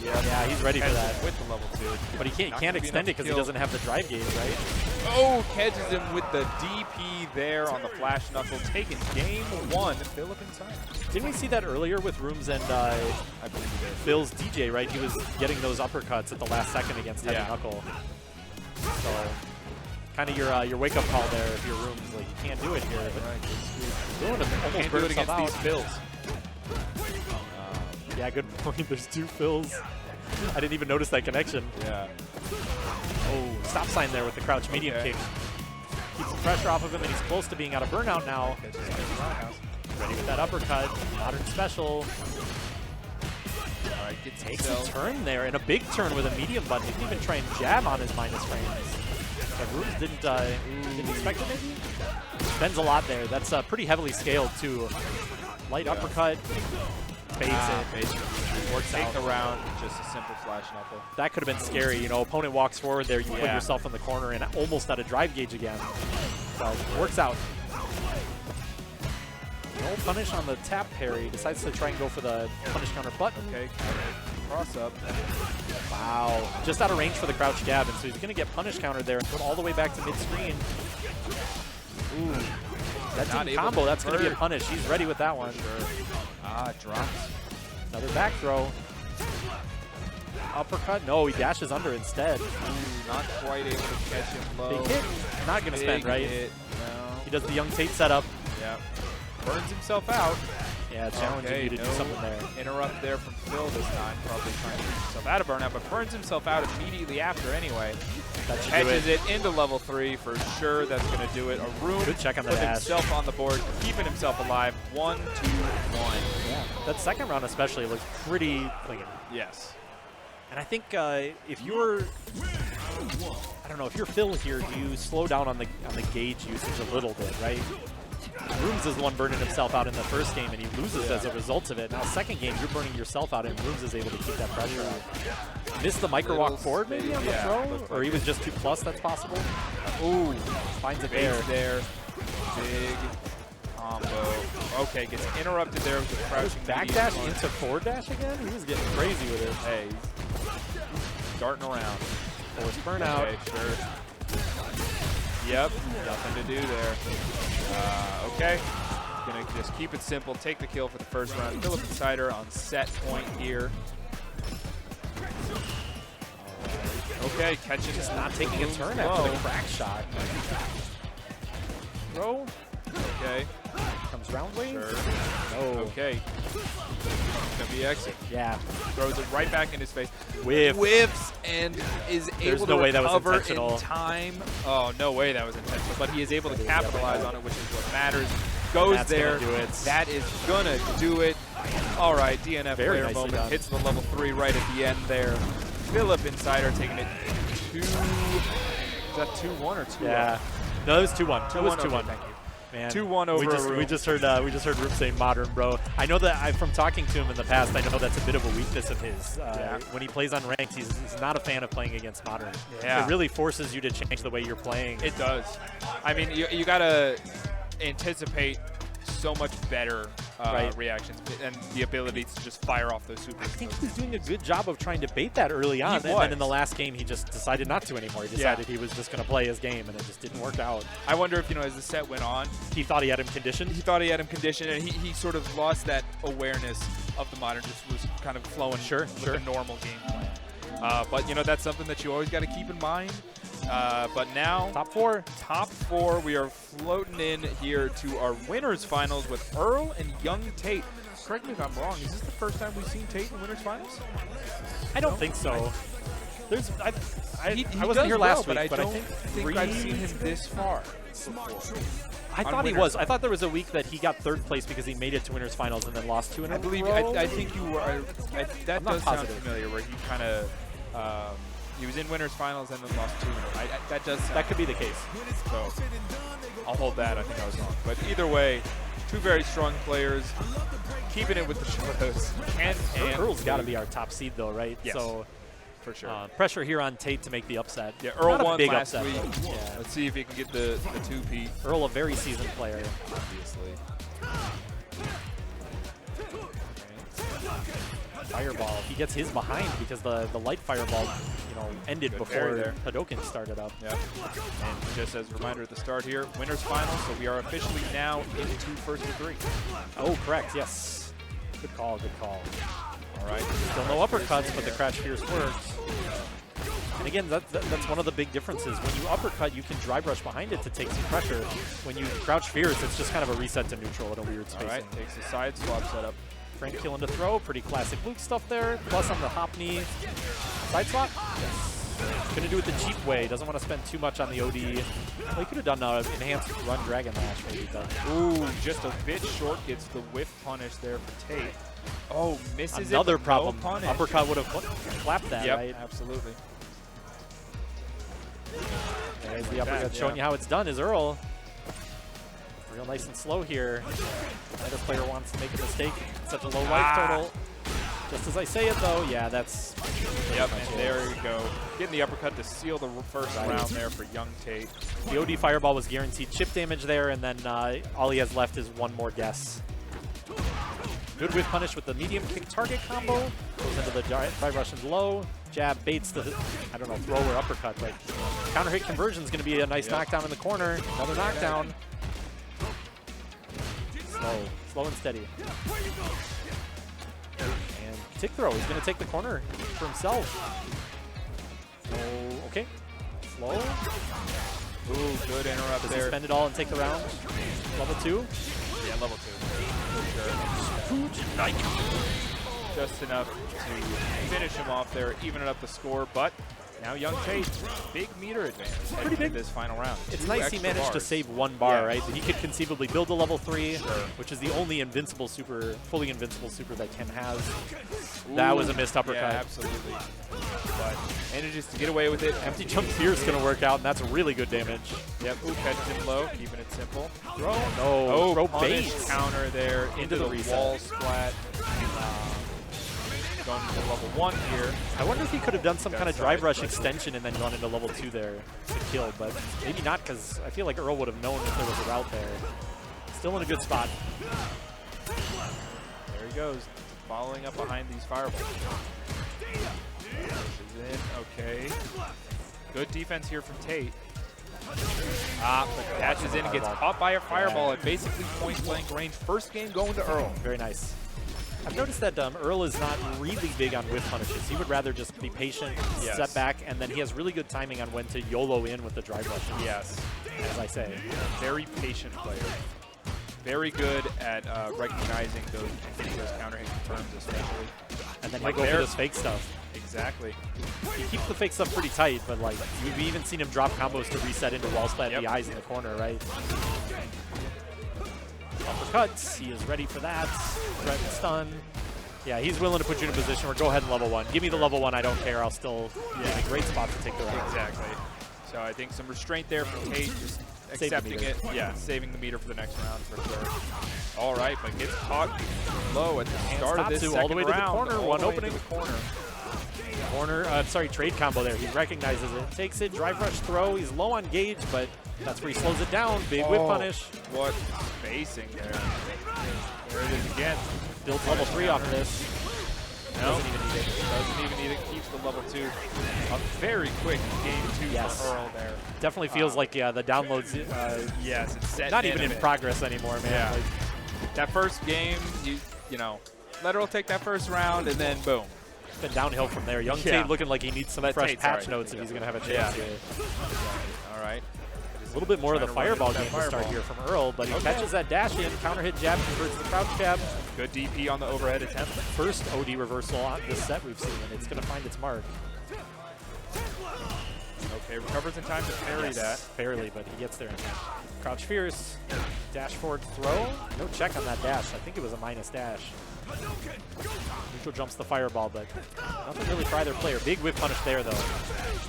[SPEAKER 3] Yeah, he's ready for that.
[SPEAKER 2] With the level 2.
[SPEAKER 3] But he
[SPEAKER 2] Not
[SPEAKER 3] can't
[SPEAKER 2] gonna be
[SPEAKER 3] extend it
[SPEAKER 2] enough
[SPEAKER 3] because
[SPEAKER 2] to
[SPEAKER 3] he
[SPEAKER 2] kill.
[SPEAKER 3] doesn't have the drive gauge, right?
[SPEAKER 2] Oh, catches him with the DP there on the flash knuckle, taking game 1, PhillipNCider.
[SPEAKER 3] Didn't we see that earlier with Rooms and
[SPEAKER 2] I believe he did.
[SPEAKER 3] Phil's DJ, right? He was getting those uppercuts at the last second against Heavy
[SPEAKER 2] Yeah.
[SPEAKER 3] Knuckle. So, kind of your wake-up call there if you're Rooms. Like, you can't do it here. But ruined him. Almost
[SPEAKER 2] Can't do
[SPEAKER 3] burned
[SPEAKER 2] it
[SPEAKER 3] himself
[SPEAKER 2] against
[SPEAKER 3] out.
[SPEAKER 2] these Phils.
[SPEAKER 3] Yeah, good point. There's 2 Phils. I didn't even notice that connection.
[SPEAKER 2] Yeah.
[SPEAKER 3] Oh, stop sign there with the crouch medium
[SPEAKER 2] Okay.
[SPEAKER 3] kick. Keeps the pressure off of him, and he's close to being out of burnout now. Ready with that uppercut. Modern special.
[SPEAKER 2] All right,
[SPEAKER 3] Takes a turn there, and a big turn with a medium button. He didn't even try and jab on his minus frames. But Rooms didn't expect it maybe? Spends a lot there. That's pretty heavily scaled too. Light uppercut. Baits it. Works
[SPEAKER 2] Take
[SPEAKER 3] out.
[SPEAKER 2] the round, just a simple flash knuckle.
[SPEAKER 3] That could have been scary. You know, opponent walks forward there, you put
[SPEAKER 2] Yeah.
[SPEAKER 3] yourself in the corner and almost out of drive gauge again. But works out. No punish on the tap parry. Decides to try and go for the punish counter button.
[SPEAKER 2] Okay, cross up.
[SPEAKER 3] Wow. Just out of range for the crouch jab, and so he's going to get punish counter there and go all the way back to mid-screen. Ooh. That
[SPEAKER 2] Not
[SPEAKER 3] didn't
[SPEAKER 2] able
[SPEAKER 3] combo.
[SPEAKER 2] to
[SPEAKER 3] That's going to be a
[SPEAKER 2] convert.
[SPEAKER 3] punish. He's ready with that one.
[SPEAKER 2] Ah, drops.
[SPEAKER 3] Another back throw. Uppercut. No, he dashes under instead.
[SPEAKER 2] Not quite able to catch him low.
[SPEAKER 3] Big hit. Not going to spend,
[SPEAKER 2] Big
[SPEAKER 3] right?
[SPEAKER 2] hit. No.
[SPEAKER 3] He does the YungTate setup.
[SPEAKER 2] Yeah. Burns himself out.
[SPEAKER 3] Yeah, challenging you to do something there.
[SPEAKER 2] Interrupt there from Phil this time. Probably trying to get himself out of burnout, but burns himself out immediately after anyway.
[SPEAKER 3] That should do
[SPEAKER 2] Catches
[SPEAKER 3] it.
[SPEAKER 2] it into level 3 for sure. That's going to do it. ARRUUMS
[SPEAKER 3] Good check on the
[SPEAKER 2] put
[SPEAKER 3] dash.
[SPEAKER 2] himself on the board, keeping himself alive. 1, 2, 1.
[SPEAKER 3] Yeah. That second round especially looks pretty clean.
[SPEAKER 2] Yes.
[SPEAKER 3] And I think if you're, I don't know, if you're Phil here, do you slow down on the gauge usage a little bit, right? Rooms is the one burning himself out in the first game, and he loses as a result of it. Now, second game, you're burning yourself out, and Rooms is able to keep that pressure out. Missed the micro walk forward maybe on the throw? Or he was just 2+, that's possible? Ooh, finds it there.
[SPEAKER 2] There. Big combo. Okay, gets interrupted there with the crouching
[SPEAKER 3] Backdash
[SPEAKER 2] medium.
[SPEAKER 3] into forward dash again? He was getting crazy with it.
[SPEAKER 2] Hey, darting around.
[SPEAKER 3] Force burnout.
[SPEAKER 2] Okay, sure. Yep, nothing to do there. Okay, gonna just keep it simple, take the kill for the first round. PhillipNCider on set point here. Okay, catching
[SPEAKER 3] Just not taking a turn
[SPEAKER 2] low.
[SPEAKER 3] after the crack shot. Throw.
[SPEAKER 2] Okay,
[SPEAKER 3] Comes round wave.
[SPEAKER 2] sure.
[SPEAKER 3] No.
[SPEAKER 2] Okay, gonna be exit.
[SPEAKER 3] Yeah.
[SPEAKER 2] Throws it right back in his face.
[SPEAKER 3] Whiff.
[SPEAKER 2] Whiffs and is
[SPEAKER 3] There's
[SPEAKER 2] able
[SPEAKER 3] no
[SPEAKER 2] to
[SPEAKER 3] way that was
[SPEAKER 2] recover
[SPEAKER 3] intentional.
[SPEAKER 2] in time. Oh, no way that was intentional. But he is able to capitalize on it, which is what matters. Goes
[SPEAKER 3] That's
[SPEAKER 2] there.
[SPEAKER 3] gonna do it.
[SPEAKER 2] That is gonna do it. All right, DNF
[SPEAKER 3] Very
[SPEAKER 2] player
[SPEAKER 3] nicely
[SPEAKER 2] moment.
[SPEAKER 3] done.
[SPEAKER 2] Hits the level 3 right at the end there. PhillipNCider taking it 2. Is that 2-1 or 2-1?
[SPEAKER 3] Yeah. No, it was 2-1. It was
[SPEAKER 2] 2-1.
[SPEAKER 3] 2-1.
[SPEAKER 2] Okay, thank you.
[SPEAKER 3] Man,
[SPEAKER 2] 2-1 over
[SPEAKER 3] we just heard Roop saying modern, bro. I know that from talking to him in the past, I know that's a bit of a weakness of his. When he plays on ranked, he's not a fan of playing against modern.
[SPEAKER 2] Yeah.
[SPEAKER 3] It really forces you to change the way you're playing.
[SPEAKER 2] It does. I mean, you gotta anticipate so much better reactions and the ability to just fire off those super.
[SPEAKER 3] I think he was doing a good job of trying to bait that early on, and then in the last game he just decided not to anymore. He decided he was just going to play his game, and it just didn't work out.
[SPEAKER 2] I wonder if, as the set went on,
[SPEAKER 3] he thought he had him conditioned.
[SPEAKER 2] He thought he had him conditioned, and he sort of lost that awareness of the modern, just was kind of flowing with the normal game plan. But, that's something that you always got to keep in mind. But now, top four, we are floating in here to our winners finals with Earl and YungTate. Correct me if I'm wrong. Is this the first time we've seen Tate in winners finals?
[SPEAKER 3] I don't think so. There's,
[SPEAKER 2] he
[SPEAKER 3] I wasn't here last week,
[SPEAKER 2] but I
[SPEAKER 3] but
[SPEAKER 2] don't
[SPEAKER 3] I
[SPEAKER 2] think I've seen him this far before.
[SPEAKER 3] I thought he was. I thought there was a week that he got third place because he made it to winners finals and then lost 2 in a row.
[SPEAKER 2] I believe. I think you were. That does sound familiar. Where he kind of. He was in winners finals and then lost 2 in a row. That does sound.
[SPEAKER 3] That could be the case.
[SPEAKER 2] So I'll hold that. I think I was wrong. But either way, 2 very strong players. Keeping it with the shadows.
[SPEAKER 3] Earl's got to be our top seed, though, right?
[SPEAKER 2] Yes.
[SPEAKER 3] So
[SPEAKER 2] For sure.
[SPEAKER 3] Pressure here on Tate to make the upset.
[SPEAKER 2] Yeah, Earl
[SPEAKER 3] Not a
[SPEAKER 2] won
[SPEAKER 3] big
[SPEAKER 2] last
[SPEAKER 3] upset,
[SPEAKER 2] week.
[SPEAKER 3] but, yeah.
[SPEAKER 2] Let's see if he can get the two-peat.
[SPEAKER 3] Earl, a very seasoned player.
[SPEAKER 2] Obviously.
[SPEAKER 3] Fireball. He gets his behind because the light fireball, you know, ended
[SPEAKER 2] Good
[SPEAKER 3] before
[SPEAKER 2] parry there.
[SPEAKER 3] Hadouken started up.
[SPEAKER 2] Yep. And just as a reminder at the start here, winners final, so we are officially now into first to 3.
[SPEAKER 3] Oh, correct. Yes. Good call. Good call.
[SPEAKER 2] All right.
[SPEAKER 3] Still no uppercuts, but the crouch fierce works. And again, that's one of the big differences. When you uppercut, you can dry brush behind it to take some pressure. When you crouch fierce, it's just kind of a reset to neutral at a weird
[SPEAKER 2] All
[SPEAKER 3] spacing.
[SPEAKER 2] right. Takes a side swap setup.
[SPEAKER 3] Frank killing to throw. Pretty classic Luke stuff there. Plus on the hop knee. Side swap? Yes. Gonna do it the cheap way. Doesn't want to spend too much on the OD. Well, he could have done an enhanced run dragon lash maybe, but
[SPEAKER 2] Ooh, just a bit short. Gets the whiff punish there for Tate. Oh, misses
[SPEAKER 3] another
[SPEAKER 2] it, but
[SPEAKER 3] problem.
[SPEAKER 2] No punish.
[SPEAKER 3] Uppercut would have clapped that,
[SPEAKER 2] Yep,
[SPEAKER 3] right?
[SPEAKER 2] absolutely.
[SPEAKER 3] There's the uppercut showing you how it's done is Earl. Real nice and slow here. Either player wants to make a mistake. Such a low life total. Just as I say it, though, yeah, that's...
[SPEAKER 2] Yep, and there you go. Getting the uppercut to seal the first round there for YungTate.
[SPEAKER 3] The OD Fireball was guaranteed chip damage there, and then all he has left is one more guess. Good whiff punish with the medium kick target combo. Goes into the drive Russian low. Jab baits the, I don't know, throw or uppercut, but counter hit conversion is going to be a nice knockdown in the corner. Another knockdown. Slow and steady. And tick throw. He's going to take the corner for himself. Oh, okay. Slow.
[SPEAKER 2] Ooh, good interrupt
[SPEAKER 3] Does
[SPEAKER 2] there.
[SPEAKER 3] he spend it all and take the round? Level 2?
[SPEAKER 2] Yeah, level 2. For sure. Just enough to finish him off there, even it up the score, but now YungTate, big meter advance
[SPEAKER 3] Pretty big.
[SPEAKER 2] in this final round.
[SPEAKER 3] It's
[SPEAKER 2] 2
[SPEAKER 3] nice he
[SPEAKER 2] extra
[SPEAKER 3] managed to
[SPEAKER 2] bars.
[SPEAKER 3] save 1 bar,
[SPEAKER 2] Yeah.
[SPEAKER 3] right? He could conceivably build a level 3,
[SPEAKER 2] Sure.
[SPEAKER 3] which is the only invincible super, fully invincible super that Ken has. That was a missed uppercut.
[SPEAKER 2] Yeah, absolutely. But manages to get away with it.
[SPEAKER 3] Empty jump fear is going to work out, and that's really good damage.
[SPEAKER 2] Yep, ooh, catches him low, keeping it simple.
[SPEAKER 3] Throw. No,
[SPEAKER 2] Oh,
[SPEAKER 3] throw
[SPEAKER 2] punish
[SPEAKER 3] bait.
[SPEAKER 2] counter there into the
[SPEAKER 3] reset.
[SPEAKER 2] wall splat. Going to level 1 here.
[SPEAKER 3] I wonder if he could have done some kind of drive rush
[SPEAKER 2] side.
[SPEAKER 3] extension and then gone into level 2 there to kill, but maybe not, because I feel like Earl would have known if there was a route there. Still in a good spot.
[SPEAKER 2] There he goes, following up behind these fireballs. Pushes in, okay. Good defense here from Tate. But dashes in and gets caught by a fireball at basically point blank range. First game going to Earl.
[SPEAKER 3] Very nice. I've noticed that Earl is not really big on whiff punishes. He would rather just be patient, step back, and then he has really good timing on when to YOLO in with the drive rush.
[SPEAKER 2] Yes.
[SPEAKER 3] As I say.
[SPEAKER 2] Very patient player. Very good at recognizing those and getting those counter hit confirms, especially.
[SPEAKER 3] And then
[SPEAKER 2] Like
[SPEAKER 3] he'll go for
[SPEAKER 2] there.
[SPEAKER 3] this fake stuff.
[SPEAKER 2] Exactly.
[SPEAKER 3] He keeps the fake stuff pretty tight, but like you've even seen him drop combos to reset into wall splat
[SPEAKER 2] Yep.
[SPEAKER 3] DIs in the corner, right? Uppercuts. He is ready for that. Threat and stun. Yeah, he's willing to put you in a position where go ahead and level 1. Give me the level 1, I don't care. I'll still be in a great spot to take the round.
[SPEAKER 2] Exactly. So I think some restraint there from Tate, just
[SPEAKER 3] Save the
[SPEAKER 2] accepting
[SPEAKER 3] meter.
[SPEAKER 2] it. Yeah, saving the meter for the next round for sure. All right, but gets caught low at the start of this
[SPEAKER 3] Tatsu
[SPEAKER 2] second
[SPEAKER 3] all the way to the
[SPEAKER 2] round.
[SPEAKER 3] corner,
[SPEAKER 2] All
[SPEAKER 3] one
[SPEAKER 2] the way
[SPEAKER 3] opening.
[SPEAKER 2] to the corner.
[SPEAKER 3] Sorry, trade combo there. He recognizes it, takes it, drive rush throw. He's low on gauge, but that's where he slows it down. Big whip punish.
[SPEAKER 2] What spacing there. There it is again.
[SPEAKER 3] Builds level 3 off of this.
[SPEAKER 2] No,
[SPEAKER 3] Doesn't even need it.
[SPEAKER 2] doesn't even need it. Keeps the level 2. A very quick game 2
[SPEAKER 3] Yes.
[SPEAKER 2] for Earl there.
[SPEAKER 3] Definitely feels like, yeah, the downloads,
[SPEAKER 2] Yes, it's set.
[SPEAKER 3] not even in progress anymore, man.
[SPEAKER 2] Yeah.
[SPEAKER 3] Like,
[SPEAKER 2] That first game, you know, let Earl take that first round, and then boom.
[SPEAKER 3] it's been downhill from there. YungTate
[SPEAKER 2] Yeah.
[SPEAKER 3] looking like he needs some
[SPEAKER 2] Let
[SPEAKER 3] fresh
[SPEAKER 2] Tate,
[SPEAKER 3] patch
[SPEAKER 2] sorry.
[SPEAKER 3] notes if he's going to have a
[SPEAKER 2] Yeah.
[SPEAKER 3] chance here.
[SPEAKER 2] All right.
[SPEAKER 3] A little bit more of the
[SPEAKER 2] Trying to run
[SPEAKER 3] fireball
[SPEAKER 2] into
[SPEAKER 3] game
[SPEAKER 2] that
[SPEAKER 3] to start
[SPEAKER 2] fireball.
[SPEAKER 3] here from Earl, but he catches that dash in, counter hit jab, converts the crouch jab.
[SPEAKER 2] Good DP on the overhead attempt.
[SPEAKER 3] First OD reversal on this set we've seen, and it's going to find its mark.
[SPEAKER 2] Okay, recovers in time to parry that.
[SPEAKER 3] Barely, but he gets there. Crouch fierce, dash forward throw. No check on that dash. I think it was a minus dash. Neutral jumps the fireball, but nothing really for either player. Big whip punish there, though.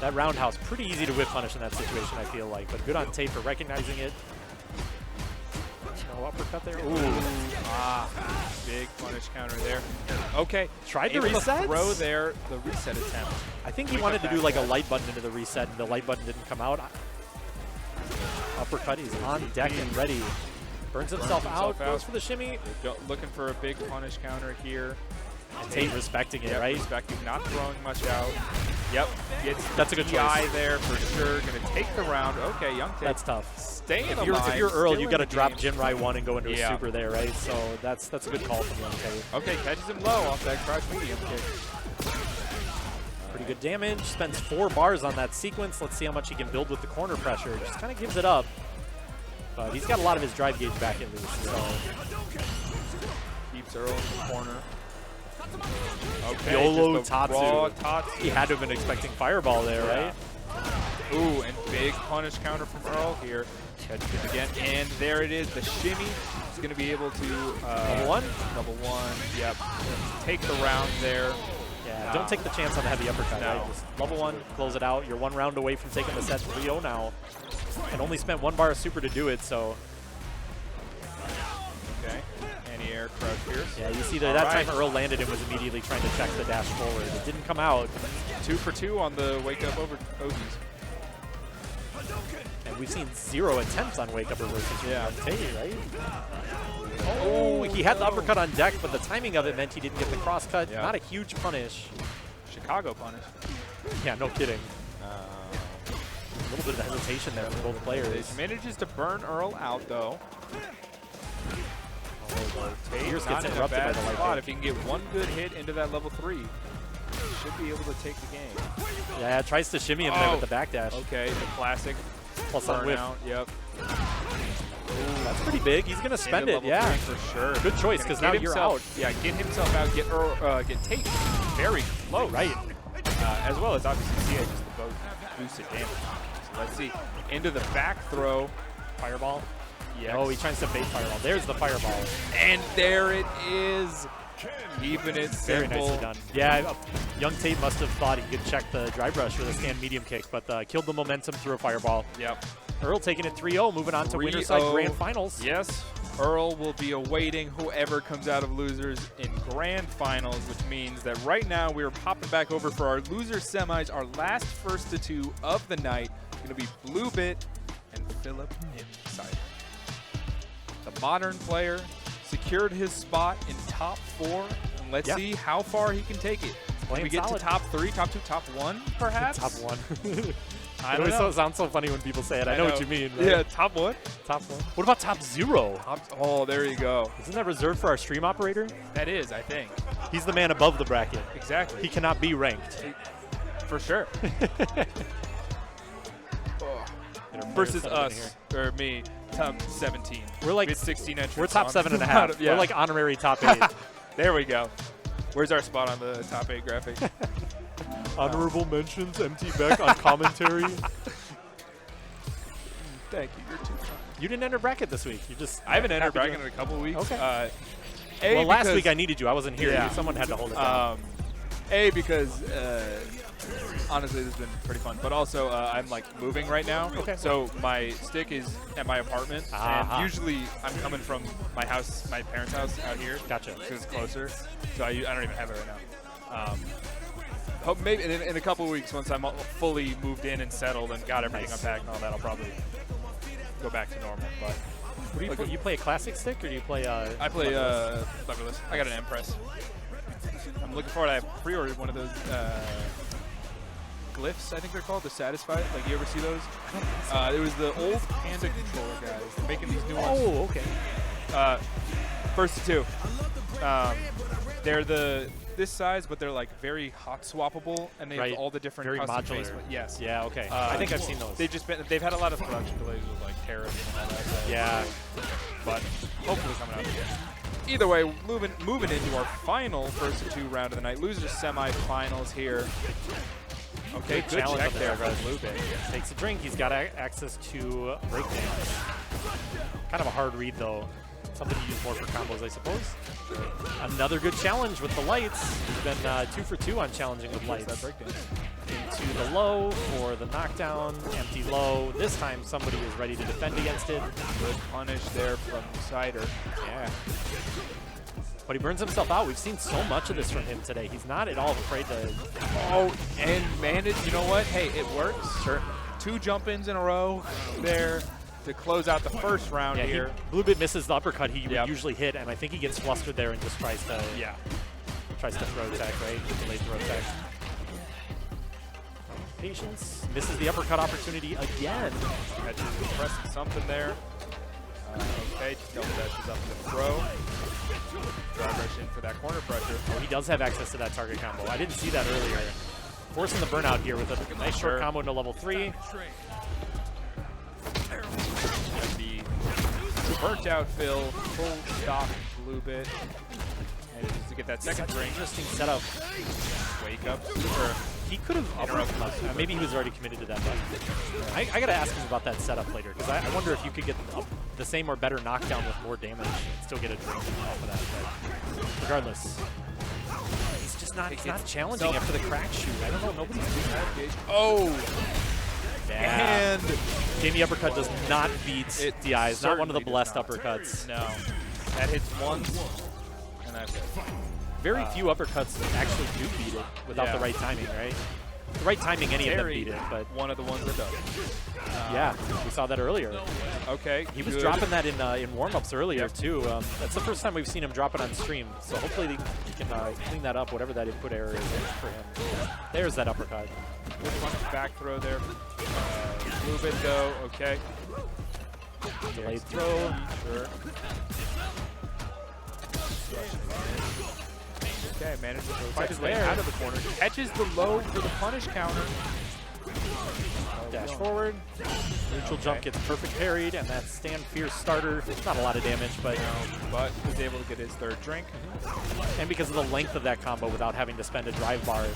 [SPEAKER 3] That roundhouse, pretty easy to whip punish in that situation, I feel like. But good on Tate for recognizing it. No uppercut there. Ooh.
[SPEAKER 2] Big punish counter there. Okay.
[SPEAKER 3] Tried to
[SPEAKER 2] able
[SPEAKER 3] reset?
[SPEAKER 2] throw there, the reset attempt.
[SPEAKER 3] I think he wanted to do like a light button into the reset, and the light button didn't come out. Uppercut, he's on deck and ready. Burns himself out, goes for the shimmy.
[SPEAKER 2] Looking for a big punish counter here.
[SPEAKER 3] And Tate respecting it, right?
[SPEAKER 2] Respecting, not throwing much out. Yep.
[SPEAKER 3] That's a good
[SPEAKER 2] DI
[SPEAKER 3] choice.
[SPEAKER 2] there for sure. Going to take the round. Okay, YungTate.
[SPEAKER 3] That's tough.
[SPEAKER 2] Staying
[SPEAKER 3] If
[SPEAKER 2] alive.
[SPEAKER 3] you're Earl,
[SPEAKER 2] still
[SPEAKER 3] you
[SPEAKER 2] in
[SPEAKER 3] got to
[SPEAKER 2] the
[SPEAKER 3] drop
[SPEAKER 2] game.
[SPEAKER 3] Jinrai 1 and go into a super there, right? So that's a good call from YungTate.
[SPEAKER 2] Okay, catches him low off that crouch medium kick.
[SPEAKER 3] Pretty good damage. Spends 4 bars on that sequence. Let's see how much he can build with the corner pressure. Just kind of gives it up. But he's got a lot of his drive gauge back at least. So
[SPEAKER 2] keeps Earl in the corner. Okay,
[SPEAKER 3] YOLO
[SPEAKER 2] just a raw Tatsu.
[SPEAKER 3] He had to have been expecting Fireball there, right?
[SPEAKER 2] Ooh, and big punish counter from Earl here. Catches it again, and there it is. The shimmy is going to be able to
[SPEAKER 3] Level 1?
[SPEAKER 2] Level 1, yep. Take the round there.
[SPEAKER 3] Yeah, don't take the chance on the heavy uppercut.
[SPEAKER 2] No.
[SPEAKER 3] Right? Just level 1, close it out. You're 1 round away from taking the set 3-0 now. And only spent 1 bar of super to do it, so.
[SPEAKER 2] Okay, anti-air crouch pierce.
[SPEAKER 3] Yeah, you see that time Earl landed and was immediately trying to check the dash forward. It didn't come out.
[SPEAKER 2] 2 for 2 on the wake up over Ogies.
[SPEAKER 3] And we've seen 0 attempts on wake up reverses from YungTate, right? Oh, he had the uppercut on deck, but the timing of it meant he didn't get the cross cut.
[SPEAKER 2] Yeah.
[SPEAKER 3] Not a huge punish.
[SPEAKER 2] Chicago punish.
[SPEAKER 3] Yeah, no kidding. A little bit of hesitation there for both players.
[SPEAKER 2] Manages to burn Earl out though.
[SPEAKER 3] Tears
[SPEAKER 2] Not
[SPEAKER 3] gets
[SPEAKER 2] in a
[SPEAKER 3] interrupted by
[SPEAKER 2] bad
[SPEAKER 3] the light
[SPEAKER 2] spot.
[SPEAKER 3] kick.
[SPEAKER 2] If he can get 1 good hit into that level 3, he should be able to take the game.
[SPEAKER 3] Yeah, tries to shimmy him there with the backdash.
[SPEAKER 2] Okay, the classic
[SPEAKER 3] Plus on whiff.
[SPEAKER 2] burnout. Yep.
[SPEAKER 3] That's pretty big. He's going to spend it, yeah.
[SPEAKER 2] For sure.
[SPEAKER 3] Good choice, because now you're out.
[SPEAKER 2] Yeah, get himself out, get Earl, get Tate very close.
[SPEAKER 3] Right.
[SPEAKER 2] As well as obviously CA, just the boosted damage. So let's see. Into the back throw.
[SPEAKER 3] Fireball.
[SPEAKER 2] Yes.
[SPEAKER 3] Oh, he tries to bait Fireball. There's the Fireball.
[SPEAKER 2] And there it is. Keeping it
[SPEAKER 3] Very
[SPEAKER 2] simple.
[SPEAKER 3] nicely done. Yeah, YungTate must have thought he could check the drive rush for the stand medium kick, but killed the momentum through a Fireball.
[SPEAKER 2] Yep.
[SPEAKER 3] Earl taking it 3-0, moving on to winner side grand finals.
[SPEAKER 2] Yes. Earl will be awaiting whoever comes out of losers in grand finals, which means that right now we are popping back over for our loser semis, our last first to 2 of the night. Going to be BlueBit and PhillipNCider. The modern player secured his spot in top 4, and let's see how far he can take it. Can we get to top 3, top 2, top 1, perhaps?
[SPEAKER 3] Top 1.
[SPEAKER 2] I
[SPEAKER 3] It
[SPEAKER 2] don't know.
[SPEAKER 3] always sounds so funny when people say it. I know what you mean. Right?
[SPEAKER 2] Yeah, top 1.
[SPEAKER 3] Top 1. What about top 0?
[SPEAKER 2] Oh, there you go.
[SPEAKER 3] Isn't that reserved for our stream operator?
[SPEAKER 2] That is, I think.
[SPEAKER 3] He's the man above the bracket.
[SPEAKER 2] Exactly.
[SPEAKER 3] He cannot be ranked.
[SPEAKER 2] For sure. Versus us, or me, top 17.
[SPEAKER 3] We're like
[SPEAKER 2] 16 entries.
[SPEAKER 3] We're top 7.5. We're like honorary top 8.
[SPEAKER 2] There we go. Where's our spot on the top 8 graphic?
[SPEAKER 3] Honorable mentions, MT Beck on commentary.
[SPEAKER 2] Thank you. You're too kind.
[SPEAKER 3] You didn't enter bracket this week. You just
[SPEAKER 2] I haven't entered
[SPEAKER 3] happy
[SPEAKER 2] bracket in a couple weeks.
[SPEAKER 3] Okay.
[SPEAKER 2] Well,
[SPEAKER 3] last week I needed you. I wasn't here.
[SPEAKER 2] Yeah.
[SPEAKER 3] Someone had to hold it down.
[SPEAKER 2] Because honestly, this has been pretty fun. But also, I'm like moving right now.
[SPEAKER 3] Okay.
[SPEAKER 2] So my stick is at my apartment, and usually I'm coming from my house, my parents' house out here.
[SPEAKER 3] Gotcha.
[SPEAKER 2] Because it's closer. So I don't even have it right now. Hope maybe in a couple of weeks, once I'm fully moved in and settled and got everything unpacked and all that, I'll probably go back to normal. But
[SPEAKER 3] What do you play? You play a classic stick or do you play?
[SPEAKER 2] I play Leverless. I got an Empress. I'm looking forward. I pre-ordered one of those glyphs, I think they're called, the Satisfied. Like, you ever see those? It was the old Panda controller guys. They're making these new ones.
[SPEAKER 3] Oh, okay.
[SPEAKER 2] First to 2. They're this size, but they're like very hot swappable, and they have all the different
[SPEAKER 3] very
[SPEAKER 2] custom
[SPEAKER 3] modular.
[SPEAKER 2] face. Yes.
[SPEAKER 3] Yeah. Okay. I think I've seen those.
[SPEAKER 2] They've had a lot of production delays with like tariffs and all that. So
[SPEAKER 3] yeah.
[SPEAKER 2] But hopefully coming out again. Either way, moving into our final first to 2 round of the night. Losers semifinals here. Okay, good
[SPEAKER 3] challenge
[SPEAKER 2] check there
[SPEAKER 3] by
[SPEAKER 2] from BlueBit.
[SPEAKER 3] Takes a drink. He's got access to breakdance. Kind of a hard read though. Something to use more for combos, I suppose. Another good challenge with the lights. He's been 2 for 2 on challenging with lights. Into the low for the knockdown, empty low. This time somebody is ready to defend against it.
[SPEAKER 2] Good punish there from Cider.
[SPEAKER 3] Yeah. But he burns himself out. We've seen so much of this from him today. He's not at all afraid to...
[SPEAKER 2] Oh, and manage, you know what? Hey, it works. Sure. 2 jump-ins in a row there to close out the first round here.
[SPEAKER 3] BlueBit misses the uppercut he would usually hit, and I think he gets flustered there and just tries to throw tech, right? Delayed throw tech. Patience misses the uppercut opportunity again.
[SPEAKER 2] Catches pressing something there. Okay, double dashes up the throw. Drive rush in for that corner pressure.
[SPEAKER 3] Oh, he does have access to that target combo. I didn't see that earlier. Forcing the burnout here with a nice short combo into level 3.
[SPEAKER 2] The burnt out Phil, full stock BlueBit. And just to get that second drink.
[SPEAKER 3] Interesting setup.
[SPEAKER 2] Wake up.
[SPEAKER 3] He could have maybe he was already committed to that button. I got to ask him about that setup later, because I wonder if you could get the same or better knockdown with more damage and still get a drink off of that. But regardless, he's just not challenging after the crack shoot. I don't know. Nobody's doing that.
[SPEAKER 2] Oh!
[SPEAKER 3] Yeah. And Jamie uppercut does not beat DI. It's not one of the blessed uppercuts.
[SPEAKER 2] No. That hits once, and that's it.
[SPEAKER 3] Very few uppercuts actually do beat it without the right timing, right? The right timing, any of them beat it, but
[SPEAKER 2] one of the ones that does.
[SPEAKER 3] Yeah, we saw that earlier.
[SPEAKER 2] Okay,
[SPEAKER 3] he was dropping that in warm-ups earlier too. That's the first time we've seen him drop it on stream, so hopefully he can clean that up, whatever that input error is for him. There's that uppercut.
[SPEAKER 2] Good punch back throw there. BlueBit though, okay.
[SPEAKER 3] Delayed throw.
[SPEAKER 2] Sure. Okay, manages to fight his way out of the corner. Catches the low for the punish counter.
[SPEAKER 3] Dash forward. Neutral jump gets perfect parried, and that stand fierce starter. Not a lot of damage, but
[SPEAKER 2] he's able to get his third drink.
[SPEAKER 3] And because of the length of that combo without having to spend a drive bar,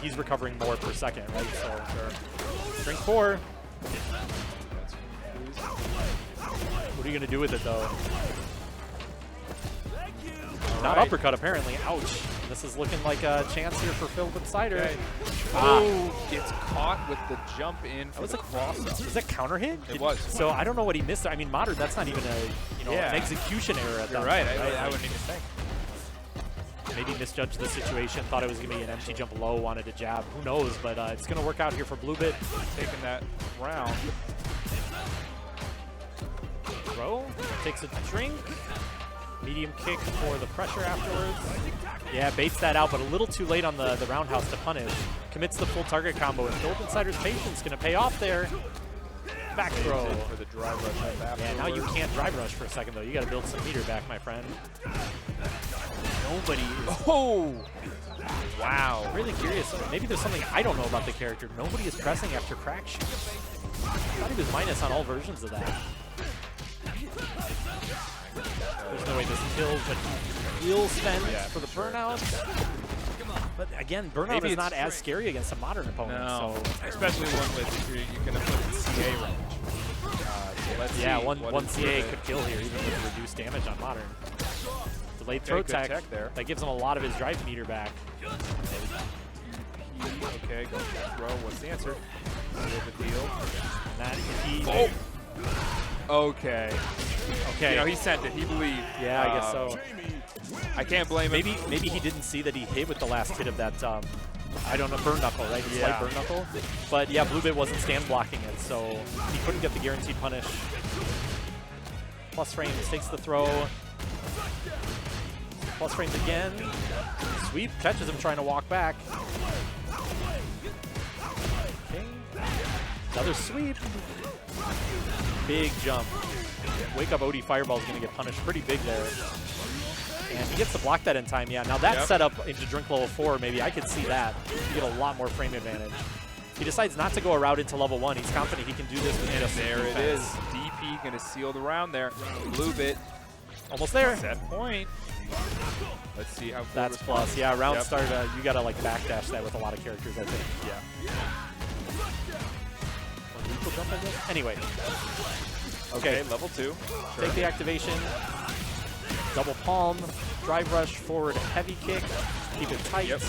[SPEAKER 3] he's recovering more per second, right? So drink 4. What are you going to do with it, though? Not uppercut, apparently. Ouch. This is looking like a chance here for PhilipNCider.
[SPEAKER 2] Okay. Oh, gets caught with the jump in. That
[SPEAKER 3] was a cross-up. Was that counter hit?
[SPEAKER 2] It was.
[SPEAKER 3] So I don't know what he missed. I mean, modern, that's not even an execution error at that
[SPEAKER 2] You're right.
[SPEAKER 3] point, right?
[SPEAKER 2] I wouldn't even think.
[SPEAKER 3] Maybe misjudged the situation, thought it was going to be an empty jump low, wanted to jab. Who knows? But it's going to work out here for BlueBit.
[SPEAKER 2] Taking that round.
[SPEAKER 3] Throw. Takes a drink. Medium kick for the pressure afterwards. Yeah, baits that out, but a little too late on the roundhouse to punish. Commits the full target combo, and PhilipNCider's patience going to pay off there. Back throw.
[SPEAKER 2] For the drive rush.
[SPEAKER 3] Yeah, now you can't drive rush for a second, though. You got to build some meter back, my friend. Nobody is...
[SPEAKER 2] Oh! Wow.
[SPEAKER 3] I'm really curious. Maybe there's something I don't know about the character. Nobody is pressing after crack shoot. I thought he was minus on all versions of that. There's no way this kills, but he will spend for the burnout. But again, burnout is not as scary against a modern opponent.
[SPEAKER 2] No,
[SPEAKER 3] so.
[SPEAKER 2] Especially one with you're going to put in CA range. So let's see
[SPEAKER 3] one CA could kill here, even with reduced damage on modern. Delayed throw tech
[SPEAKER 2] there.
[SPEAKER 3] That gives him a lot of his drive meter back.
[SPEAKER 2] Okay, go for the throw. What's the answer? The deal.
[SPEAKER 3] And that he.
[SPEAKER 2] Oh. Okay.
[SPEAKER 3] Okay.
[SPEAKER 2] You know, he sent it. He believed.
[SPEAKER 3] Yeah, I guess so.
[SPEAKER 2] I can't blame him.
[SPEAKER 3] Maybe he didn't see that he hit with the last hit of that, I don't know, burn knuckle, right? The slight burn knuckle. But yeah, BlueBit wasn't stand blocking it, so he couldn't get the guaranteed punish. Plus frames, takes the throw. Plus frames again. Sweep, catches him trying to walk back. Okay. Another sweep. Big jump. Wake up OD Fireball is going to get punished pretty big there. And he gets to block that in time, yeah. Now that setup into drink level 4, maybe I could see that. You get a lot more frame advantage. He decides not to go a route into level 1. He's confident he can do this with just
[SPEAKER 2] there it is. DP going to seal the round there. BlueBit.
[SPEAKER 3] Almost there.
[SPEAKER 2] Set point. Let's see how
[SPEAKER 3] that's plus. Yeah, round start, you got to like backdash that with a lot of characters, I think.
[SPEAKER 2] Yeah.
[SPEAKER 3] Jump, I guess? Anyway.
[SPEAKER 2] Okay, level 2.
[SPEAKER 3] Take the activation. double palm, drive rush, forward heavy kick, keep it tight.
[SPEAKER 2] Yep.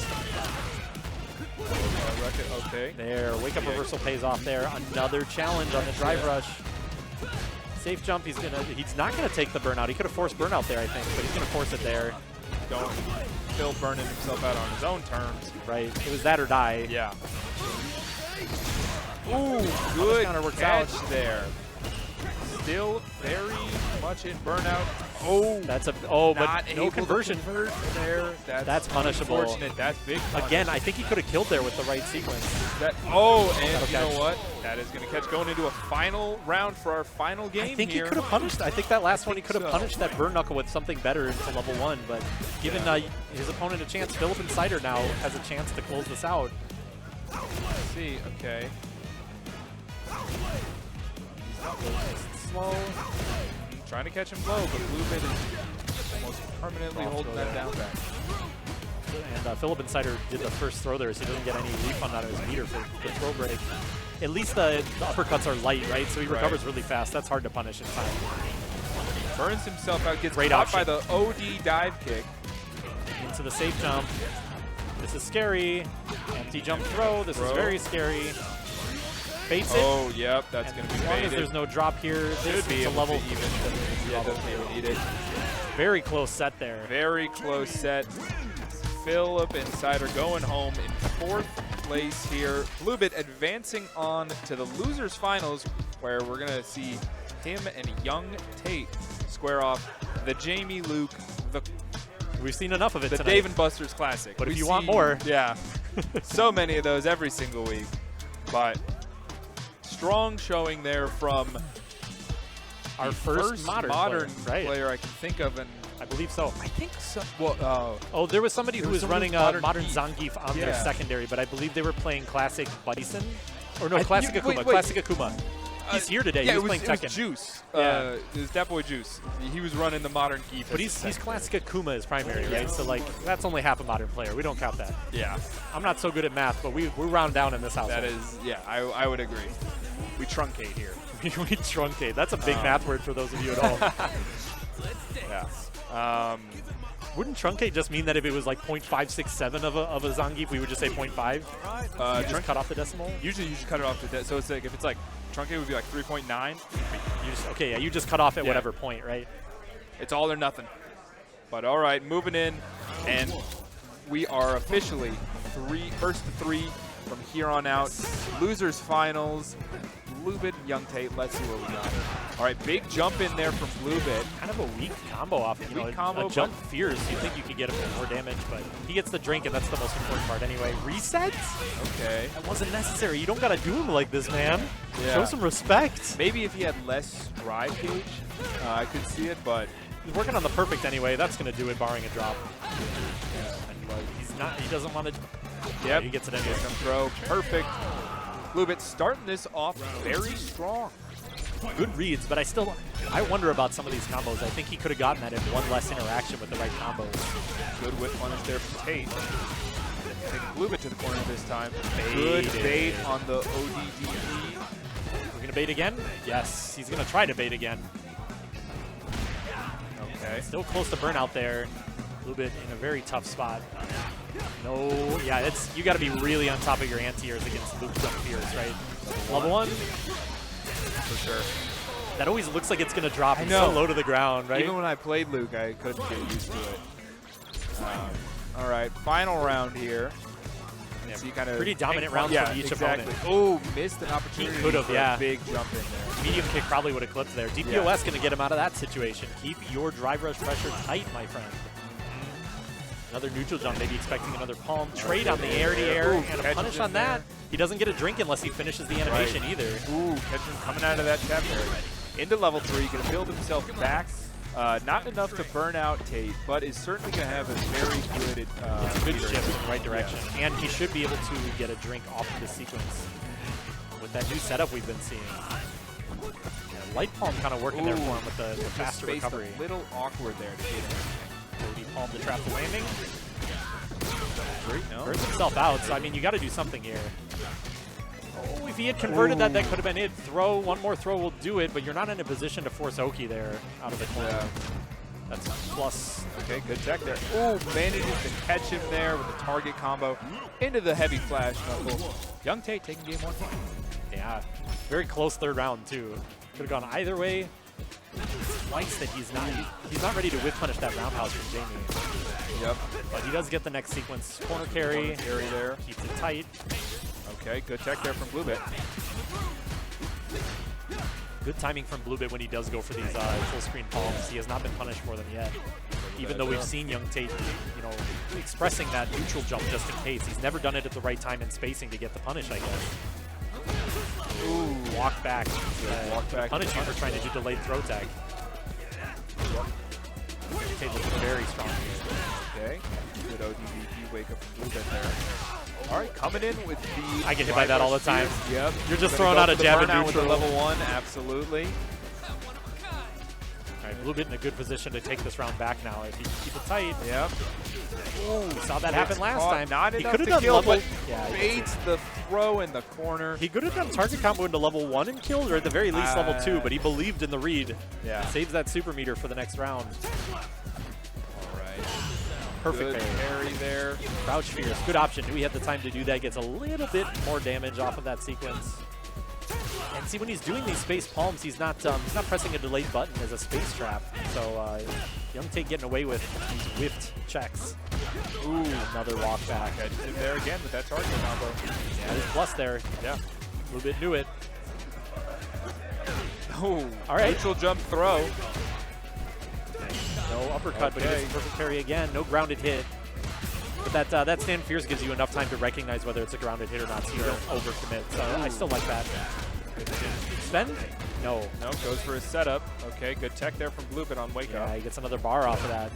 [SPEAKER 2] Okay.
[SPEAKER 3] There, wake up reversal pays off there. Another challenge on the drive rush. Safe jump, he's not gonna take the burnout. He could have forced burnout there, I think, but he's gonna force it there.
[SPEAKER 2] Don't Phil burning himself out on his own terms.
[SPEAKER 3] Right, it was that or die.
[SPEAKER 2] Yeah. Ooh, good catch there. Still very much in burnout. Oh,
[SPEAKER 3] that's but no conversion
[SPEAKER 2] there.
[SPEAKER 3] That's punishable.
[SPEAKER 2] Unfortunate. That's big.
[SPEAKER 3] Again, I think he could have killed there with the right sequence.
[SPEAKER 2] And you know what? That is going to catch going into a final round for our final game.
[SPEAKER 3] I think
[SPEAKER 2] here.
[SPEAKER 3] he could have punished. I think that last one he could have punished that burn knuckle with something better into level 1. But given his opponent a chance, PhilipNCider now has a chance to close this out.
[SPEAKER 2] Let's see. Okay. Slow. Trying to catch him low, but BlueBit is almost permanently holding that down back.
[SPEAKER 3] And PhilipNCider did the first throw there, so he doesn't get any refund out of his meter for the throw break. At least the uppercuts are light, right? So he recovers really fast. That's hard to punish in time.
[SPEAKER 2] Burns himself out, gets
[SPEAKER 3] Great
[SPEAKER 2] caught
[SPEAKER 3] option.
[SPEAKER 2] by the OD dive kick.
[SPEAKER 3] Into the safe jump. This is scary. Empty jump throw. This is very scary. Baits it.
[SPEAKER 2] Oh, yep, that's going to be
[SPEAKER 3] as long as
[SPEAKER 2] baited.
[SPEAKER 3] there's no drop here, this
[SPEAKER 2] Should be
[SPEAKER 3] is a
[SPEAKER 2] able
[SPEAKER 3] level.
[SPEAKER 2] to even. Yeah, doesn't even need it.
[SPEAKER 3] Very close set there.
[SPEAKER 2] Very close set. PhilipNCider going home in 4th place here. BlueBit advancing on to the losers finals, where we're going to see him and YungTate square off the Jamie Luke,
[SPEAKER 3] We've seen enough of it
[SPEAKER 2] the
[SPEAKER 3] tonight.
[SPEAKER 2] Dave & Buster's Classic.
[SPEAKER 3] But if
[SPEAKER 2] We
[SPEAKER 3] you want
[SPEAKER 2] see-
[SPEAKER 3] more.
[SPEAKER 2] Yeah. So many of those every single week. But strong showing there from
[SPEAKER 3] our first modern
[SPEAKER 2] player I can think of, and
[SPEAKER 3] I believe so.
[SPEAKER 2] I think so. Well,
[SPEAKER 3] oh, there was somebody who was running a modern
[SPEAKER 2] Geef.
[SPEAKER 3] Zangief on their
[SPEAKER 2] Yeah.
[SPEAKER 3] secondary, but I believe they were playing Classic Buddison. Or no, Classic Akuma.
[SPEAKER 2] wait.
[SPEAKER 3] Classic Akuma. He's here today.
[SPEAKER 2] Yeah,
[SPEAKER 3] he was
[SPEAKER 2] it
[SPEAKER 3] playing
[SPEAKER 2] was
[SPEAKER 3] Tekken.
[SPEAKER 2] Juice.
[SPEAKER 3] Yeah.
[SPEAKER 2] It was that boy Juice. He was running the modern Geef.
[SPEAKER 3] But he's Classic Akuma as primary, right? So like that's only half a modern player. We don't count that.
[SPEAKER 2] Yeah.
[SPEAKER 3] I'm not so good at math, but we round down in this house.
[SPEAKER 2] That is, yeah, I would agree. We truncate here.
[SPEAKER 3] we truncate. That's a big math word for those of you at home.
[SPEAKER 2] Yeah.
[SPEAKER 3] Wouldn't truncate just mean that if it was like 0.567 of a Zangief, we would just say 0.5? Just cut off the decimal?
[SPEAKER 2] Usually you just cut it off to so it's like if it's like truncate would be like 3.9.
[SPEAKER 3] You just cut off at whatever point, right?
[SPEAKER 2] It's all or nothing. But all right, moving in, and we are officially first to 3 from here on out. Losers finals. BlueBit and YungTate. Let's see what we got. All right, big jump in there from BlueBit.
[SPEAKER 3] Kind of a weak combo off. A jump fierce. You think you could get him for more damage, but he gets the drink, and that's the most important part anyway. Reset?
[SPEAKER 2] Okay.
[SPEAKER 3] That wasn't necessary. You don't got to do him like this, man.
[SPEAKER 2] Yeah.
[SPEAKER 3] Show some respect.
[SPEAKER 2] Maybe if he had less drive gauge, I could see it, but
[SPEAKER 3] he's working on the perfect anyway. That's going to do it, barring a drop. And he's not. He doesn't want to.
[SPEAKER 2] Yep.
[SPEAKER 3] He gets it anyway.
[SPEAKER 2] Throw. Perfect. BlueBit starting this off very strong.
[SPEAKER 3] Good reads, but I wonder about some of these combos. I think he could have gotten that in one less interaction with the right combos.
[SPEAKER 2] Good whip punish there from Tate. Take BlueBit to the corner this time.
[SPEAKER 3] Baited.
[SPEAKER 2] Good bait on the ODDP.
[SPEAKER 3] We're going to bait again? Yes, he's going to try to bait again.
[SPEAKER 2] Okay.
[SPEAKER 3] Still close to burnout there. BlueBit in a very tough spot. No, yeah, you got to be really on top of your anti-airs against Luke jump fears, right? Level 1?
[SPEAKER 2] For sure.
[SPEAKER 3] That always looks like it's going to drop.
[SPEAKER 2] I
[SPEAKER 3] It's
[SPEAKER 2] know.
[SPEAKER 3] so low to the ground, right?
[SPEAKER 2] Even when I played Luke, I couldn't get used to it. All right, final round here. See kind of
[SPEAKER 3] pretty dominant rounds from each opponent.
[SPEAKER 2] Oh, missed an opportunity.
[SPEAKER 3] He could have,
[SPEAKER 2] for a big jump in there.
[SPEAKER 3] Medium kick probably would have clipped there. DPOS going to get him out of that situation. Keep your drive rush pressure tight, my friend. Another neutral jump, maybe expecting another palm. Trade on the air-to-air, and a punish on that. He doesn't get a drink unless he finishes the animation either.
[SPEAKER 2] Ooh, catch him coming out of that chapter. Into level 3, going to build himself back. Not enough to burn out Tate, but is certainly going to have a very good
[SPEAKER 3] good shift in the right direction. And he should be able to get a drink off of the sequence with that new setup we've been seeing. Yeah, light palm kind of working there for him with the faster recovery.
[SPEAKER 2] A little awkward there to get him.
[SPEAKER 3] Cody palm to trap the landing.
[SPEAKER 2] No.
[SPEAKER 3] Burns himself out, so I mean, you got to do something here. Oh, if he had converted that, that could have been it. One more throw will do it, but you're not in a position to force Oki there out of the corner.
[SPEAKER 2] Yeah.
[SPEAKER 3] That's plus.
[SPEAKER 2] Okay, good tech there. Ooh, manages to catch him there with the target combo into the heavy flash knuckle. YungTate taking game 1.
[SPEAKER 3] Yeah, very close third round too. Could have gone either way. It's nice that he's not ready to whip punish that roundhouse from Jamie.
[SPEAKER 2] Yep.
[SPEAKER 3] But he does get the next sequence. Corner carry.
[SPEAKER 2] Corner carry there.
[SPEAKER 3] Keeps it tight.
[SPEAKER 2] Okay, good tech there from BlueBit.
[SPEAKER 3] Good timing from BlueBit when he does go for these full screen palms. He has not been punished for them yet. Even though we've seen YungTate, you know, expressing that neutral jump just in case. He's never done it at the right time and spacing to get the punish, I guess. Ooh, walk back.
[SPEAKER 2] Walk back.
[SPEAKER 3] Punish you for trying to do delayed throw tag. YungTate looking very strong here.
[SPEAKER 2] Okay, good ODVP wake up from BlueBit there. All right, coming in with the...
[SPEAKER 3] I get hit by that all the time.
[SPEAKER 2] Yep.
[SPEAKER 3] You're just throwing out a jab and
[SPEAKER 2] with
[SPEAKER 3] neutral.
[SPEAKER 2] the level 1, absolutely.
[SPEAKER 3] All right, BlueBit in a good position to take this round back now. If he can keep it tight.
[SPEAKER 2] Yep.
[SPEAKER 3] Ooh, we saw that happen last time.
[SPEAKER 2] Not
[SPEAKER 3] he
[SPEAKER 2] enough
[SPEAKER 3] could have
[SPEAKER 2] to
[SPEAKER 3] done
[SPEAKER 2] kill,
[SPEAKER 3] level.
[SPEAKER 2] but
[SPEAKER 3] Yeah,
[SPEAKER 2] baits the throw in the corner.
[SPEAKER 3] he could have done target combo into level 1 and killed, or at the very least level 2. But he believed in the read.
[SPEAKER 2] Yeah.
[SPEAKER 3] Saves that super meter for the next round.
[SPEAKER 2] All right.
[SPEAKER 3] Perfect
[SPEAKER 2] Good parry there.
[SPEAKER 3] Crouch Fierce, good option. Knew he had the time to do that. Gets a little bit more damage off of that sequence. And see, when he's doing these space palms, he's not pressing a delayed button as a space trap. So YungTate getting away with these whiffed checks. Ooh, another walk back.
[SPEAKER 2] Catches him there again with that target combo.
[SPEAKER 3] Yeah, there's plus there.
[SPEAKER 2] Yeah.
[SPEAKER 3] BlueBit knew it.
[SPEAKER 2] Oh,
[SPEAKER 3] all right.
[SPEAKER 2] Neutral jump throw.
[SPEAKER 3] No uppercut, but he gets a perfect parry again. No grounded hit. But that stand fierce gives you enough time to recognize whether it's a grounded hit or not, so you don't overcommit. So I still like that. Spend? No.
[SPEAKER 2] No, goes for his setup. Okay, good tech there from BlueBit on wake up.
[SPEAKER 3] Yeah, he gets another bar off of that.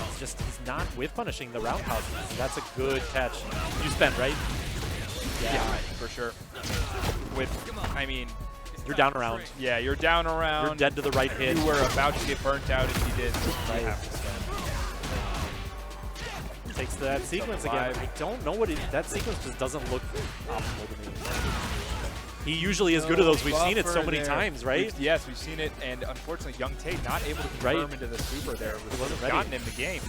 [SPEAKER 3] It's just he's not whiff punishing the roundhouse. That's a good catch. You spend, right?
[SPEAKER 2] Yeah, for sure. I mean,
[SPEAKER 3] you're down around.
[SPEAKER 2] Yeah, you're down around.
[SPEAKER 3] You're dead to the right hit.
[SPEAKER 2] You were about to get burnt out if you did.
[SPEAKER 3] Right.
[SPEAKER 2] You have to spend.
[SPEAKER 3] Takes that sequence again. I don't know what that sequence just doesn't look optimal to me. He usually is good at those. We've seen it so many times, right?
[SPEAKER 2] Yes, we've seen it, and unfortunately, YungTate not able to confirm into the super there. It wasn't gotten him the game.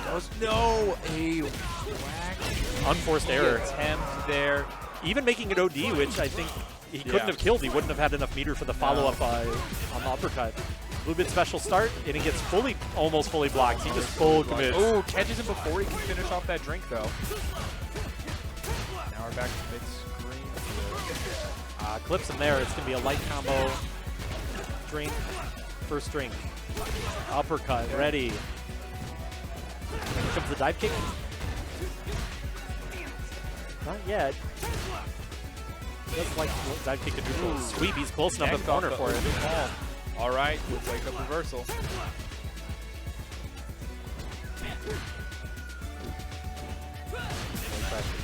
[SPEAKER 2] Goes, no, a whack.
[SPEAKER 3] Unforced error.
[SPEAKER 2] Attempt there.
[SPEAKER 3] Even making it OD, which I think he couldn't have killed. He wouldn't have had enough meter for the follow-up on the uppercut. BlueBit special start, and he gets almost fully blocked. He just full commits.
[SPEAKER 2] Oh, catches him before he can finish off that drink, though. Now we're back to mid-screen.
[SPEAKER 3] Clips him there. It's going to be a light combo. Drink. First drink. Uppercut. Ready. Here comes the dive kick. Not yet. Just like dive kick and neutral. Sweep. He's close enough in the corner for it.
[SPEAKER 2] All right, good wake up reversal.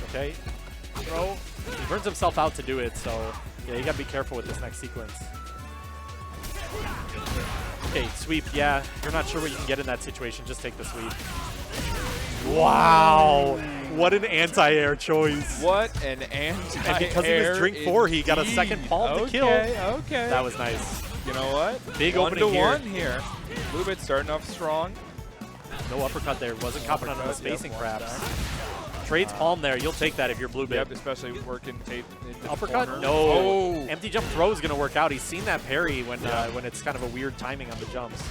[SPEAKER 3] Okay. Throw. He burns himself out to do it, so yeah, you gotta be careful with this next sequence. Okay, sweep, yeah. You're not sure what you can get in that situation, just take the sweep. Wow! What an anti-air choice.
[SPEAKER 2] What an anti-air.
[SPEAKER 3] And because he was drink 4, he got a second palm to kill.
[SPEAKER 2] Okay.
[SPEAKER 3] That was nice.
[SPEAKER 2] You know what?
[SPEAKER 3] Big opening here.
[SPEAKER 2] 1-1 here. BlueBit starting off strong.
[SPEAKER 3] No uppercut there. Wasn't copping on the spacing perhaps. Trades palm there. You'll take that if you're BlueBit.
[SPEAKER 2] Yep, especially working tape into
[SPEAKER 3] uppercut?
[SPEAKER 2] The
[SPEAKER 3] No.
[SPEAKER 2] Oh.
[SPEAKER 3] Empty jump throw is going to work out. He's seen that parry when it's kind of a weird timing on the jumps.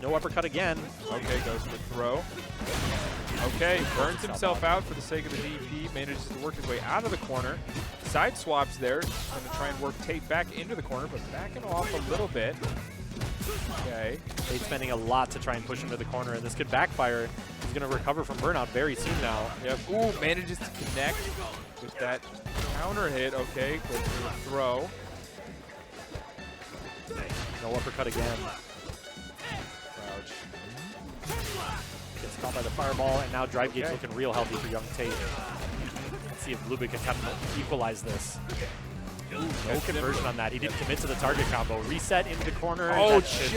[SPEAKER 3] No uppercut again.
[SPEAKER 2] Okay, goes for the throw. Okay, burns himself out for the sake of the DP. Manages to work his way out of the corner. Side swaps there. Going to try and work Tate back into the corner, but backing off a little bit. Okay.
[SPEAKER 3] Tate's spending a lot to try and push him to the corner, and this could backfire. He's going to recover from burnout very soon now.
[SPEAKER 2] Yep. Ooh, manages to connect with that counter hit. Okay, goes for the throw.
[SPEAKER 3] No uppercut again. Crouch. Gets caught by the fireball, and now drive gauge looking real healthy for YungTate. Let's see if BlueBit can kind of equalize this. No conversion on that. He didn't commit to the target combo. Reset into the corner.
[SPEAKER 2] Oh,
[SPEAKER 3] just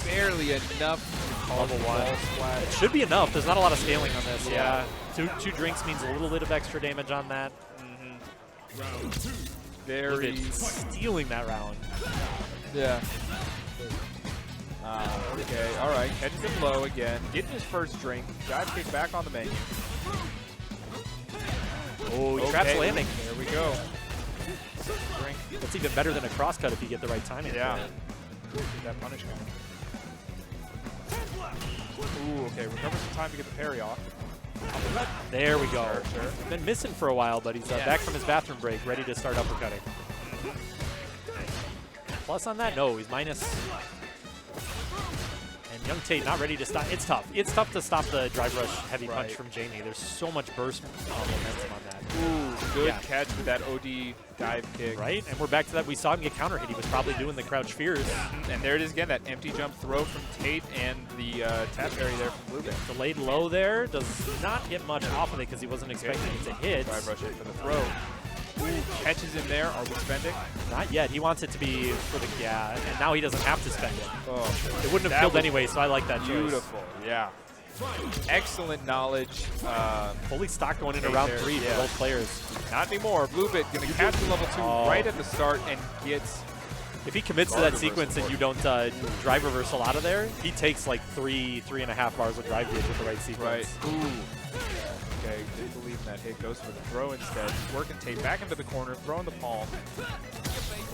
[SPEAKER 2] barely enough.
[SPEAKER 3] Level 1. It should be enough. There's not a lot of scaling on this. Yeah. Two drinks means a little bit of extra damage on that.
[SPEAKER 2] Very
[SPEAKER 3] stealing that round.
[SPEAKER 2] Yeah. Okay, all right. Catches him low again. Getting his first drink. Dive kick back on the menu.
[SPEAKER 3] Oh, he traps landing.
[SPEAKER 2] There we go. Drink.
[SPEAKER 3] That's even better than a crosscut if you get the right timing.
[SPEAKER 2] Yeah. Get that punish going. Ooh, okay. Recovers some time to get the parry off.
[SPEAKER 3] There we go.
[SPEAKER 2] Sure.
[SPEAKER 3] Been missing for a while, but he's back from his bathroom break, ready to start uppercutting. Plus on that, no, he's minus. And YungTate not ready to stop. It's tough. It's tough to stop the drive rush heavy punch from Jamie. There's so much burst momentum on that.
[SPEAKER 2] Ooh, good catch with that OD dive kick.
[SPEAKER 3] Right, and we're back to that. We saw him get counter hit. He was probably doing the crouch fears.
[SPEAKER 2] And there it is again, that empty jump throw from Tate and the tap parry there from BlueBit.
[SPEAKER 3] Delayed low there. Does not get much off of it because he wasn't expecting it to hit.
[SPEAKER 2] Drive rush in for the throw. Ooh, catches him there. Are we spending?
[SPEAKER 3] Not yet. He wants it to be for the, and now he doesn't have to spend it.
[SPEAKER 2] Oh,
[SPEAKER 3] it wouldn't have killed anyway, so I like that choice.
[SPEAKER 2] Beautiful, yeah. Excellent knowledge.
[SPEAKER 3] Fully stocked going into round 3 for both players.
[SPEAKER 2] Not anymore. BlueBit going to catch the level 2 right at the start and gets...
[SPEAKER 3] If he commits to that sequence and you don't drive reversal out of there, he takes like 3.5 bars of drive gauge with the right sequence.
[SPEAKER 2] Right. Ooh. Okay, didn't believe in that hit. Goes for the throw instead. Working Tate back into the corner, throwing the palm.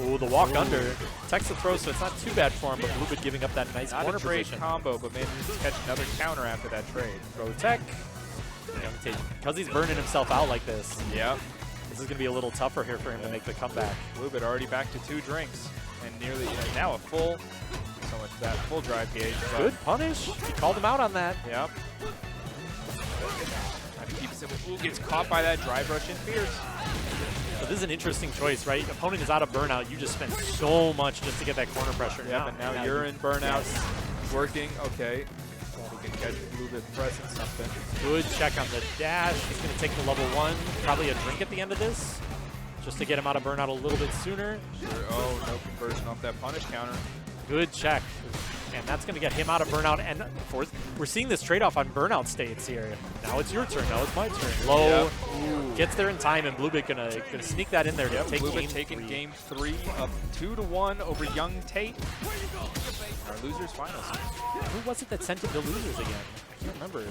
[SPEAKER 3] Ooh, the walk under. Techs the throw, so it's not too bad for him, but BlueBit giving up that nice corner
[SPEAKER 2] Not a trade
[SPEAKER 3] position.
[SPEAKER 2] combo, but maybe just catch another counter after that trade.
[SPEAKER 3] Throw tech. Because he's burning himself out like this.
[SPEAKER 2] Yep.
[SPEAKER 3] This is going to be a little tougher here for him to make the comeback.
[SPEAKER 2] BlueBit already back to 2 drinks. And nearly, now a full, so much that, full drive gauge.
[SPEAKER 3] Good punish. He called him out on that.
[SPEAKER 2] Yep. Trying to keep it simple. Ooh, gets caught by that drive rush in fierce.
[SPEAKER 3] So this is an interesting choice, right? Opponent is out of burnout. You just spend so much just to get that corner pressure.
[SPEAKER 2] Yep, and now you're in burnout. Yes. Working, okay. We can catch BlueBit pressing something.
[SPEAKER 3] Good check on the dash. He's going to take the level 1. Probably a drink at the end of this, just to get him out of burnout a little bit sooner.
[SPEAKER 2] Sure. Oh, no conversion off that punish counter.
[SPEAKER 3] Good check. And that's going to get him out of burnout. And we're seeing this trade-off on burnout states here. Now it's your turn. Now it's my turn. Low. Yep. Gets there in time, and BlueBit gonna sneak that in there to take
[SPEAKER 2] BlueBit taking game 3 up 2-1 over YungTate. Our losers finals.
[SPEAKER 3] Who was it that sent it to losers again? I can't remember.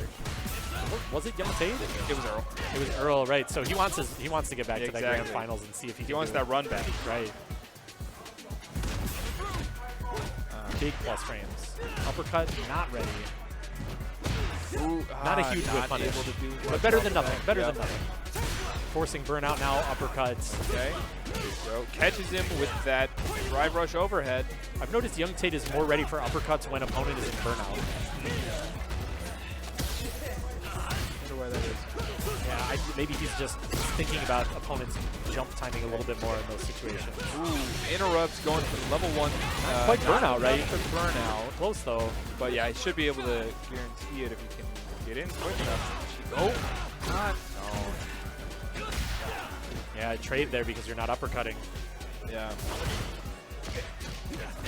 [SPEAKER 3] Was it YungTate?
[SPEAKER 2] It was Earl.
[SPEAKER 3] It was Earl, right? So he wants to get back to that grand finals and see if he
[SPEAKER 2] wants that run back,
[SPEAKER 3] right? Big plus frames. Uppercut, not ready.
[SPEAKER 2] Ooh,
[SPEAKER 3] not a huge whip punish, but better than nothing. Better than nothing. Forcing burnout now, uppercuts.
[SPEAKER 2] Okay. So catches him with that drive rush overhead.
[SPEAKER 3] I've noticed YungTate is more ready for uppercuts when opponent is in burnout.
[SPEAKER 2] Why that is.
[SPEAKER 3] Yeah, maybe he's just thinking about opponent's jump timing a little bit more in those situations.
[SPEAKER 2] Ooh, interrupts going for level 1.
[SPEAKER 3] Not quite burnout, right?
[SPEAKER 2] Burnout.
[SPEAKER 3] Close though.
[SPEAKER 2] But yeah, he should be able to guarantee it if he can get in quick enough. Oh, not. No.
[SPEAKER 3] Yeah, trade there because you're not uppercutting.
[SPEAKER 2] Yeah.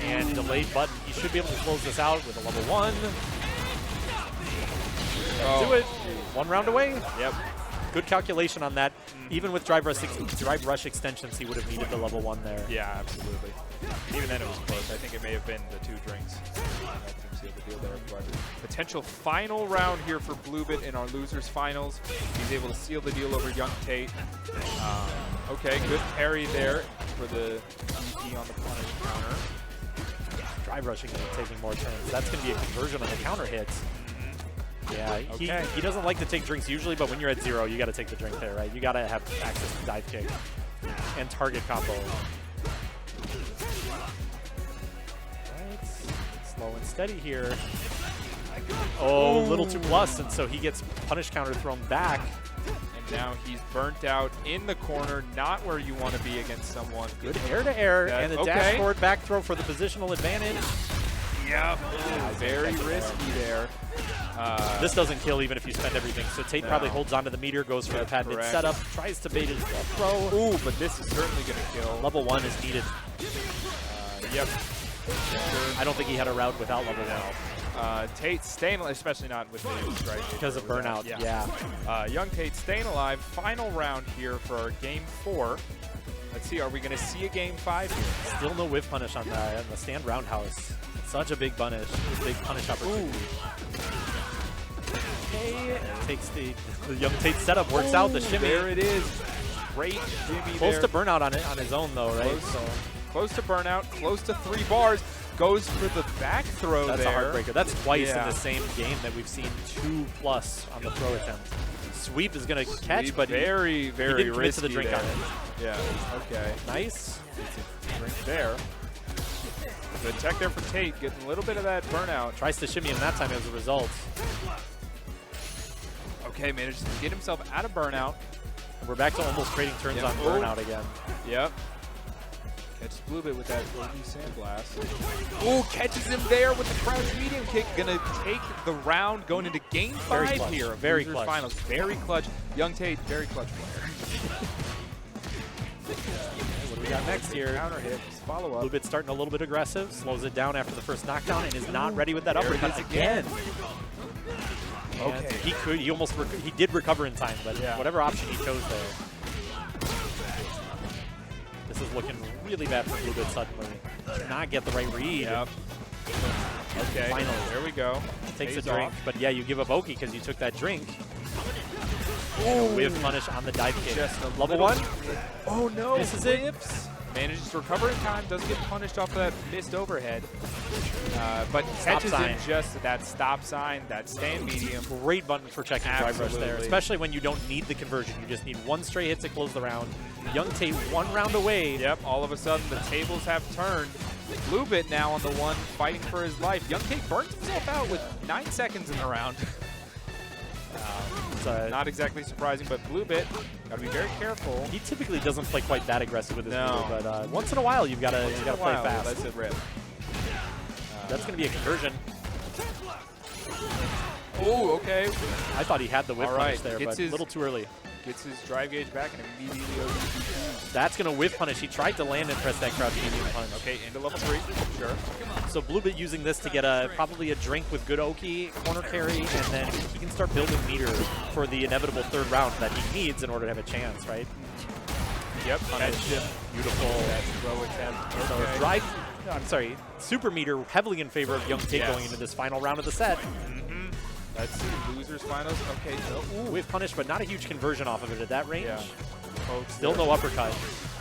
[SPEAKER 3] And delayed button. He should be able to close this out with a level 1. Do it. 1 round away.
[SPEAKER 2] Yep.
[SPEAKER 3] Good calculation on that. Even with drive rush extensions, he would have needed the level 1 there.
[SPEAKER 2] Yeah, absolutely. Even then it was close. I think it may have been the 2 drinks. That seems to be the deal there. But potential final round here for BlueBit in our losers finals. He's able to seal the deal over YungTate. Okay, good parry there for the DP on the punish counter.
[SPEAKER 3] Drive rushing and taking more turns. That's going to be a conversion on the counter hits. Yeah, he doesn't like to take drinks usually, but when you're at 0, you got to take the drink there, right? You got to have access to dive kick and target combo. Right, slow and steady here. Oh, little too plus, and so he gets punish counter thrown back.
[SPEAKER 2] And now he's burnt out in the corner, not where you want to be against someone.
[SPEAKER 3] Good air to air, and the dash forward back throw for the positional advantage.
[SPEAKER 2] Yep, very risky there.
[SPEAKER 3] This doesn't kill even if you spend everything. So Tate probably holds onto the meteor, goes for the patented setup, tries to bait his throw.
[SPEAKER 2] Ooh, but this is certainly going to kill.
[SPEAKER 3] Level 1 is needed.
[SPEAKER 2] Yep.
[SPEAKER 3] I don't think he had a route without level 1.
[SPEAKER 2] Tate staying alive, especially not with the strike.
[SPEAKER 3] Because of burnout, yeah.
[SPEAKER 2] YungTate staying alive. Final round here for our game 4. Let's see, are we going to see a game 5 here?
[SPEAKER 3] Still no whiff punish on the stand roundhouse. Such a big punish opportunity. Okay, takes the YungTate setup, works out the shimmy.
[SPEAKER 2] There it is. Great shimmy
[SPEAKER 3] Close
[SPEAKER 2] there.
[SPEAKER 3] to burnout on his own though, right?
[SPEAKER 2] Close to burnout, close to 3 bars. Goes for the back throw
[SPEAKER 3] That's
[SPEAKER 2] there.
[SPEAKER 3] a heartbreaker. That's twice
[SPEAKER 2] Yeah.
[SPEAKER 3] in the same game that we've seen 2+ on the throw attempt. Sweep is going to catch, but
[SPEAKER 2] very, very
[SPEAKER 3] he didn't commit to the
[SPEAKER 2] risky
[SPEAKER 3] drink
[SPEAKER 2] there.
[SPEAKER 3] on it.
[SPEAKER 2] Yeah, okay.
[SPEAKER 3] Nice.
[SPEAKER 2] Drink there. Good tech there for Tate, getting a little bit of that burnout.
[SPEAKER 3] Tries to shimmy him that time as a result.
[SPEAKER 2] Okay, manages to get himself out of burnout.
[SPEAKER 3] And we're back to almost trading turns on burnout again.
[SPEAKER 2] Yep. Catches BlueBit with that OD sandblast. Ooh, catches him there with the crouch medium kick. Gonna take the round going into game 5 here.
[SPEAKER 3] Very
[SPEAKER 2] Losers
[SPEAKER 3] clutch.
[SPEAKER 2] Finals. Very clutch. YungTate, very clutch player.
[SPEAKER 3] What do we got next here?
[SPEAKER 2] Counter hit, follow up.
[SPEAKER 3] BlueBit starting a little bit aggressive, slows it down after the first knockdown, and is not ready with that
[SPEAKER 2] There it
[SPEAKER 3] uppercut
[SPEAKER 2] is again.
[SPEAKER 3] And
[SPEAKER 2] Okay.
[SPEAKER 3] he did recover in time, but
[SPEAKER 2] Yeah.
[SPEAKER 3] whatever option he chose there. This is looking really bad for BlueBit suddenly. Cannot get the right read.
[SPEAKER 2] Yep. Okay,
[SPEAKER 3] Finally.
[SPEAKER 2] there we go.
[SPEAKER 3] Takes a
[SPEAKER 2] Pays
[SPEAKER 3] drink,
[SPEAKER 2] off.
[SPEAKER 3] but yeah, you give up Oki because you took that drink. And we have punish on the dive kick.
[SPEAKER 2] Just a
[SPEAKER 3] Level
[SPEAKER 2] little-
[SPEAKER 3] 1.
[SPEAKER 2] Oh no!
[SPEAKER 3] This is it.
[SPEAKER 2] Whips. Manages to recover in time, doesn't get punished off of that missed overhead. But catches him
[SPEAKER 3] sign.
[SPEAKER 2] just at that stop sign, that stand medium.
[SPEAKER 3] Great button for checking drive rush there,
[SPEAKER 2] Absolutely.
[SPEAKER 3] especially when you don't need the conversion. You just need one straight hit to close the round. YungTate 1 round away.
[SPEAKER 2] Yep, all of a sudden the tables have turned. BlueBit now on the one fighting for his life. YungTate burns himself out with 9 seconds in the round. Not exactly surprising, but BlueBit got to be very careful.
[SPEAKER 3] He typically doesn't play quite that aggressive with his
[SPEAKER 2] No.
[SPEAKER 3] move, but once in a while you've got to play fast.
[SPEAKER 2] Let's it rip.
[SPEAKER 3] That's going to be a conversion.
[SPEAKER 2] Oh, okay.
[SPEAKER 3] I thought he had the whip
[SPEAKER 2] All
[SPEAKER 3] punish
[SPEAKER 2] right,
[SPEAKER 3] there,
[SPEAKER 2] gets
[SPEAKER 3] but
[SPEAKER 2] his-
[SPEAKER 3] a little too early.
[SPEAKER 2] Gets his drive gauge back and immediately ODP.
[SPEAKER 3] That's going to whip punish. He tried to land and press that crouch medium punch.
[SPEAKER 2] Okay, into level 3. Sure.
[SPEAKER 3] So BlueBit using this to get probably a drink with good Oki, corner carry, and then he can start building meter for the inevitable 3rd round that he needs in order to have a chance, right?
[SPEAKER 2] Yep.
[SPEAKER 3] Punish. Beautiful.
[SPEAKER 2] That throw attempt.
[SPEAKER 3] So
[SPEAKER 2] Okay.
[SPEAKER 3] drive, I'm sorry, super meter heavily in favor of YungTate
[SPEAKER 2] Yes.
[SPEAKER 3] going into this final round of the set.
[SPEAKER 2] Let's see, losers finals. Okay, no. Ooh.
[SPEAKER 3] With punish, but not a huge conversion off of it at that range.
[SPEAKER 2] Yeah.
[SPEAKER 3] Still no uppercut.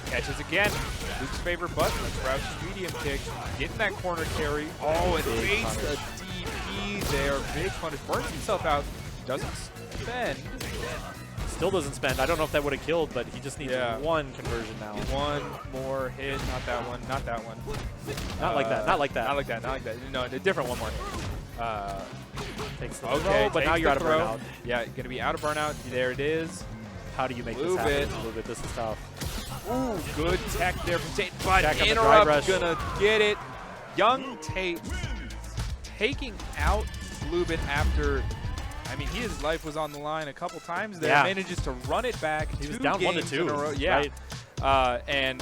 [SPEAKER 2] Catches again. Luke's favorite button. Crouch medium kick. Getting that corner carry. Oh, it
[SPEAKER 3] Big
[SPEAKER 2] baits the DP there. Big punish. Burns himself out. Doesn't spend.
[SPEAKER 3] Still doesn't spend. I don't know if that would have killed, but he just needs
[SPEAKER 2] Yeah.
[SPEAKER 3] one conversion now.
[SPEAKER 2] One more hit. Not that one. Not that one.
[SPEAKER 3] Not like that. Not like that.
[SPEAKER 2] Not like that. Not like that. No, a different one more.
[SPEAKER 3] Takes the
[SPEAKER 2] Okay,
[SPEAKER 3] throw, but
[SPEAKER 2] takes
[SPEAKER 3] now you're
[SPEAKER 2] the
[SPEAKER 3] out of
[SPEAKER 2] throw.
[SPEAKER 3] burnout.
[SPEAKER 2] Yeah, going to be out of burnout. There it is.
[SPEAKER 3] How do you make this
[SPEAKER 2] BlueBit.
[SPEAKER 3] happen? BlueBit, this is tough.
[SPEAKER 2] Ooh, good tech there from Tate, but
[SPEAKER 3] Check on the drive
[SPEAKER 2] interrupt
[SPEAKER 3] rush.
[SPEAKER 2] gonna get it. YungTate taking out BlueBit after, I mean, his life was on the line a couple times there.
[SPEAKER 3] Yeah.
[SPEAKER 2] Manages to run it back.
[SPEAKER 3] He was
[SPEAKER 2] 2
[SPEAKER 3] down 1 to
[SPEAKER 2] games
[SPEAKER 3] 2.
[SPEAKER 2] in a row. Yeah.
[SPEAKER 3] Right?
[SPEAKER 2] And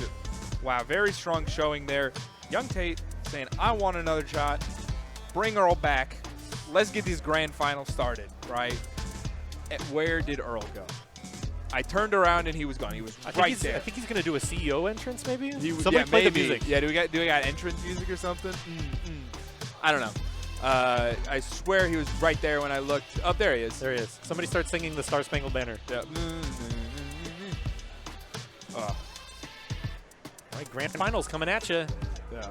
[SPEAKER 2] wow, very strong showing there. YungTate saying, I want another shot. Bring Earl back. Let's get these grand finals started, right? And where did Earl go? I turned around and he was gone. He was right there.
[SPEAKER 3] I think he's going to do a CEO entrance, maybe?
[SPEAKER 2] Somebody
[SPEAKER 3] Somebody play
[SPEAKER 2] maybe.
[SPEAKER 3] the music.
[SPEAKER 2] Yeah, do we got entrance music or something? I don't know. I swear he was right there when I looked. Oh, there he is.
[SPEAKER 3] There he is. Somebody start singing the Star Spangled Banner.
[SPEAKER 2] Yeah.
[SPEAKER 3] All right, grand finals coming at you.
[SPEAKER 2] Yeah.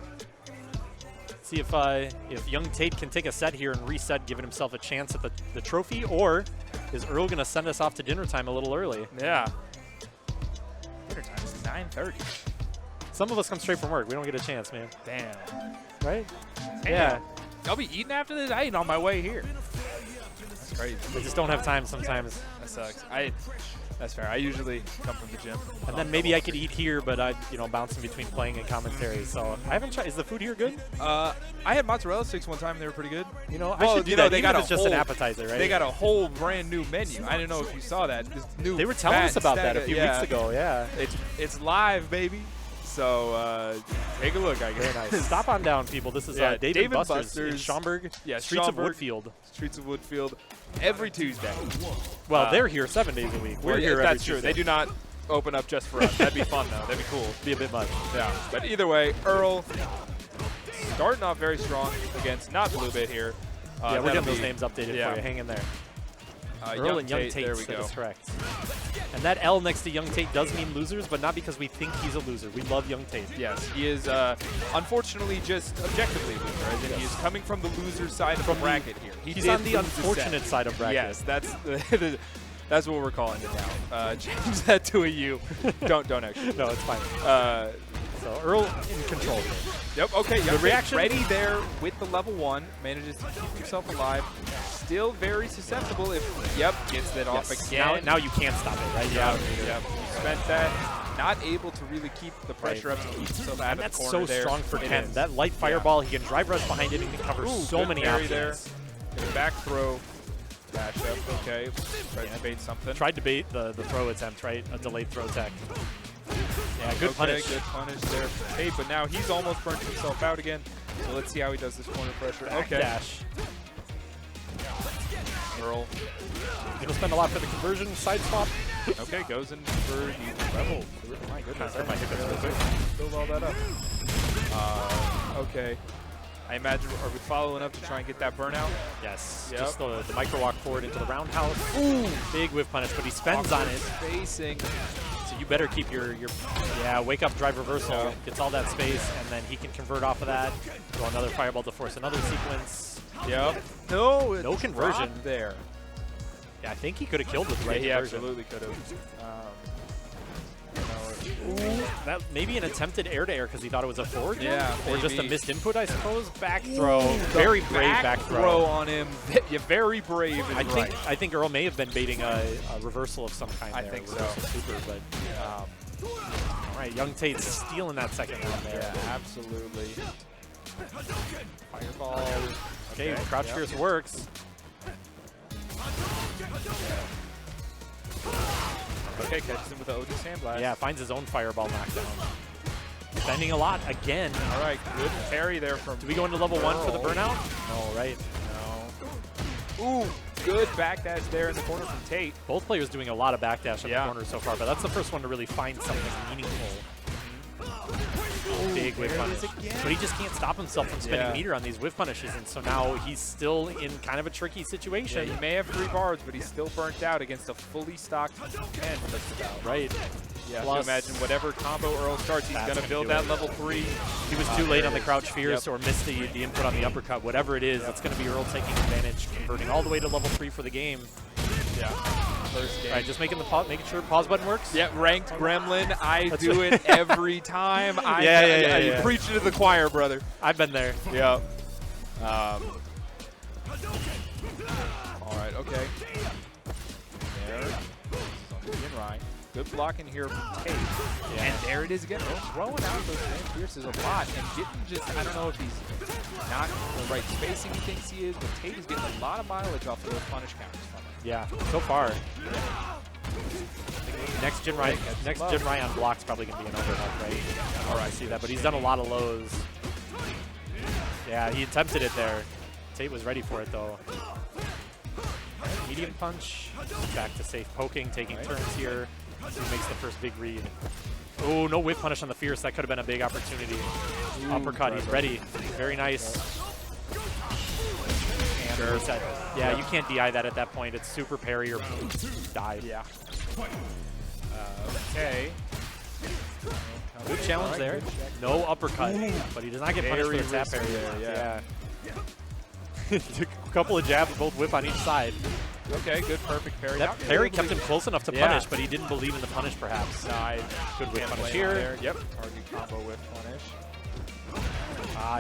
[SPEAKER 3] See if YungTate can take a set here and reset, giving himself a chance at the trophy, or is Earl going to send us off to dinner time a little early?
[SPEAKER 2] Yeah. Dinner time is 9:30.
[SPEAKER 3] Some of us come straight from work. We don't get a chance, man.
[SPEAKER 2] Damn.
[SPEAKER 3] Right?
[SPEAKER 2] Damn.
[SPEAKER 3] Yeah.
[SPEAKER 2] I'll be eating after this. I ate on my way here. That's crazy.
[SPEAKER 3] We just don't have time sometimes.
[SPEAKER 2] That sucks. That's fair. I usually come from the gym.
[SPEAKER 3] And then maybe I could eat here, but I, bouncing between playing and commentary. So I haven't tried. Is the food here good?
[SPEAKER 2] I had mozzarella sticks one time. They were pretty good.
[SPEAKER 3] I should do that.
[SPEAKER 2] They
[SPEAKER 3] Even
[SPEAKER 2] got
[SPEAKER 3] if it's just an appetizer, right?
[SPEAKER 2] They got a whole brand new menu. I didn't know if you saw that. This new
[SPEAKER 3] They were telling
[SPEAKER 2] fat
[SPEAKER 3] us about
[SPEAKER 2] stack
[SPEAKER 3] that a
[SPEAKER 2] of-
[SPEAKER 3] few
[SPEAKER 2] yeah.
[SPEAKER 3] weeks ago. Yeah.
[SPEAKER 2] It's live, baby. So take a look, I guess.
[SPEAKER 3] Very nice. Stop on down, people. This is
[SPEAKER 2] Yeah,
[SPEAKER 3] David
[SPEAKER 2] David
[SPEAKER 3] Buster's in
[SPEAKER 2] Buster's.
[SPEAKER 3] Schaumburg,
[SPEAKER 2] Yeah,
[SPEAKER 3] Streets
[SPEAKER 2] Schaumburg.
[SPEAKER 3] of Woodfield.
[SPEAKER 2] Streets of Woodfield every Tuesday.
[SPEAKER 3] Well, they're here 7 days a week. We're
[SPEAKER 2] Well, yeah,
[SPEAKER 3] here every
[SPEAKER 2] that's true.
[SPEAKER 3] Tuesday.
[SPEAKER 2] They do not. open up just for us. That'd be fun, though. That'd be cool.
[SPEAKER 3] Be a bit much.
[SPEAKER 2] Yeah. But either way, Earl starting off very strong against not BlueBit here.
[SPEAKER 3] Yeah, we're getting those names updated for you. Hang in there. Earl and YungTate,
[SPEAKER 2] there we go.
[SPEAKER 3] That is correct. And that L next to YungTate does mean losers, but not because we think he's a loser. We love YungTate.
[SPEAKER 2] Yes, he is unfortunately just objectively a loser. As in he is coming from the loser side of the bracket here.
[SPEAKER 3] He's on the unfortunate side of bracket.
[SPEAKER 2] Yes, that's that's what we're calling it now. Change that to a U. don't actually.
[SPEAKER 3] No, it's fine. So Earl in control here.
[SPEAKER 2] Yep, okay,
[SPEAKER 3] Good reaction.
[SPEAKER 2] Ready there with the level 1. Manages to keep himself alive. Still very susceptible if, gets that off again.
[SPEAKER 3] Now you can't stop it, right?
[SPEAKER 2] Yeah, he spent that. Not able to really keep the pressure up to keep himself out of the corner
[SPEAKER 3] That's so
[SPEAKER 2] there.
[SPEAKER 3] strong for Ken. That light fireball, he can drive rush behind it and he can cover so many options.
[SPEAKER 2] There. Get a back throw. Dash up, okay. Tried to bait something.
[SPEAKER 3] Tried to bait the throw attempt, right? A delayed throw tech. Yeah, good punish.
[SPEAKER 2] Good punish there from Tate, but now he's almost burnt himself out again. So let's see how he does this corner pressure. Okay.
[SPEAKER 3] Dash.
[SPEAKER 2] Earl.
[SPEAKER 3] Gonna spend a lot for the conversion, side swap.
[SPEAKER 2] Okay, goes in for the level. My goodness,
[SPEAKER 3] That might hit us real quick.
[SPEAKER 2] Build all that up. Okay. I imagine, are we following up to try and get that burnout?
[SPEAKER 3] Yes.
[SPEAKER 2] Yep.
[SPEAKER 3] Just the micro walk forward into the roundhouse. Ooh, big whiff punish, but he spends on it.
[SPEAKER 2] Spacing.
[SPEAKER 3] So you better keep your wake up drive reversal.
[SPEAKER 2] Yeah.
[SPEAKER 3] Gets all that space, and then he can convert off of that. Throw another fireball to force another sequence.
[SPEAKER 2] Yep. No
[SPEAKER 3] conversion
[SPEAKER 2] there.
[SPEAKER 3] Yeah, I think he could have killed with the right
[SPEAKER 2] He
[SPEAKER 3] conversion.
[SPEAKER 2] absolutely could have.
[SPEAKER 3] That maybe an attempted air-to-air because he thought it was a forward jump?
[SPEAKER 2] Yeah,
[SPEAKER 3] or just a
[SPEAKER 2] maybe.
[SPEAKER 3] missed input, I suppose. Back throw, very brave back
[SPEAKER 2] throw on him. Yeah, very brave.
[SPEAKER 3] I think Earl may have been baiting a reversal of some kind.
[SPEAKER 2] I
[SPEAKER 3] there,
[SPEAKER 2] think so.
[SPEAKER 3] reversal super, but all right, YungTate's stealing that second round there.
[SPEAKER 2] Yeah, absolutely. Fireball.
[SPEAKER 3] Okay, crouch fierce works.
[SPEAKER 2] Okay, catches him with the OD Sandblast.
[SPEAKER 3] Yeah, finds his own fireball knockdown. Spending a lot again.
[SPEAKER 2] All right, good parry there from.
[SPEAKER 3] Do we go into level 1 for the burnout? No, right?
[SPEAKER 2] No. Ooh, good backdash there in the corner from Tate.
[SPEAKER 3] Both players doing a lot of backdash in the corner so far, but that's the first one to really find something meaningful. Big whiff punish. But he just can't stop himself from spending meter on these whiff punishes, and so now he's still in kind of a tricky situation.
[SPEAKER 2] Yeah, he may have 3 bars, but he's still burnt out against a fully stocked 10 just about.
[SPEAKER 3] Right.
[SPEAKER 2] Yeah, so imagine whatever combo Earl starts, he's going to build that level 3.
[SPEAKER 3] He was too late on the crouch fierce or missed the input on the uppercut. Whatever it is, it's going to be Earl taking advantage, converting all the way to level 3 for the game.
[SPEAKER 2] Yeah. First game.
[SPEAKER 3] All right, just making sure pause button works.
[SPEAKER 2] Yeah, ranked Gremlin. I do it every time.
[SPEAKER 3] Yeah.
[SPEAKER 2] You preach it to the choir, brother.
[SPEAKER 3] I've been there.
[SPEAKER 2] Yeah. All right, okay. There. Ryan. Good blocking here from Tate. Yeah. And there it is again. Throwing out those Grand Fierces a lot and getting just, I don't know if he's not in the right spacing he thinks he is, but Tate is getting a lot of mileage off of those punish counters from him.
[SPEAKER 3] Yeah, so far. Next Gen Ryan block's probably going to be an overhead, right? All right, I see that, but he's done a lot of lows. Yeah, he attempted it there. Tate was ready for it, though. Medium punch. Back to safe poking, taking turns here. He makes the first big read. Oh, no whip punish on the fierce. That could have been a big opportunity. Uppercut, he's ready. Very nice. And reset. Yeah, you can't DI that at that point. It's super parry or die.
[SPEAKER 2] Yeah. Okay.
[SPEAKER 3] Good challenge there. No uppercut, but he does not get punished for the tap parry
[SPEAKER 2] there.
[SPEAKER 3] Yeah. Took a couple of jabs, both whip on each side.
[SPEAKER 2] Okay, good, perfect parry.
[SPEAKER 3] That parry kept him close enough to punish, but he didn't believe in the punish, perhaps.
[SPEAKER 2] Good
[SPEAKER 3] whip punish here.
[SPEAKER 2] There. Yep. Target combo whip punish.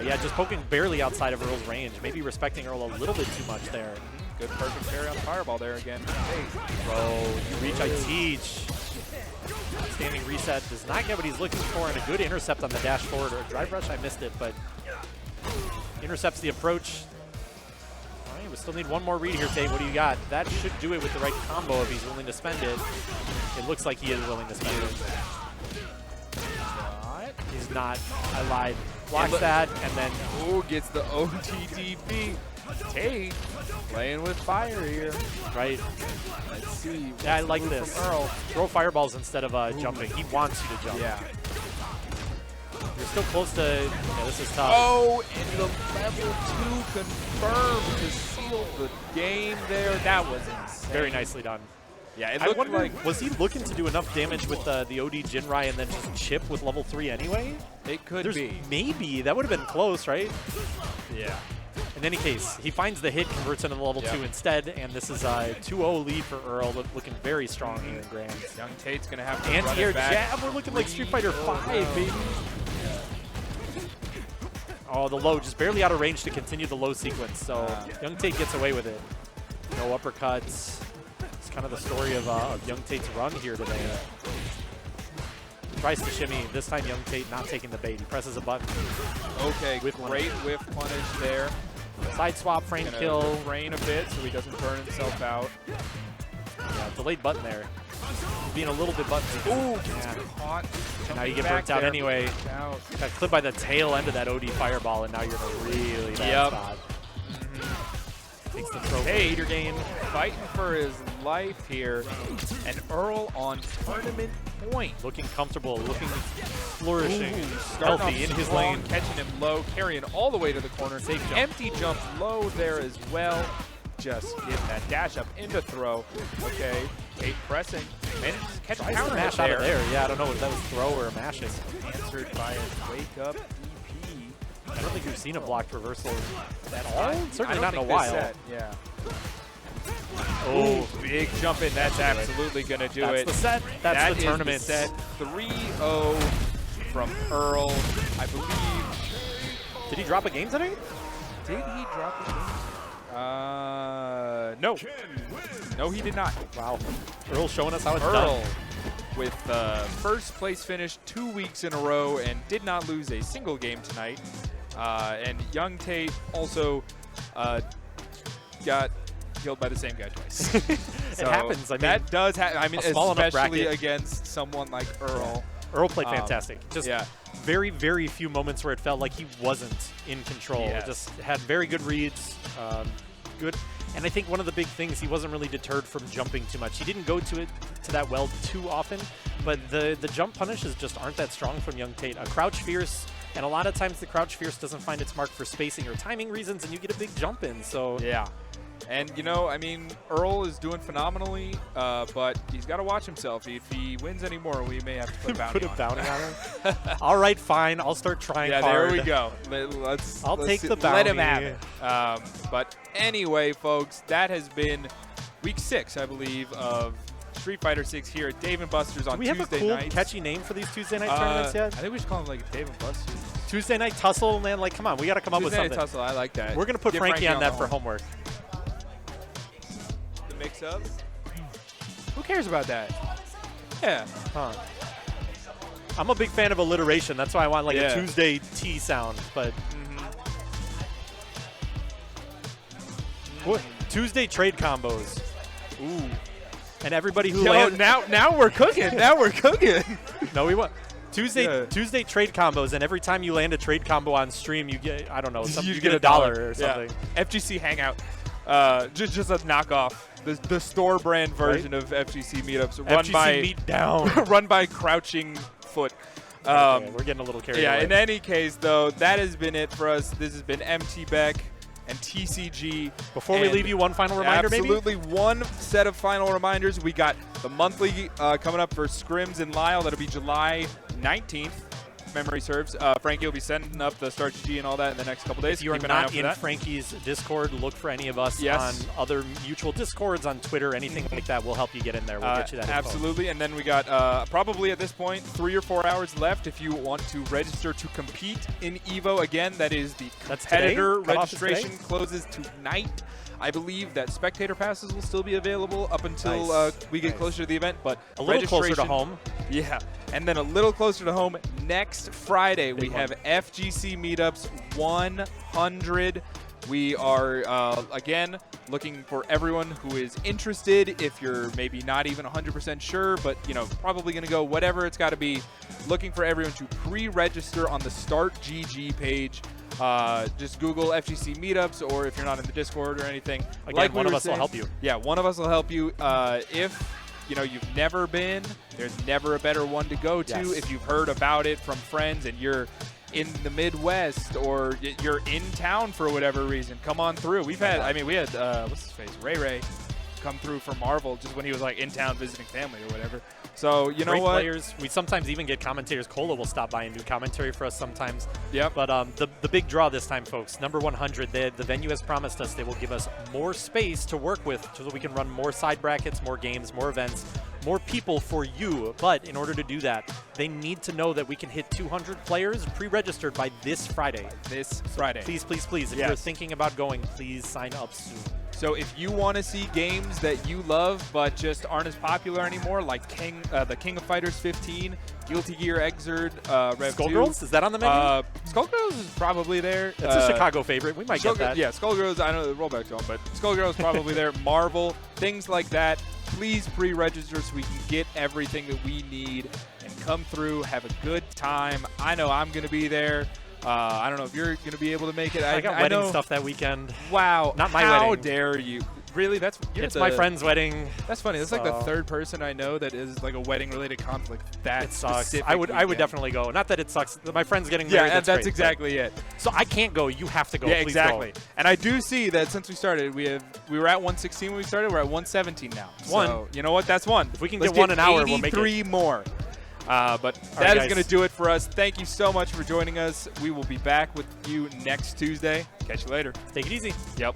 [SPEAKER 3] Yeah, just poking barely outside of Earl's range. Maybe respecting Earl a little bit too much there.
[SPEAKER 2] Good, perfect parry on the fireball there again. Hey.
[SPEAKER 3] Bro, you reach, I teach. Standing reset does not get what he's looking for, and a good intercept on the dash forward. Or a drive rush, I missed it, but intercepts the approach. All right, we still need one more read here, Tate. What do you got? That should do it with the right combo if he's willing to spend it. It looks like he is willing to spend it. He's not. I lied. Blocks that, and then
[SPEAKER 2] gets the OTDP. Tate playing with fire here.
[SPEAKER 3] Right.
[SPEAKER 2] Let's see.
[SPEAKER 3] Yeah, I like this.
[SPEAKER 2] From Earl.
[SPEAKER 3] Throw fireballs instead of jumping. He wants you to jump.
[SPEAKER 2] Yeah.
[SPEAKER 3] You're still close to. Yeah, this is tough.
[SPEAKER 2] Oh, and the level 2 confirmed to seal the game there. That was insane.
[SPEAKER 3] Very nicely done.
[SPEAKER 2] Yeah, it
[SPEAKER 3] I
[SPEAKER 2] looked
[SPEAKER 3] wonder,
[SPEAKER 2] like
[SPEAKER 3] was he looking to do enough damage with the OD Jinrai and then just chip with level 3 anyway?
[SPEAKER 2] it could
[SPEAKER 3] There's
[SPEAKER 2] be.
[SPEAKER 3] maybe. That would have been close, right?
[SPEAKER 2] Yeah.
[SPEAKER 3] In any case, he finds the hit, converts into level 2 instead, and this is a 2-0 lead for Earl, looking very strong here in Grand.
[SPEAKER 2] YungTate's going to have to
[SPEAKER 3] Anti-air
[SPEAKER 2] run it back.
[SPEAKER 3] jab, we're looking like Street Fighter 5, baby. Oh, the low, just barely out of range to continue the low sequence, so YungTate gets away with it. No uppercuts. It's kind of the story of YungTate's run here today. Tries to shimmy. This time YungTate not taking the bait. He presses a button.
[SPEAKER 2] Okay, great whiff punish there.
[SPEAKER 3] Side swap, frame
[SPEAKER 2] Gonna
[SPEAKER 3] kill.
[SPEAKER 2] refrain a bit so he doesn't burn himself out.
[SPEAKER 3] Yeah, delayed button there. Being a little bit button.
[SPEAKER 2] Ooh,
[SPEAKER 3] yeah.
[SPEAKER 2] caught.
[SPEAKER 3] Now you get
[SPEAKER 2] Back
[SPEAKER 3] burnt out
[SPEAKER 2] there.
[SPEAKER 3] anyway.
[SPEAKER 2] Out.
[SPEAKER 3] Got clipped by the tail end of that OD fireball, and now you're in a really bad spot. Takes the throw for meter gain.
[SPEAKER 2] Fighting for his life here. And Earl on tournament point.
[SPEAKER 3] Looking comfortable, looking flourishing,
[SPEAKER 2] Starting
[SPEAKER 3] healthy
[SPEAKER 2] off
[SPEAKER 3] in his
[SPEAKER 2] strong,
[SPEAKER 3] lane.
[SPEAKER 2] catching him low, carrying all the way to the corner.
[SPEAKER 3] Safe jump.
[SPEAKER 2] Empty jump low there as well. Just getting that dash up into throw. Okay, Tate pressing. Manages to catch a
[SPEAKER 3] Tries to
[SPEAKER 2] counter
[SPEAKER 3] mash
[SPEAKER 2] hit
[SPEAKER 3] out of there. Yeah, I don't know if that was throw or a mash.
[SPEAKER 2] Answered by a wake up EP.
[SPEAKER 3] I don't think we've seen a blocked reversal at all.
[SPEAKER 2] I
[SPEAKER 3] Certainly
[SPEAKER 2] don't
[SPEAKER 3] not in a
[SPEAKER 2] think this
[SPEAKER 3] while.
[SPEAKER 2] set, yeah.
[SPEAKER 3] Oh,
[SPEAKER 2] Big jump in. That's absolutely going to do
[SPEAKER 3] that's
[SPEAKER 2] it.
[SPEAKER 3] the set. That's
[SPEAKER 2] That
[SPEAKER 3] the
[SPEAKER 2] is
[SPEAKER 3] tournament.
[SPEAKER 2] set 3-0 from Earl, I believe.
[SPEAKER 3] Did he drop a game today?
[SPEAKER 2] Did he drop a game? No. No, he did not.
[SPEAKER 3] Wow. Earl showing us how it's
[SPEAKER 2] Earl
[SPEAKER 3] done.
[SPEAKER 2] with first place finish 2 weeks in a row and did not lose a single game tonight. And YungTate also got killed by the same guy twice.
[SPEAKER 3] It happens. I mean,
[SPEAKER 2] that does happen. I mean,
[SPEAKER 3] a small enough
[SPEAKER 2] especially
[SPEAKER 3] bracket.
[SPEAKER 2] against someone like Earl.
[SPEAKER 3] Earl played fantastic. Just
[SPEAKER 2] yeah.
[SPEAKER 3] very, very few moments where it felt like he wasn't in control.
[SPEAKER 2] Yes.
[SPEAKER 3] Just had very good reads, good. And I think one of the big things, he wasn't really deterred from jumping too much. He didn't go to that well too often, but the jump punishes just aren't that strong from YungTate. A crouch fierce, and a lot of times the crouch fierce doesn't find its mark for spacing or timing reasons, and you get a big jump in. So
[SPEAKER 2] yeah. And, you know, I mean, Earl is doing phenomenally, but he's got to watch himself. If he wins anymore, we may have to put a bounty
[SPEAKER 3] put a bounty
[SPEAKER 2] on
[SPEAKER 3] him. All right, fine. I'll start trying
[SPEAKER 2] yeah,
[SPEAKER 3] hard.
[SPEAKER 2] there we go. Let's
[SPEAKER 3] take the
[SPEAKER 2] let him
[SPEAKER 3] bounty.
[SPEAKER 2] have it. But anyway, folks, that has been week 6, I believe, of Street Fighter 6 here at Dave & Buster's on Tuesday nights.
[SPEAKER 3] Do we have a cool, catchy name for these Tuesday night tournaments yet?
[SPEAKER 2] I think we should call them like Dave & Buster's.
[SPEAKER 3] Tuesday night tussle, man. Like, come on, we got to come up with
[SPEAKER 2] Tuesday
[SPEAKER 3] something.
[SPEAKER 2] night tussle, I like that.
[SPEAKER 3] We're gonna put
[SPEAKER 2] Get
[SPEAKER 3] Frankie on that for
[SPEAKER 2] the
[SPEAKER 3] homework.
[SPEAKER 2] The mix-up. Who cares about that? Yeah.
[SPEAKER 3] Huh. I'm a big fan of alliteration. That's why I want like a Tuesday T sound. But what? Tuesday trade combos.
[SPEAKER 2] Ooh.
[SPEAKER 3] And everybody who
[SPEAKER 2] now we're cooking. Now we're cooking.
[SPEAKER 3] No, we want Tuesday trade combos, and every time you land a trade combo on stream, you get you get a dollar or something.
[SPEAKER 2] Yeah. FGC Hangout, just a knockoff. The store brand version of FGC meetups run
[SPEAKER 3] FGC
[SPEAKER 2] by
[SPEAKER 3] Meet Down.
[SPEAKER 2] run by Crouching Foot.
[SPEAKER 3] Okay, we're getting a little carried away.
[SPEAKER 2] In any case, though, that has been it for us. This has been MT Beck and TCG.
[SPEAKER 3] Before we leave you, one final reminder,
[SPEAKER 2] absolutely one set of final reminders. We got the monthly coming up for Scrims and Lyle. That'll be July 19th. Memory serves. Frankie will be sending up the Start GG and all that in the next couple days.
[SPEAKER 3] If you are not in Frankie's Discord, look for any of us on other mutual Discords, on Twitter, anything like that. We'll help you get in there. We'll get you that info.
[SPEAKER 2] Absolutely. And then we got probably at this point 3 or 4 hours left if you want to register to compete in EVO. Again, that is the competitor registration closes tonight. I believe that spectator passes will still be available up until we get closer to the event, but
[SPEAKER 3] a little closer to home.
[SPEAKER 2] Yeah, and then a little closer to home next Friday. We have FGC Meetups 100. We are, again, looking for everyone who is interested. If you're maybe not even 100% sure, but, you know, probably going to go whatever it's got to be, looking for everyone to pre-register on the Start GG page. Just Google FGC meetups, or if you're not in the Discord or anything,
[SPEAKER 3] Again, one of us will
[SPEAKER 2] saying,
[SPEAKER 3] help you.
[SPEAKER 2] Yeah, one of us will help you. If you've never been, there's never a better one to go to.
[SPEAKER 3] Yes.
[SPEAKER 2] If you've heard about it from friends and you're in the Midwest or you're in town for whatever reason, come on through. We had what's his face, Ray come through from Marvel just when he was like in town visiting family or whatever. So you know
[SPEAKER 3] Great
[SPEAKER 2] what?
[SPEAKER 3] players. We sometimes even get commentators. Cola will stop by and do commentary for us sometimes.
[SPEAKER 2] Yep.
[SPEAKER 3] But the big draw this time, folks, number 100, the venue has promised us they will give us more space to work with so that we can run more side brackets, more games, more events, more people for you. But in order to do that, they need to know that we can hit 200 players pre-registered by this Friday. Please, please, please, if you're thinking about going, please sign up soon.
[SPEAKER 2] So if you want to see games that you love but just aren't as popular anymore, like the King of Fighters 15, Guilty Gear Xrd, Rev 2.
[SPEAKER 3] Skullgirls, is that on the menu?
[SPEAKER 2] Skullgirls is probably there.
[SPEAKER 3] It's a Chicago favorite. We might get that.
[SPEAKER 2] Yeah, Skullgirls, I know the rollback's on, but Skullgirls probably there. Marvel, things like that. Please pre-register so we can get everything that we need and come through, have a good time. I know I'm going to be there. I don't know if you're going to be able to make it.
[SPEAKER 3] I got wedding stuff that weekend.
[SPEAKER 2] Wow.
[SPEAKER 3] Not my
[SPEAKER 2] How
[SPEAKER 3] wedding.
[SPEAKER 2] dare you? Really?
[SPEAKER 3] It's my friend's wedding.
[SPEAKER 2] That's funny. That's like the third person I know that is like a wedding-related conflict. That
[SPEAKER 3] it sucks.
[SPEAKER 2] specific
[SPEAKER 3] I would
[SPEAKER 2] weekend.
[SPEAKER 3] definitely go. Not that it sucks. My friend's getting married.
[SPEAKER 2] Yeah, that's
[SPEAKER 3] great,
[SPEAKER 2] exactly it.
[SPEAKER 3] So I can't go. You have to go.
[SPEAKER 2] Yeah,
[SPEAKER 3] Please
[SPEAKER 2] exactly.
[SPEAKER 3] Go.
[SPEAKER 2] And I do see that since we started, we were at 116 when we started. We're at 117 now.
[SPEAKER 3] One.
[SPEAKER 2] So you know what? That's one.
[SPEAKER 3] If we can
[SPEAKER 2] Let's
[SPEAKER 3] get one an hour, we'll make it.
[SPEAKER 2] 83 more. But that is going to do it for us. Thank you so much for joining us. We will be back with you next Tuesday. Catch you later.
[SPEAKER 3] Take it easy.
[SPEAKER 2] Yep.